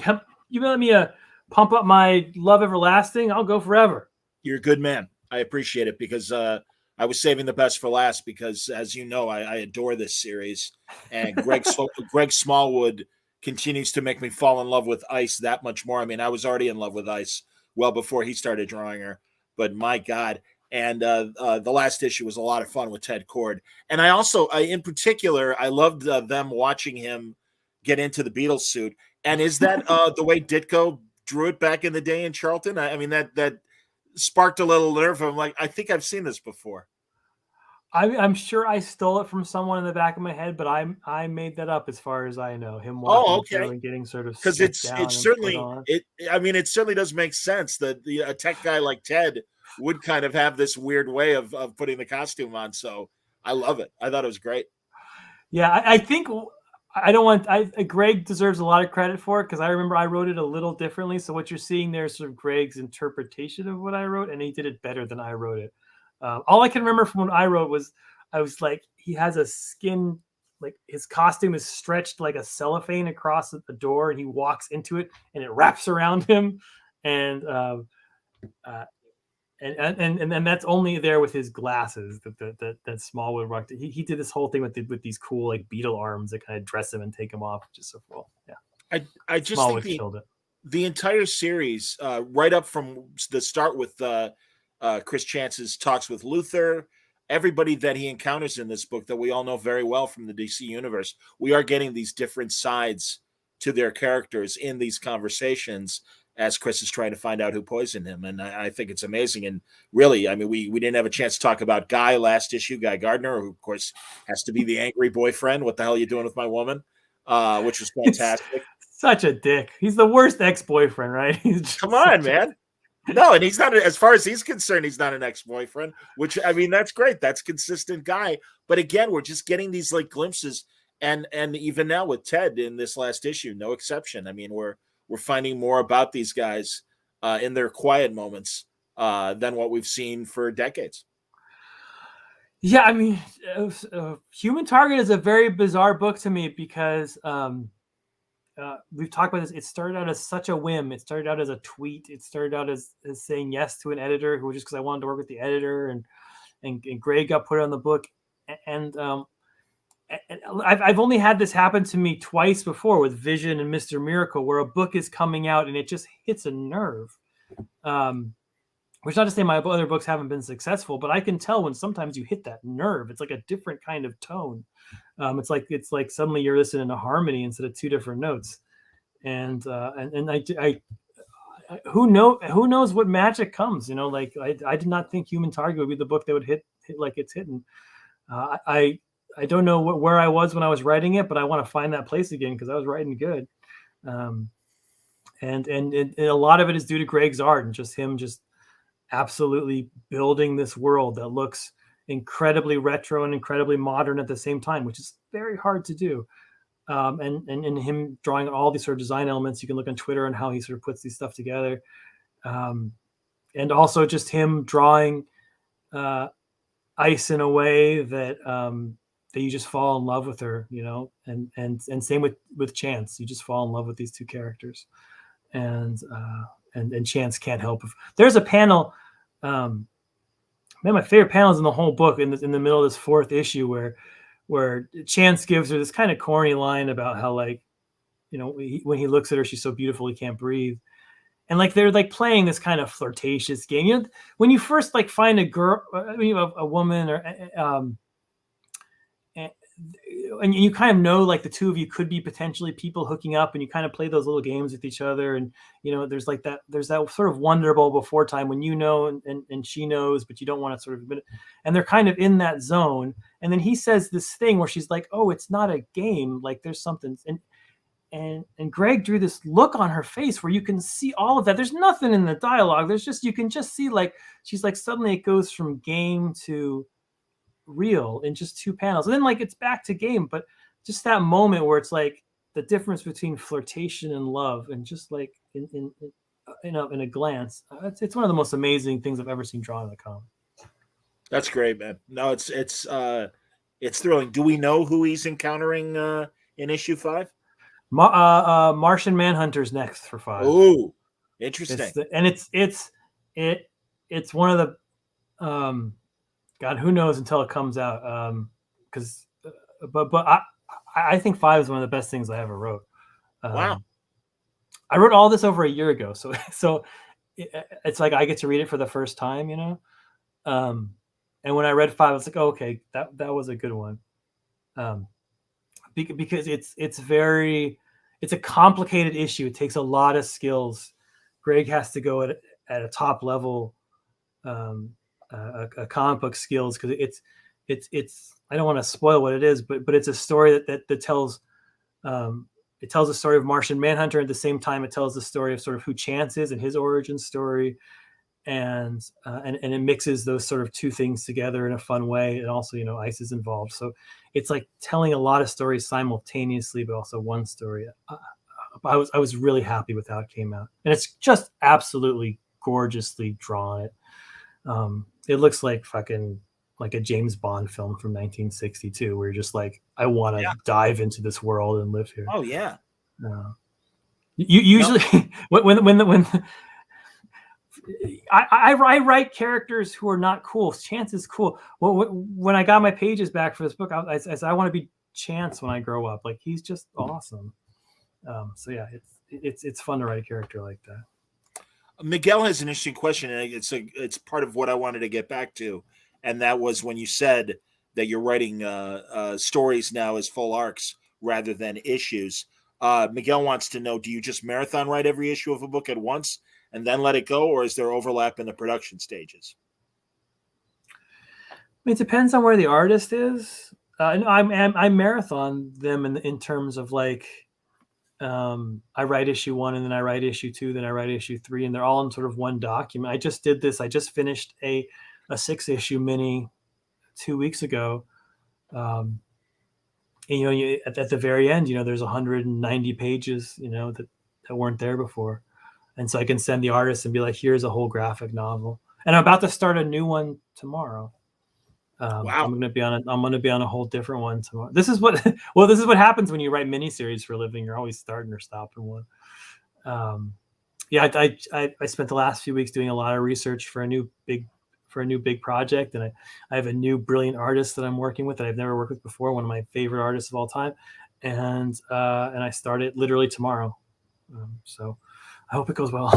pump up my Love Everlasting. I'll go forever. You're a good man. I appreciate it because I was saving the best for last because, as you know, I adore this series. And Greg Smallwood continues to make me fall in love with Ice that much more. I mean, I was already in love with Ice well before he started drawing her. But my God. And the last issue was a lot of fun with Ted Kord. And I also, in particular, I loved them watching him get into the Beatles suit. And is that the way Ditko drew it back in the day in Charlton? I mean, that sparked a little nerve. I'm like, I think I've seen this before. I'm sure I stole it from someone in the back of my head, but I made that up as far as I know. Him walking through and getting sort of because it certainly does make sense that a tech guy like Ted would kind of have this weird way of putting the costume on. So I love it. I thought it was great. Yeah, I think Greg deserves a lot of credit for it because I remember I wrote it a little differently. So what you're seeing there is sort of Greg's interpretation of what I wrote, and he did it better than I wrote it. All I can remember from what I wrote was I was like, he has a skin, like his costume is stretched like a cellophane across the door, and he walks into it, and it wraps around him, and that's only there with his glasses that Smallwood rocked. He did this whole thing with these cool like beetle arms that kind of dress him and take him off, which is so cool. Yeah, I just Smallwood think killed it. The entire series, right up from the start with Chris Chance's talks with Luthor, everybody that he encounters in this book that we all know very well from the DC universe, we are getting these different sides to their characters in these conversations as Chris is trying to find out who poisoned him. And I think it's amazing. And really, I mean, we didn't have a chance to talk about Guy last issue, Guy Gardner, who, of course, has to be the angry boyfriend. What the hell are you doing with my woman? Which was fantastic. Such a dick. He's the worst ex-boyfriend, right? Come on, man. No, and he's not, as far as he's concerned, he's not an ex-boyfriend, which, I mean, that's great. That's consistent Guy. But again, we're just getting these like glimpses. And even now with Ted in this last issue, no exception. I mean, we're finding more about these guys in their quiet moments than what we've seen for decades. Yeah, I mean, Human Target is a very bizarre book to me because we've talked about this. It started out as such a whim. It started out as a tweet. It started out as saying yes to an editor who was just because I wanted to work with the editor, and Greg got put on the book. And I've only had this happen to me twice before with Vision and Mr. Miracle, where a book is coming out and it just hits a nerve. Which not to say my other books haven't been successful, but I can tell when sometimes you hit that nerve. It's like a different kind of tone. It's like suddenly you're listening to harmony instead of two different notes. And I who knows what magic comes, you know, like I did not think Human Target would be the book that would hit like it's hitting. I don't know where I was when I was writing it, but I want to find that place again because I was writing good. And a lot of it is due to Greg's art and just him just absolutely building this world that looks incredibly retro and incredibly modern at the same time, which is very hard to do. and him drawing all these sort of design elements. You can look on Twitter and how he sort of puts these stuff together. And also just him drawing Ice in a way that that you just fall in love with her, and same with Chance. You just fall in love with these two characters, and Chance can't help. There's a panel, man, my favorite panel is in the whole book, in the middle of this 4th issue where Chance gives her this kind of corny line about how, like, when he looks at her, she's so beautiful he can't breathe. And like they're like playing this kind of flirtatious game. When you first like find a girl, a woman, or and you kind of know like the two of you could be potentially people hooking up, and you kind of play those little games with each other. And there's that sort of wonderable before time when and she knows, but you don't want to sort of admit it. And they're kind of in that zone. And then he says this thing where she's like, "Oh, it's not a game. Like there's something." And Greg drew this look on her face where you can see all of that. There's nothing in the dialogue. You can just see like she's like suddenly it goes from game to real in just 2 panels, and then like it's back to game. But just that moment where it's like the difference between flirtation and love, and just like in a glance, it's one of the most amazing things I've ever seen drawn in a comic. That's great, man. No, it's thrilling. Do we know who he's encountering in issue 5? Martian Manhunter's next for 5. Oh, interesting. It's one of the God, who knows until it comes out. Because I think 5 is one of the best things I ever wrote. Wow. I wrote all this over a year ago, so it's like I get to read it for the first time, and when I read 5, I was like, oh, okay, that was a good one. Because it's a complicated issue. It takes a lot of skills. Greg has to go at a top level, a comic book skills, because it's I don't want to spoil what it is, but it's a story that tells it tells the story of Martian Manhunter. At the same time, it tells the story of sort of who Chance is and his origin story, and it mixes those sort of 2 things together in a fun way. And also, Ice is involved, so it's like telling a lot of stories simultaneously, but also one story. I was really happy with how it came out, and it's just absolutely gorgeously drawn. It looks like fucking like a James Bond film from 1962, where you're just like, I want to dive into this world and live here. Oh yeah. You usually when I write characters who are not cool. Chance is cool. When I got my pages back for this book, I said I want to be Chance when I grow up. Like, he's just awesome. So yeah, it's fun to write a character like that. Miguel has an interesting question, and it's part of what I wanted to get back to, and that was when you said that you're writing stories now as full arcs rather than issues. Miguel wants to know: do you just marathon write every issue of a book at once and then let it go, or is there overlap in the production stages? I mean, it depends on where the artist is. I marathon them in terms of like, I write issue 1 and then I write issue 2, then I write issue 3, and they're all in sort of one document. I just did this. I just finished a 6-issue mini 2 weeks ago. And, at the very end, there's 190 pages, that weren't there before. And so I can send the artist and be like, here's a whole graphic novel. And I'm about to start a new one tomorrow. Wow. I'm going to be on a whole different one tomorrow. This is what happens when you write miniseries for a living. You're always starting or stopping one. I spent the last few weeks doing a lot of research for a new big project. And I have a new brilliant artist that I'm working with that I've never worked with before. One of my favorite artists of all time. And I start it literally tomorrow. So I hope it goes well.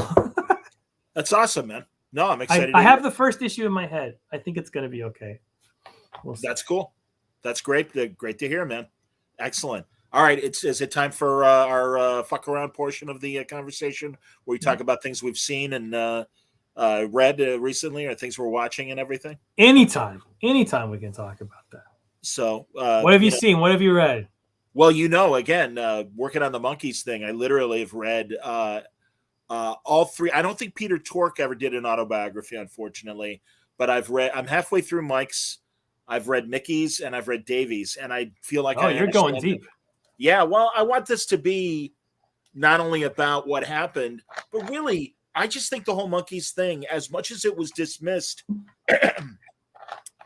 That's awesome, man. No, I'm excited. I have the first issue in my head. I think it's going to be okay. That's cool. That's great. Great to hear, man. Excellent. All right. Is it time for our fuck around portion of the conversation where we talk about things we've seen and read recently, or things we're watching and everything? Anytime we can talk about that. So what have you seen? What have you read? Well, again, working on the Monkeys thing, I literally have read all 3. I don't think Peter Tork ever did an autobiography, unfortunately, but I'm halfway through Mike's. I've read Mickey's and I've read Davies, and I feel like you're going deep. Yeah, well, I want this to be not only about what happened, but really, I just think the whole monkeys thing, as much as it was dismissed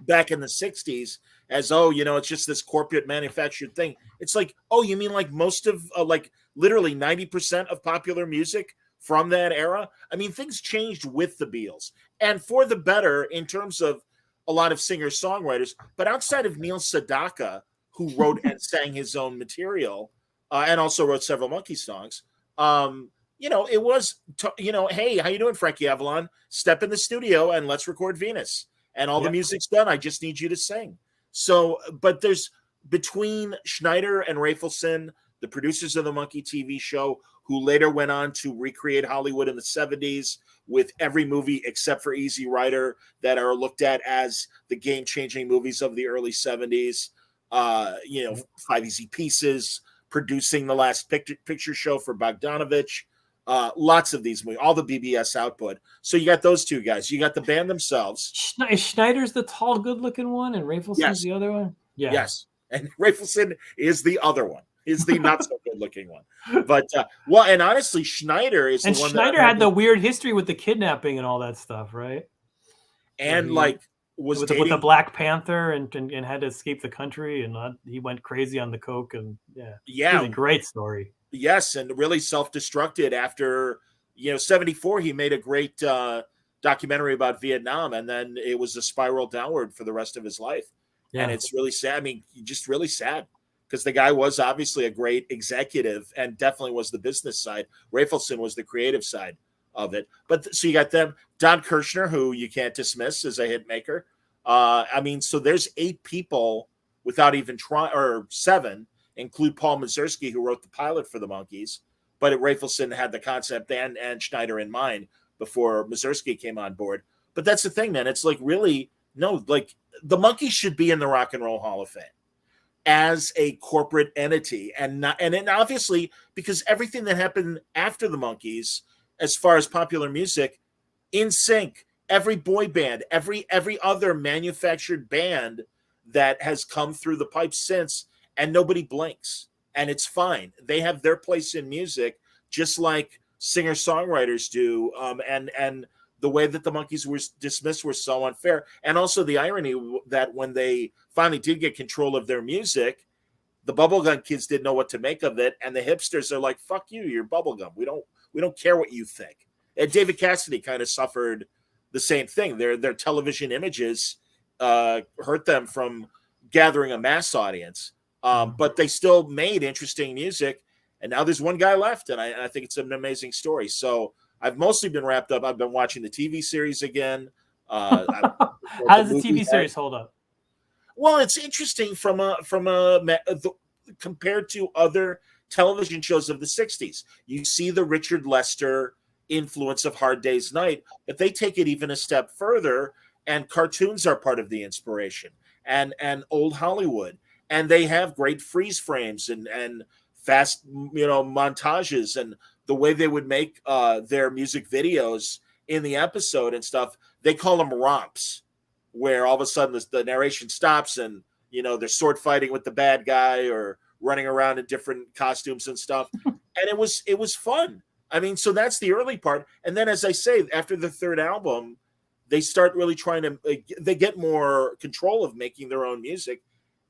back in the 60s as, oh, it's just this corporate manufactured thing. It's like, oh, you mean like most of like literally 90% of popular music from that era? I mean, things changed with the Beatles and for the better in terms of a lot of singer-songwriters, but outside of Neil Sedaka, who wrote and sang his own material and also wrote several Monkey songs, it was, hey, how you doing, Frankie Avalon? Step in the studio and let's record Venus. And all the music's done. I just need you to sing. So, but there's between Schneider and Rafelson, the producers of the Monkey TV show, who later went on to recreate Hollywood in the 70s with every movie except for Easy Rider that are looked at as the game-changing movies of the early 70s. Five Easy Pieces, producing the last picture show for Bogdanovich. Lots of these movies, all the BBS output. So you got those two guys. You got the band themselves. Schneider's the tall, good-looking one, and Rafelson's the other one? Yeah. Yes. And Rafelson is the other one. Is the not-so-good-looking one. But, and honestly, Schneider is and the one Schneider had the weird history with the kidnapping and all that stuff, right? And, was with dating... the Black Panther and had to escape the country, and he went crazy on the coke, and it's a great story. Yes, and really self-destructed after, 74, he made a great documentary about Vietnam, and then it was a spiral downward for the rest of his life. Yeah. And it's really sad. I mean, just really sad because the guy was obviously a great executive and definitely was the business side. Rafelson was the creative side of it. But so you got them, Don Kirshner, who you can't dismiss as a hit maker. So there's 8 people without even trying, or 7, include Paul Mazursky, who wrote the pilot for the Monkees, but Rafelson had the concept and Schneider in mind before Mazursky came on board. But that's the thing, man. It's like really, no, like the Monkees should be in the Rock and Roll Hall of Fame as a corporate entity, and then obviously because everything that happened after the Monkees, as far as popular music, NSYNC, every boy band, every other manufactured band that has come through the pipes since. And nobody blinks, and it's fine. They have their place in music, just like singer-songwriters do. And the way that the Monkees were dismissed was so unfair. And also the irony that when they finally did get control of their music, the bubblegum kids didn't know what to make of it, and the hipsters are like, "Fuck you, you're bubblegum. We don't care what you think." And David Cassidy kind of suffered the same thing. Their television images hurt them from gathering a mass audience. But they still made interesting music, and now there's one guy left, and I think it's an amazing story. So I've mostly been wrapped up. I've been watching the TV series again. How does the TV series hold up? Well, it's interesting compared to other television shows of the 60s. You see the Richard Lester influence of Hard Day's Night, but they take it even a step further, and cartoons are part of the inspiration, and old Hollywood. And they have great freeze frames and fast, montages, and the way they would make their music videos in the episode and stuff. They call them romps, where all of a sudden the narration stops and, they're sword fighting with the bad guy or running around in different costumes and stuff. And it was fun. I mean, so that's the early part. And then, as I say, after the third album, they start really trying to, they get more control of making their own music.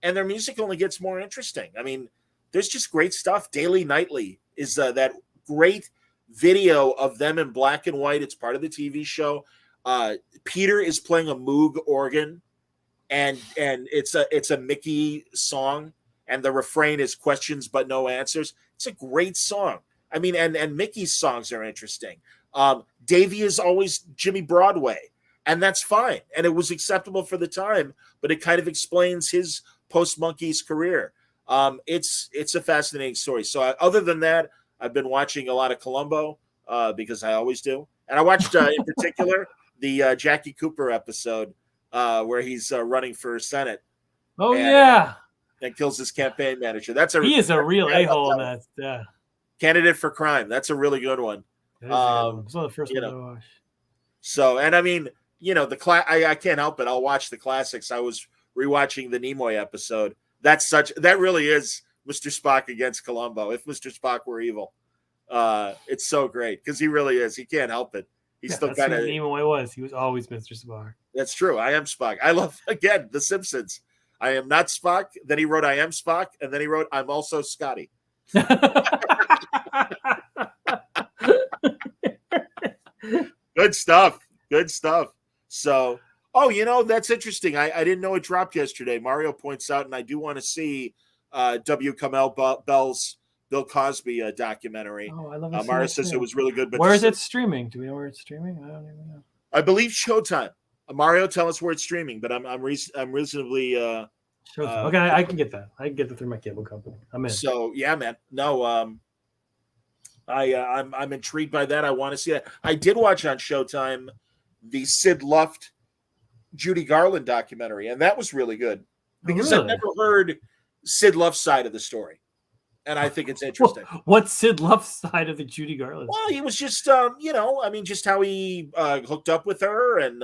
And their music only gets more interesting. I mean, there's just great stuff. Daily Nightly is that great video of them in black and white. It's part of the TV show. Peter is playing a Moog organ, and it's a Mickey song, and the refrain is questions but no answers. It's a great song. I mean, and Mickey's songs are interesting. Davey is always Jimmy Broadway, and that's fine. And it was acceptable for the time, but it kind of explains his post-Monkees career. It's a fascinating story. So other than that, I've been watching a lot of Columbo because I always do. And I watched in particular the Jackie Cooper episode where he's running for Senate. Oh, and kills his campaign manager. He is a real a-hole in that. Yeah. Candidate for Crime. That's a really good one. It's one of the first ones I watched. So, and I mean, I can't help it. I'll watch the classics. I was rewatching the Nimoy episode. That really is Mr. Spock against Columbo. If Mr. Spock were evil, it's so great because he really is. He can't help it. He's still kind of. He was always Mr. Spock. That's true. I am Spock. I love again The Simpsons. I am not Spock. Then he wrote I am Spock, and then he wrote I'm also Scotty. Good stuff. Good stuff. So, that's interesting. I didn't know it dropped yesterday. Mario points out, and I do want to see W. Kamau Bell's Bill Cosby documentary. Oh, I love it. Mario says it was really good. But where is it streaming? Do we know where it's streaming? I don't even know. I believe Showtime. Mario, tell us where it's streaming, but I'm reasonably. Showtime. Okay, I can get that. I can get that through my cable company. I'm in. So yeah, man. No, I'm intrigued by that. I want to see that. I did watch on Showtime the Sid Luft Judy Garland documentary, and that was really good because I've never heard Sid Luft's side of the story, and I think it's interesting. What's Sid Luft's side of the Judy Garland? Well, he was just, just how he hooked up with her, and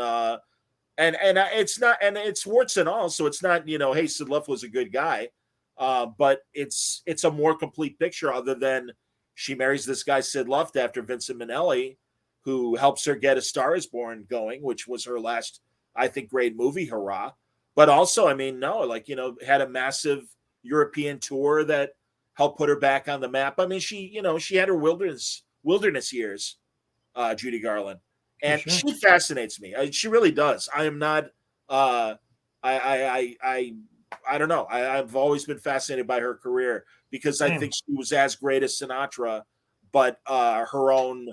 it's not, and it's warts and all, so it's not, hey, Sid Luft was a good guy, but it's a more complete picture other than she marries this guy Sid Luft after Vincent Minnelli, who helps her get A Star Is Born going, which was her last, I think, great movie, hurrah. But also, had a massive European tour that helped put her back on the map. I mean, she had her wilderness years, Judy Garland, and she fascinates me. She really does. I am not. I don't know. I've always been fascinated by her career because I think she was as great as Sinatra, but her own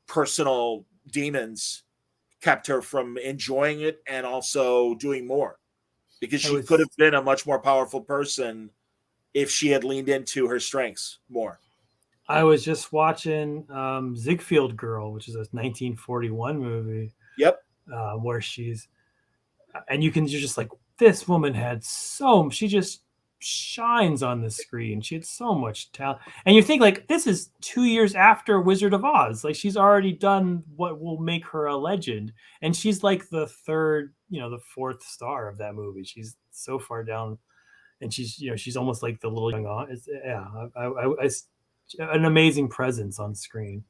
personal demons kept her from enjoying it and also doing more, because she could have been a much more powerful person if she had leaned into her strengths more. I was just watching Ziegfeld Girl, which is a 1941 movie. Yep. Where you're just like, this woman she just shines on the screen. She had so much talent. And you think, like, this is 2 years after Wizard of Oz. Like, she's already done what will make her a legend. And she's like the the fourth star of that movie. She's so far down. And she's almost like the little young Oz. An amazing presence on screen.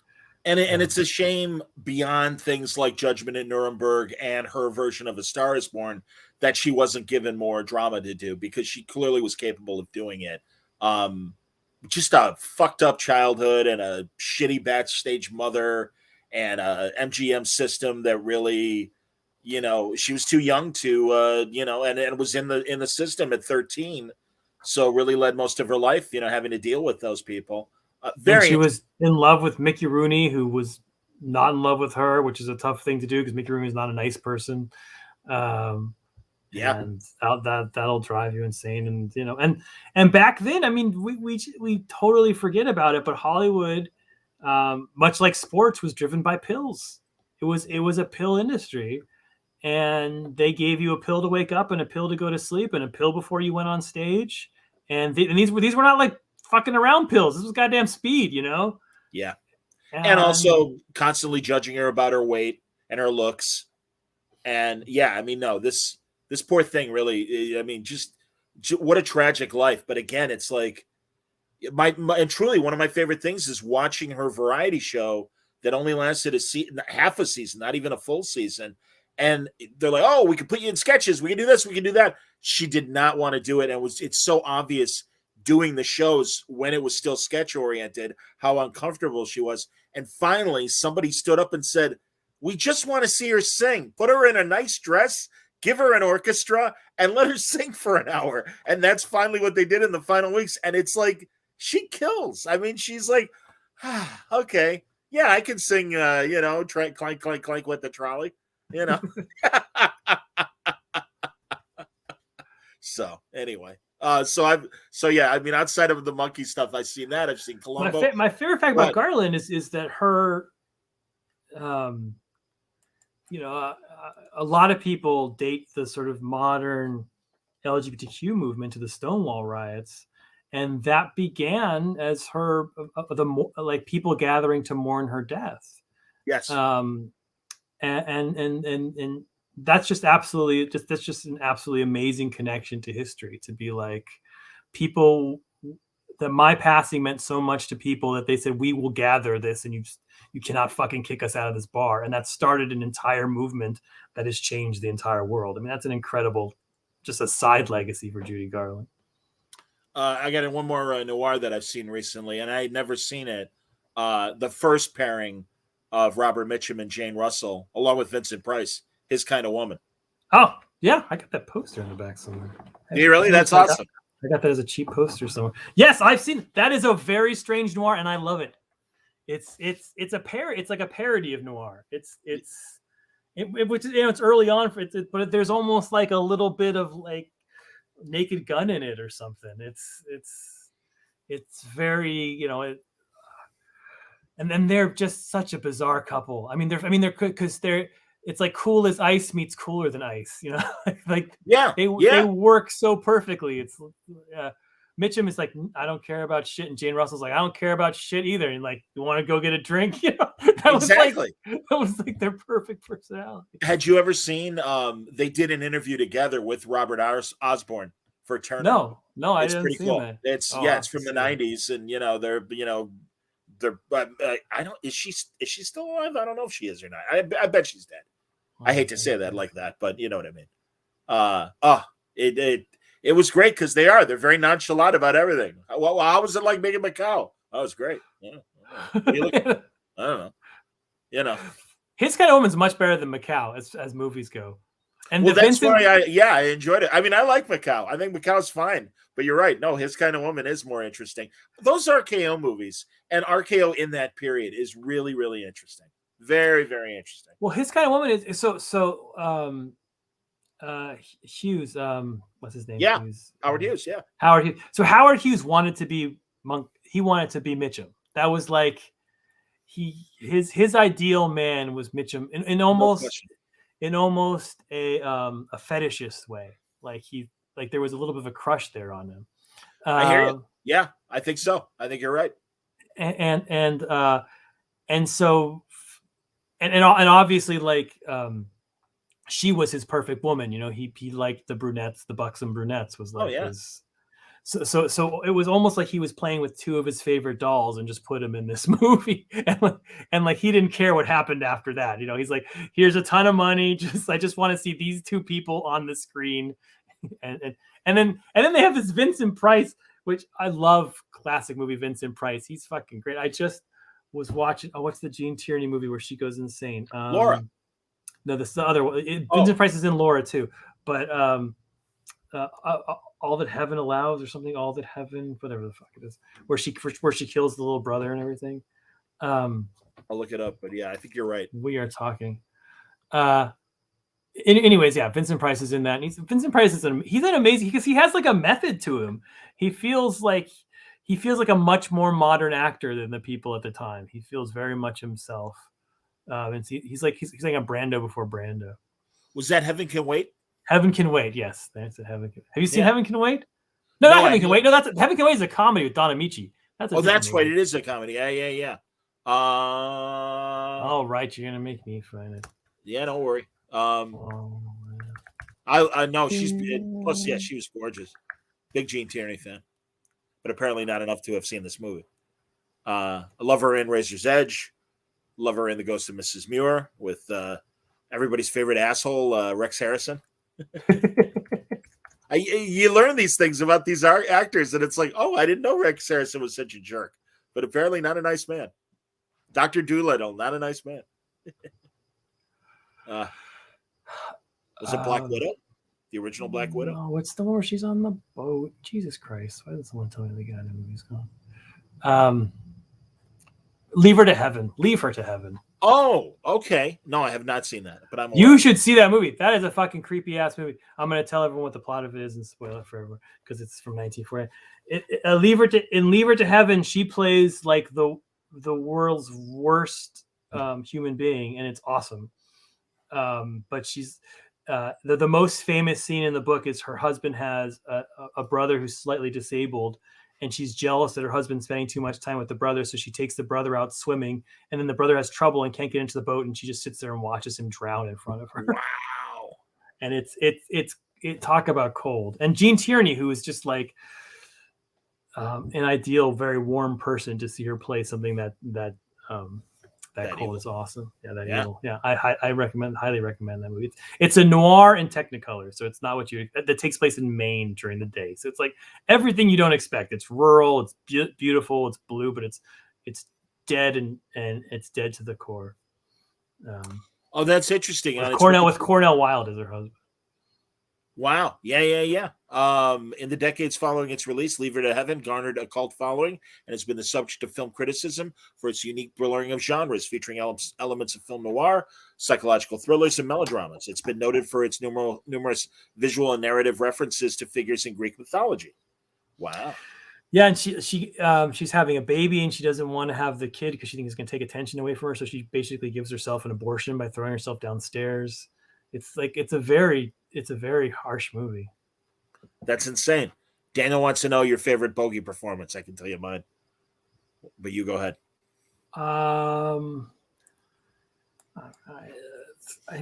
And it's a shame, beyond things like Judgment at Nuremberg and her version of A Star Is Born, that she wasn't given more drama to do, because she clearly was capable of doing it. Just a fucked up childhood and a shitty backstage mother and a MGM system that really, she was too young to, and was in the system at 13. So really led most of her life, having to deal with those people. She was in love with Mickey Rooney, who was not in love with her, which is a tough thing to do because Mickey Rooney is not a nice person. And that'll drive you insane. And back then, I mean, we totally forget about it, but Hollywood, much like sports, was driven by pills. It was a pill industry, and they gave you a pill to wake up and a pill to go to sleep and a pill before you went on stage. And these were not like fucking around pills. This was goddamn speed, Yeah. And also constantly judging her about her weight and her looks. And this poor thing really, just what a tragic life. But again, it's like and truly one of my favorite things is watching her variety show that only lasted half a season, not even a full season. And they're like, oh, we can put you in sketches. We can do this. We can do that. She did not want to do it. And it's so obvious doing the shows when it was still sketch oriented, how uncomfortable she was. And finally, somebody stood up and said, we just want to see her sing. Put her in a nice dress, give her an orchestra, and let her sing for an hour. And that's finally what they did in the final weeks. And it's like, she kills. I mean, she's like, okay, yeah, I can sing, clank, clank, clank with the trolley, So anyway. Outside of the monkey stuff, I've seen that. I've seen Columbo. My favorite fact about Garland is that her, a lot of people date the sort of modern LGBTQ movement to the Stonewall riots, and that began as her people gathering to mourn her death. Yes. And that's just an absolutely amazing connection to history, to be like, people that my passing meant so much to people that they said, we will gather this, and you cannot fucking kick us out of this bar. And that started an entire movement that has changed the entire world. I mean, that's an incredible, just a side legacy for Judy Garland. I got one more noir that I've seen recently, and I had never seen it. The first pairing of Robert Mitchum and Jane Russell, along with Vincent Price, His Kind of Woman. Oh, yeah. I got that poster in the back somewhere. Do you really? That's awesome. I got that as a cheap poster somewhere. Yes, I've seen it. That is a very strange noir, and I love it. It's like a parody of noir. Which is, it's early on, but there's almost like a little bit of like Naked Gun in it or something. It's very, and then they're just such a bizarre couple. I mean, they're because it's like Cool as Ice meets Cooler Than Ice, like they work so perfectly. It's Mitchum is like, I don't care about shit, and Jane Russell's like, I don't care about shit either. And like, you want to go get a drink? That was like their perfect personality. Had you ever seen? They did an interview together with Robert Osborne for Turner. No, I didn't see that. It's from the '90s, and they're. I don't. Is she still alive? I don't know if she is or not. I bet she's dead. I hate to say that like that, but you know what I mean. It was great because they're very nonchalant about everything. Well, how was it like making Macau? Oh, it was great. Yeah. I don't know. His Kind of Woman's much better than Macau as movies go. And that's why I enjoyed it. I mean, I like Macau. I think Macau's fine, but you're right. No, His Kind of Woman is more interesting. Those RKO movies and RKO in that period is really, really interesting. Very, very interesting. Well, His Kind of Woman is Hughes, what's his name? Yeah, Hughes, Howard Hughes. Yeah, Howard Hughes. So Howard Hughes wanted to be Monk. He wanted to be Mitchum. That was like his ideal man was Mitchum in almost a fetishist way. Like there was a little bit of a crush there on him. I hear you. Yeah, I think so. I think you're right. And so obviously like she was his perfect woman. He liked the brunettes, the buxom brunettes was like his. So it was almost like he was playing with two of his favorite dolls and just put him in this movie, and like he didn't care what happened after that. He's like, here's a ton of money. I just want to see these two people on the screen, and then they have this Vincent Price, which I love. Classic movie Vincent Price. He's fucking great. I just was watching. Oh, what's the Gene Tierney movie where she goes insane? Laura. No, this is the other one. Vincent Price is in Laura too, but All That Heaven Allows or something. All That Heaven, whatever the fuck it is, where she kills the little brother and everything. I'll look it up, but yeah, I think you're right. We are talking. Anyways, yeah, Vincent Price is in that. And Vincent Price is he's an amazing because he has like a method to him. He feels like a much more modern actor than the people at the time. He feels very much himself. And he's like a Brando before Brando. Was that Heaven Can Wait? Heaven Can Wait. Yes, that's a Heaven Can. Have you seen Heaven Can Wait? No, not Heaven Can Wait. No, Heaven Can Wait is a comedy with Don Amici. That's right. It is a comedy. Yeah. All right, you're gonna make me find it. Yeah, don't worry. I know she's plus. Yeah, she was gorgeous. Big Gene Tierney fan, but apparently not enough to have seen this movie. I love her in Razor's Edge. Love her in The Ghost of Mrs. Muir with everybody's favorite asshole, Rex Harrison. You learn these things about these actors, and it's like, oh, I didn't know Rex Harrison was such a jerk, but apparently not a nice man. Dr. Dolittle, not a nice man. Was it Black Widow? The original Black Widow? No, what's the one where she's on the boat? Jesus Christ. Why did someone tell me the guy in the movie's gone? Leave Her to Heaven. Leave Her to Heaven. Oh, okay. No, I have not seen that, but You should see that movie. That is a fucking creepy ass movie. I'm going to tell everyone what the plot of it is and spoil it for everyone because it's from 1940. Leave Her to Heaven, she plays like the world's worst human being, and it's awesome. But she's the most famous scene in the book is her husband has a brother who's slightly disabled, and she's jealous that her husband's spending too much time with the brother, so she takes the brother out swimming, and then the brother has trouble and can't get into the boat, and she just sits there and watches him drown in front of her. Wow! And it's talk about cold. And Gene Tierney, who is just like an ideal, very warm person to see her play something that cold evil. is awesome. Yeah, that Yeah. evil. Yeah, I highly recommend that movie. It's a noir in Technicolor, so it's not what you that takes place in Maine during the day. So it's like everything you don't expect. It's rural, it's beautiful, it's blue, but it's dead and it's dead to the core. Oh, that's interesting. With Cornell Wilde as her husband. Wow. Yeah. In the decades following its release, Leave Her to Heaven garnered a cult following and has been the subject of film criticism for its unique blurring of genres, featuring elements of film noir, psychological thrillers, and melodramas. It's been noted for its numerous visual and narrative references to figures in Greek mythology. Wow. Yeah, and she's having a baby and she doesn't want to have the kid because she thinks it's going to take attention away from her. So she basically gives herself an abortion by throwing herself downstairs. It's a very harsh movie. That's insane. Daniel wants to know your favorite Bogey performance. I can tell you mine, but you go ahead. I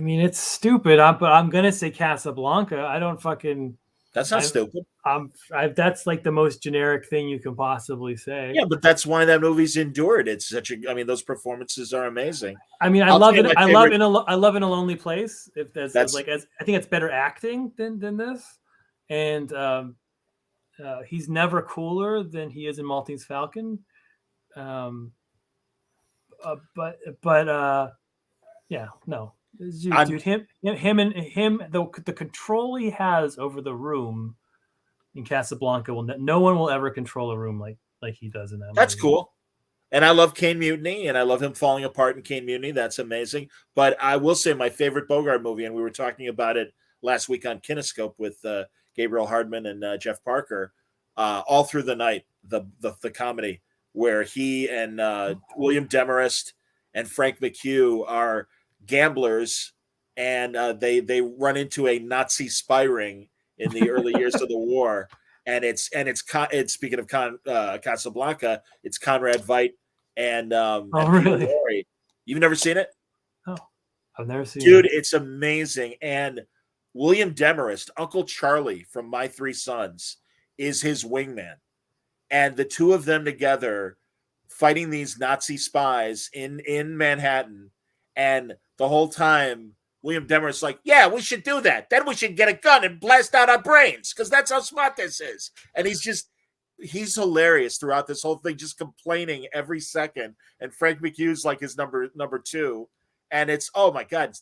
mean, it's stupid, but I'm gonna say Casablanca. I don't fucking. That's not stupid. That's like the most generic thing you can possibly say. Yeah, but that's why that movie's endured. It's such a. I mean, those performances are amazing. I mean, I love it. I love in a Lonely Place. If that's like, I think it's better acting than this, and he's never cooler than he is in Maltese Falcon. Yeah, no. Dude, him, the control he has over the room in Casablanca no one will ever control a room like he does in that. That's movie. cool, and I love Caine Mutiny, and I love him falling apart in Caine Mutiny. That's amazing. But I will say my favorite Bogart movie, and we were talking about it last week on Kinescope with Gabriel Hardman and Jeff Parker, All Through the Night, the comedy where he and William Demarest and Frank McHugh are gamblers, and they run into a Nazi spy ring in the early years of the war, and it's speaking of Casablanca, it's Conrad Veidt and really? Peter Lorre. You've never seen it? Oh, I've never seen it. Dude, it. It's amazing. And William Demarest, Uncle Charlie from My Three Sons, is his wingman, and the two of them together fighting these Nazi spies in Manhattan. And the whole time, William Demarest's like, yeah, we should do that. Then we should get a gun and blast out our brains because that's how smart this is. And he's hilarious throughout this whole thing, just complaining every second. And Frank McHugh's like his number two. And it's, oh my God,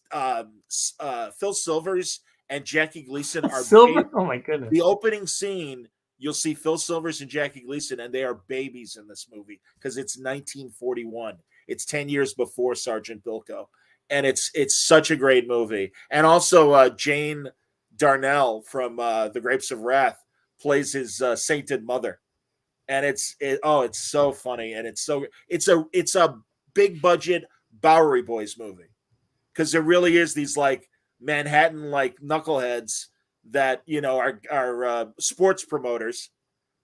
Phil Silvers and Jackie Gleason are Oh my goodness. The opening scene, you'll see Phil Silvers and Jackie Gleason, and they are babies in this movie because it's 1941. It's 10 years before Sergeant Bilko. And it's such a great movie. And also Jane Darnell from The Grapes of Wrath plays his sainted mother. And it's so funny. And it's a big budget Bowery Boys movie. Because there really is these like Manhattan like knuckleheads that, are sports promoters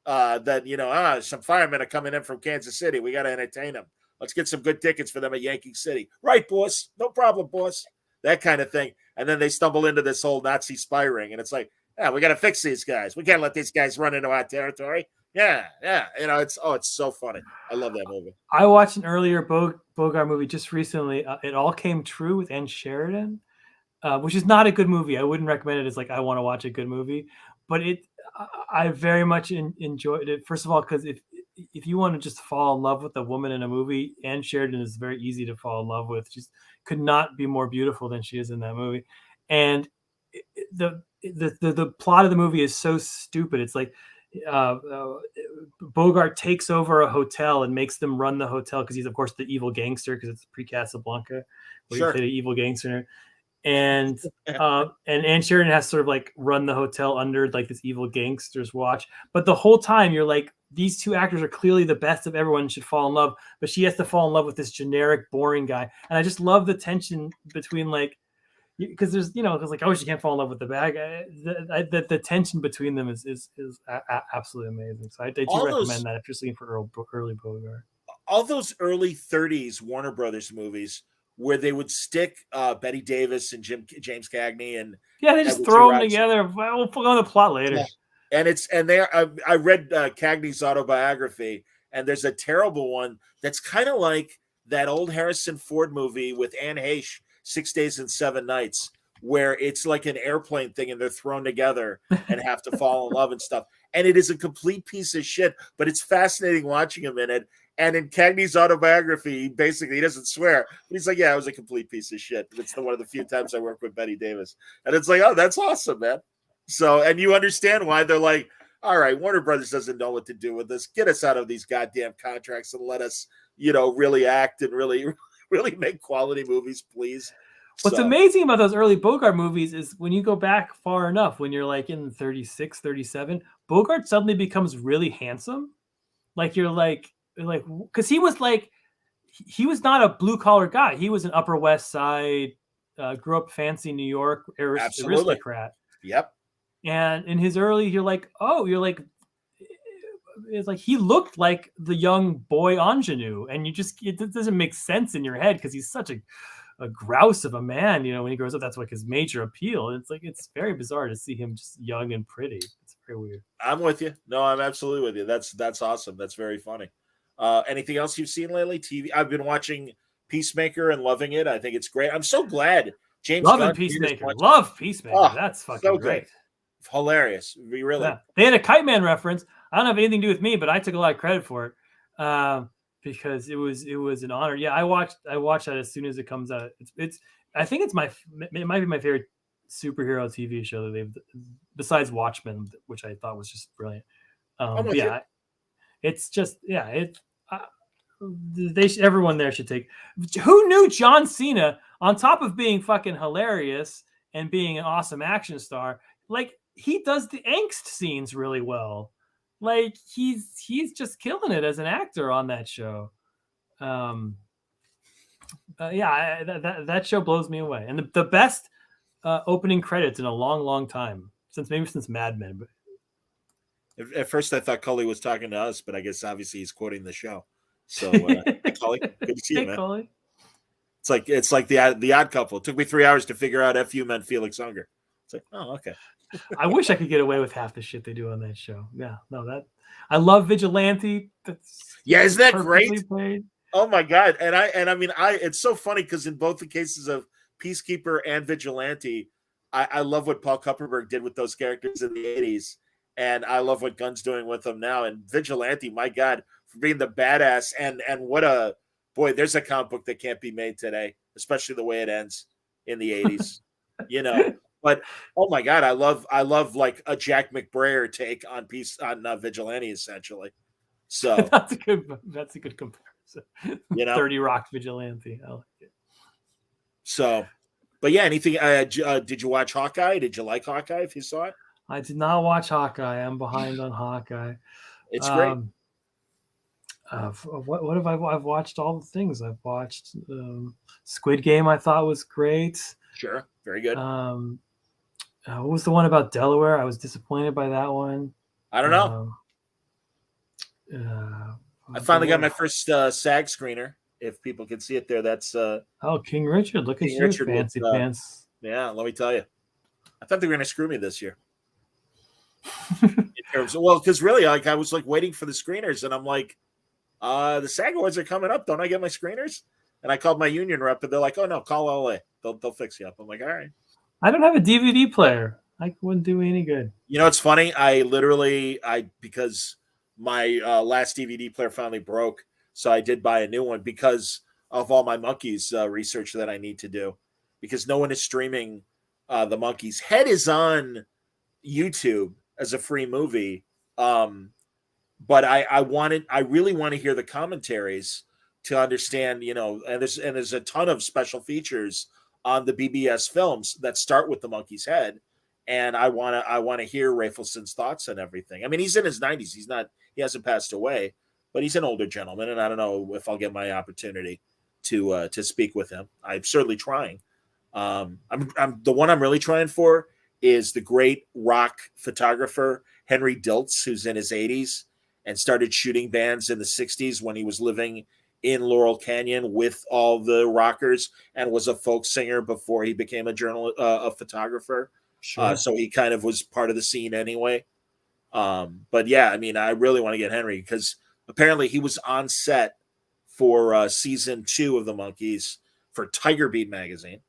that, some firemen are coming in from Kansas City. We got to entertain them. Let's get some good tickets for them at Yankee City. Right, boss. No problem, boss. That kind of thing. And then they stumble into this whole Nazi spy ring. And it's like, yeah, we got to fix these guys. We can't let these guys run into our territory. Yeah. It's so funny. I love that movie. I watched an earlier Bogart movie just recently. It All Came True with Ann Sheridan, which is not a good movie. I wouldn't recommend it as like I want to watch a good movie. But I very much enjoyed it. First of all, because if you want to just fall in love with a woman in a movie, Ann Sheridan is very easy to fall in love with. She could not be more beautiful than she is in that movie. And the plot of the movie is so stupid. It's like Bogart takes over a hotel and makes them run the hotel because he's, of course, the evil gangster because it's pre-Casablanca where Sure. he played an evil gangster. And Ann Sheridan has to sort of like run the hotel under like this evil gangster's watch. But the whole time you're like, these two actors are clearly the best of everyone and should fall in love. But she has to fall in love with this generic, boring guy. And I just love the tension between like, because there's, because like, oh, she can't fall in love with the bad guy. The tension between them is absolutely amazing. So I do recommend that if you're looking for early Bogart. All those early 30s Warner Brothers movies where they would stick Betty Davis and James Cagney and they just throw them together. We'll put on the plot later. Yeah. and I read Cagney's autobiography, and there's a terrible one that's kind of like that old Harrison Ford movie with Anne Heche, 6 Days and 7 Nights, where it's like an airplane thing and they're thrown together and have to fall in love and stuff. And it is a complete piece of shit, but it's fascinating watching him in it. And in Cagney's autobiography, he doesn't swear, but he's like, yeah, it was a complete piece of shit. It's one of the few times I work with Betty Davis. And it's like, oh, that's awesome, man. So, and you understand why they're like, all right, Warner Brothers doesn't know what to do with this. Get us out of these goddamn contracts and let us, really act and really, really make quality movies, please. What's amazing about those early Bogart movies is when you go back far enough, when you're like in 36, 37, Bogart suddenly becomes really handsome. Like you're like, because he was not a blue collar guy. He was an Upper West Side, grew up fancy New York aristocrat. Yep. And in his early, it's like he looked like the young boy ingenue, and it doesn't make sense in your head because he's such a grouse of a man. When he grows up, that's like his major appeal. It's like it's very bizarre to see him just young and pretty. It's very weird. I'm with you. No, I'm absolutely with you. That's awesome. That's very funny. Anything else you've seen lately? TV. I've been watching Peacemaker and loving it. I think it's great. I'm so glad James Gunn Peacemaker. Love Peacemaker. Oh, that's fucking so great. Good. Hilarious. Really. Yeah. They had a Kite Man reference. I don't have anything to do with me, but I took a lot of credit for it because it was an honor. Yeah, I watched that as soon as it comes out. I think it might be my favorite superhero TV show that they've, besides Watchmen, which I thought was just brilliant. It's just everyone there should take. Who knew John Cena, on top of being fucking hilarious and being an awesome action star, like he does the angst scenes really well. Like he's just killing it as an actor on that show. That show blows me away, and the best opening credits in a long time since Mad Men. But at first I thought Cully was talking to us, but I guess obviously he's quoting the show. So Cully, good to see you, man. Cully. It's like the Odd Couple. It took me 3 hours to figure out FU meant Felix Unger. It's like, oh, okay. I wish I could get away with half the shit they do on that show. Yeah, no, I love Vigilante. Isn't that great? Played. Oh my god! And I mean, it's so funny because in both the cases of Peacekeeper and Vigilante, I love what Paul Kupperberg did with those characters in the 80s, and I love what Gunn's doing with them now. And Vigilante, my god, for being the badass and what a boy! There's a comic book that can't be made today, especially the way it ends in the 80s. But oh my god, I love like a Jack McBrayer take on Vigilante essentially. So that's a good comparison. 30 Rock Vigilante. I like it. So, but yeah, anything? Did you watch Hawkeye? Did you like Hawkeye? If you saw it, I did not watch Hawkeye. I'm behind on Hawkeye. It's great. What have I've watched all the things. I've watched Squid Game. I thought was great. Sure, very good. What was the one about Delaware? I was disappointed by that one. I don't know. I finally got my first SAG screener. If people can see it there, that's King Richard. Look at you, fancy pants. Yeah, let me tell you. I thought they were going to screw me this year. Because really, like I was like waiting for the screeners, and I'm like, the SAG Awards are coming up. Don't I get my screeners? And I called my union rep, and they're like, oh no, call LA. They'll fix you up. I'm like, all right. I don't have a DVD player. I wouldn't do me any good. It's funny. Because my last DVD player finally broke, so I did buy a new one because of all my Monkeys research that I need to do. Because no one is streaming the Monkeys. Head is on YouTube as a free movie, but I really want to hear the commentaries to understand. And there's a ton of special features on the BBS films that start with the Monkey's head. And I want to hear Rafelson's thoughts on everything. I mean, he's in his 90s. He hasn't passed away, but he's an older gentleman. And I don't know if I'll get my opportunity to speak with him. I'm certainly trying. I'm the one I'm really trying for is the great rock photographer, Henry Diltz, who's in his 80s and started shooting bands in the 60s when he was living in Laurel Canyon with all the rockers and was a folk singer before he became a photographer. Sure. So he kind of was part of the scene anyway. But yeah, I mean, I really want to get Henry because apparently he was on set for season 2 of the Monkees for Tiger Beat magazine,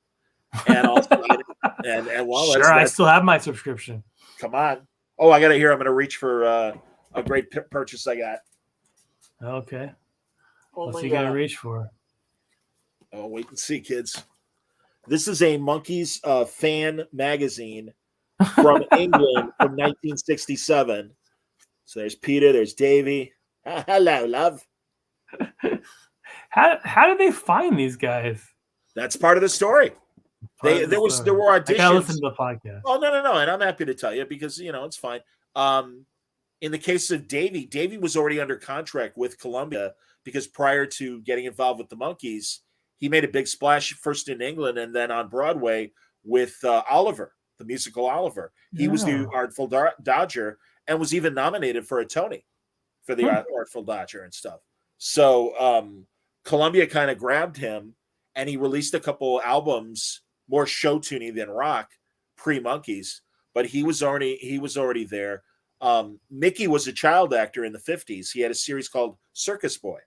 and also and well, Sure, I still have my subscription. Come on. Oh, I got to hear. I'm going to reach for a great purchase I got. Okay. Oh, what's he going to reach for? Oh, wait and see, kids. This is a Monkees fan magazine from England from 1967. So there's Peter, there's Davy. Hello, love. How did they find these guys? That's part of the story. There were auditions. I gotta listen to the podcast. Oh no, and I'm happy to tell you because it's fine. In the case of Davy was already under contract with Columbia because prior to getting involved with the Monkees, he made a big splash first in England and then on Broadway with Oliver, the musical Oliver. He was the Artful Dodger and was even nominated for a Tony for the Artful Dodger and stuff. So Columbia kind of grabbed him and he released a couple albums, more show tuning than rock, pre-Monkees, but he was already there. Mickey was a child actor in the 50s. He had a series called Circus Boy.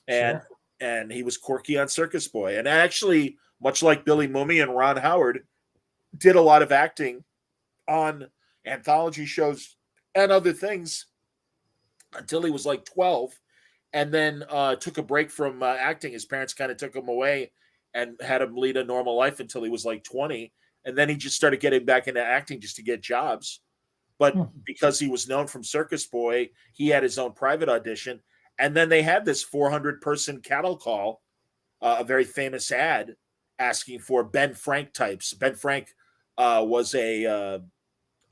And he was quirky on Circus Boy. And actually, much like Billy Mooney and Ron Howard, did a lot of acting on anthology shows and other things until he was like 12. And then took a break from acting. His parents kind of took him away and had him lead a normal life until he was like 20. And then he just started getting back into acting just to get jobs. But because he was known from Circus Boy, he had his own private audition. And then they had this 400-person cattle call, a very famous ad asking for Ben Frank types. Ben Frank was a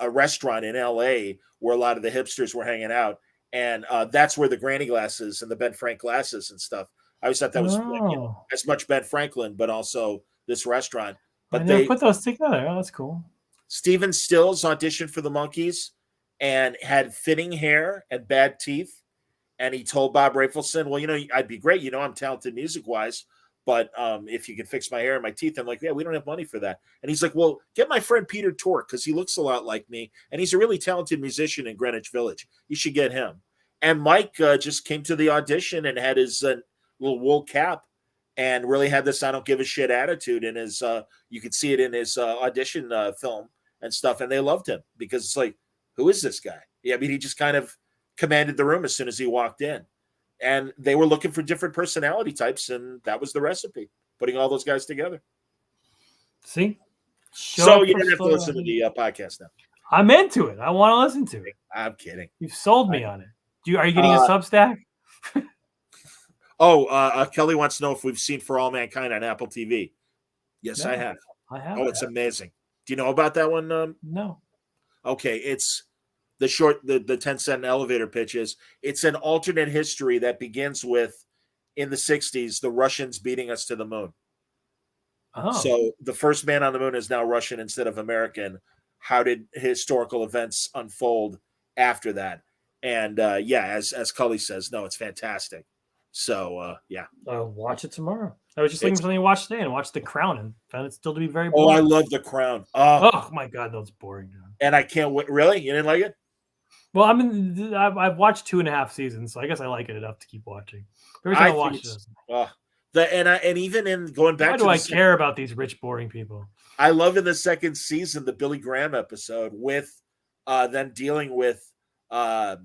restaurant in L.A. where a lot of the hipsters were hanging out. And that's where the granny glasses and the Ben Frank glasses and stuff. I always thought that was as much Ben Franklin, but also this restaurant. But they put those together. Oh, that's cool. Stephen Stills auditioned for the Monkees and had thinning hair and bad teeth. And he told Bob Rafelson, well, I'd be great. I'm talented music-wise. But if you could fix my hair and my teeth, I'm like, yeah, we don't have money for that. And he's like, well, get my friend Peter Tork because he looks a lot like me. And he's a really talented musician in Greenwich Village. You should get him. And Mike just came to the audition and had his little wool cap and really had this I don't give a shit attitude in his, you could see it in his audition film and stuff. And they loved him because it's like, who is this guy? Yeah, I mean, he just kind of commanded the room as soon as he walked in. And they were looking for different personality types, and that was the recipe, putting all those guys together. See? So you don't have to listen to the podcast now. I'm into it. I want to listen to it. I'm kidding. You've sold me on it. Are you getting a Substack? Kelly wants to know if we've seen For All Mankind on Apple TV. Yes, no, I have. I have. Oh, it's amazing. Do you know about that one? No. Okay, it's the 10-cent elevator pitches. It's an alternate history that begins with, in the 60s, the Russians beating us to the moon. Oh. So the first man on the moon is now Russian instead of American. How did historical events unfold after that? And as Cully says, no, it's fantastic. So I'll watch it tomorrow. I was just looking for something to watch today and watch The Crown and found it still to be very boring. Oh, I love The Crown. Oh my God, that's boring. John. And I can't wait. Really? You didn't like it? Well, I've watched 2.5 seasons, so I guess I like it enough to keep watching. Every time I watch it, and even in going back, why do I care about these rich, boring people? I love in the second season the Billy Graham episode with them dealing with the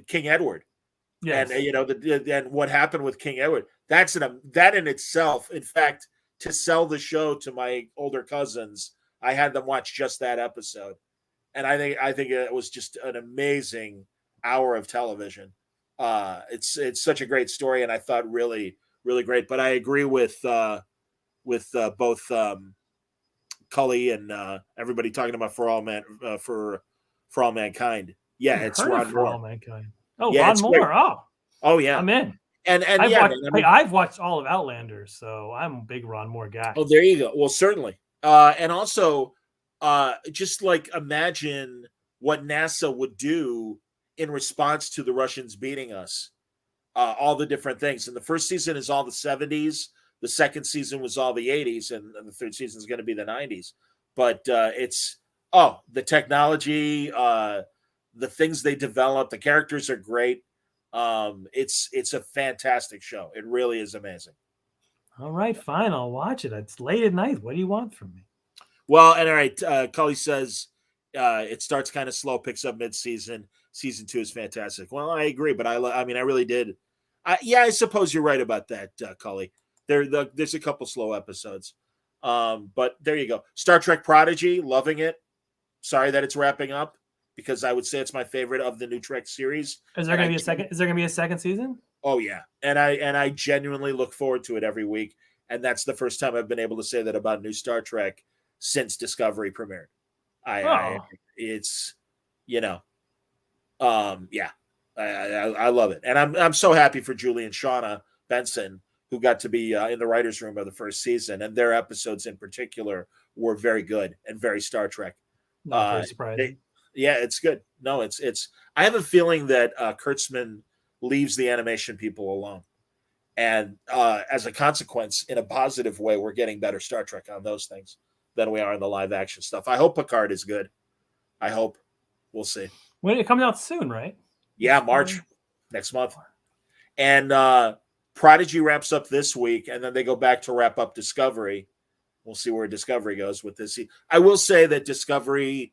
King Edward, yes. And and what happened with King Edward. That in itself, in fact, to sell the show to my older cousins, I had them watch just that episode. And I think it was just an amazing hour of television. It's such a great story, and I thought really, really great. But I agree with both Cully and everybody talking about For All Mankind. Yeah, it's Ron Moore. For All Mankind. Oh, yeah, Ron Moore. Oh yeah, I'm in. And I've watched all of Outlander, so I'm a big Ron Moore guy. Oh, there you go. Well, certainly. And also, just like imagine what NASA would do in response to the Russians beating us. All the different things. And the first season is all the 70s. The second season was all the 80s, and the third season is going to be the 90s. But it's Oh, the technology, the things they develop, the characters are great. It's a fantastic show. It really is amazing. All right, fine. I'll watch it. It's late at night. What do you want from me? Well, and all right, Cully says it starts kind of slow, picks up mid-season. Season 2 is fantastic. Well, I agree, but I mean, I really did. I suppose you're right about that, Cully. There's a couple slow episodes, but there you go. Star Trek Prodigy, loving it. Sorry that it's wrapping up because I would say it's my favorite of the new Trek series. Is there going to be a second? Is there going to be a second season? Oh yeah, and I genuinely look forward to it every week, and that's the first time I've been able to say that about new Star Trek since Discovery premiered. It's yeah, I love it, and I'm so happy for Julie and Shauna Benson who got to be in the writers' room of the first season, and their episodes in particular were very good and very Star Trek. Not very surprising. It's good. No, it's. I have a feeling that Kurtzman leaves the animation people alone, and as a consequence, in a positive way, we're getting better Star Trek on those things than we are in the live action stuff. I hope Picard is good. I hope. We'll see. When it comes out soon, right? Yeah, March next month, and Prodigy wraps up this week, and then they go back to wrap up Discovery. We'll see where Discovery goes with this. I will say that Discovery,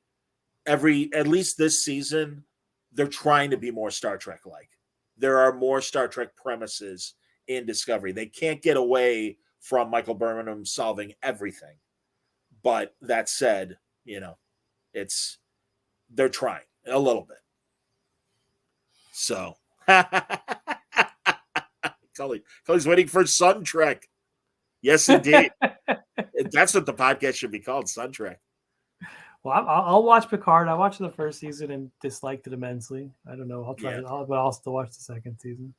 at least this season, they're trying to be more Star Trek-like. There are more Star Trek premises in Discovery. They can't get away from Michael Burnham solving everything. But that said, they're trying a little bit. So, Cully's waiting for Sun Trek. Yes, indeed. That's what the podcast should be called, Sun Trek. Well, I'll watch Picard. I watched the first season and disliked it immensely. I don't know. I'll try it, but I'll still watch the second season.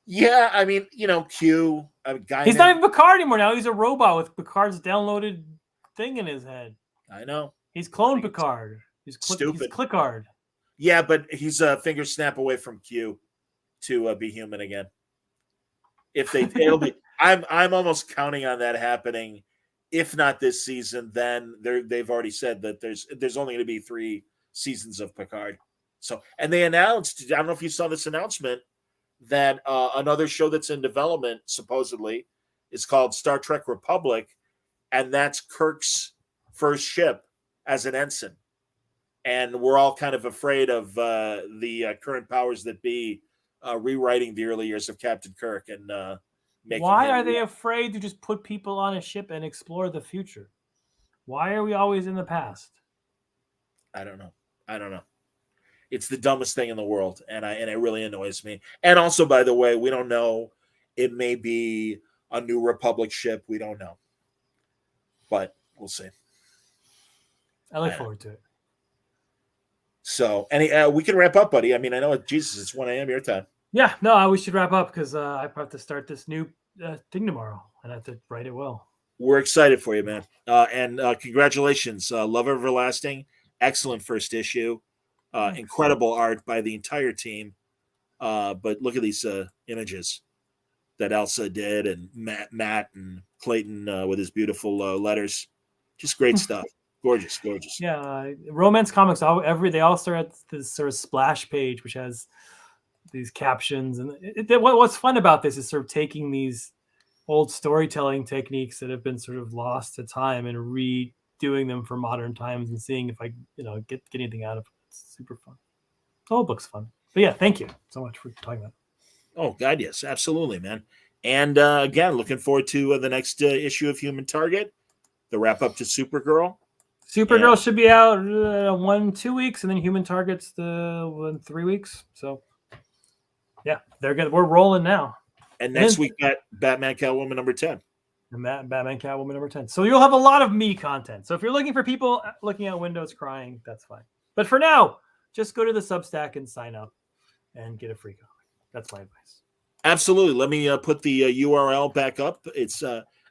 Yeah, I mean, Q. He's not even Picard anymore now. He's a robot with Picard's downloaded thing in his head. I know. He's clone Picard. He's stupid. He's Clickard. Yeah, but he's a finger snap away from Q to be human again. It'll be. I'm almost counting on that happening. If not this season, then they've already said that there's only going to be 3 seasons of Picard. So, and they announced, I don't know if you saw this announcement, that another show that's in development supposedly is called Star Trek Republic, and that's Kirk's first ship as an ensign. And we're all kind of afraid of the current powers that be rewriting the early years of Captain Kirk and why are they afraid to just put people on a ship and explore the future? Why are we always in the past? I don't know. It's the dumbest thing in the world, and it really annoys me. And also, by the way, we don't know. It may be a New Republic ship. We don't know, but we'll see. I look forward to it. So, we can wrap up, buddy. I mean, I know it's 1 a.m. your time. Yeah, no, we should wrap up because I have to start this new thing tomorrow, and I have to write it well. We're excited for you, man. And congratulations. Love Everlasting. Excellent first issue. Incredible art by the entire team. But look at these images that Elsa did, and Matt and Clayton with his beautiful letters. Just great stuff. Gorgeous. Yeah, romance comics, they all start at this sort of splash page, which has these captions. And what's fun about this is sort of taking these old storytelling techniques that have been sort of lost to time and redoing them for modern times and seeing if I get anything out of it. It's super fun. The whole book's fun. But yeah, thank you so much for talking about it. Oh, God, yes, absolutely, man. And again, looking forward to the next issue of Human Target, the wrap up to Supergirl. Supergirl should be out 1-2 weeks, and then Human Target's 3 weeks. So yeah, we're rolling now. And next week got Batman-Catwoman number 10. And Batman-Catwoman number 10. So you'll have a lot of me content. So if you're looking for people looking out windows crying, that's fine. But for now, just go to the Substack and sign up and get a free comic. That's my advice. Absolutely. Let me put the URL back up. It's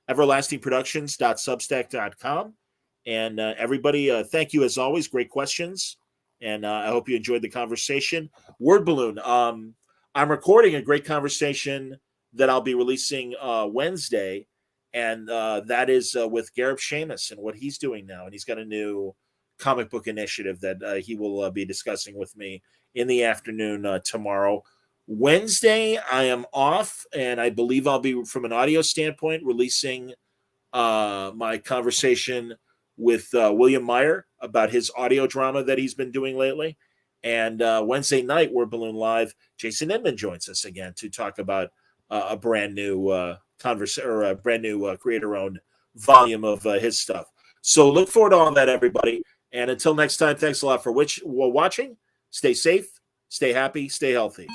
everlastingproductions.substack.com. And everybody, thank you as always. Great questions. And I hope you enjoyed the conversation. Word balloon. I'm recording a great conversation that I'll be releasing Wednesday. And that is with Gareb Shamus and what he's doing now. And he's got a new comic book initiative that he will be discussing with me in the afternoon tomorrow. Wednesday, I am off, and I believe I'll be, from an audio standpoint, releasing my conversation with William Meyer about his audio drama that he's been doing lately. And Wednesday night, we're Balloon Live. Jason Inman joins us again to talk about a brand new creator-owned volume of his stuff. So look forward to all that, everybody. And until next time, thanks a lot for watching. Stay safe, stay happy, stay healthy.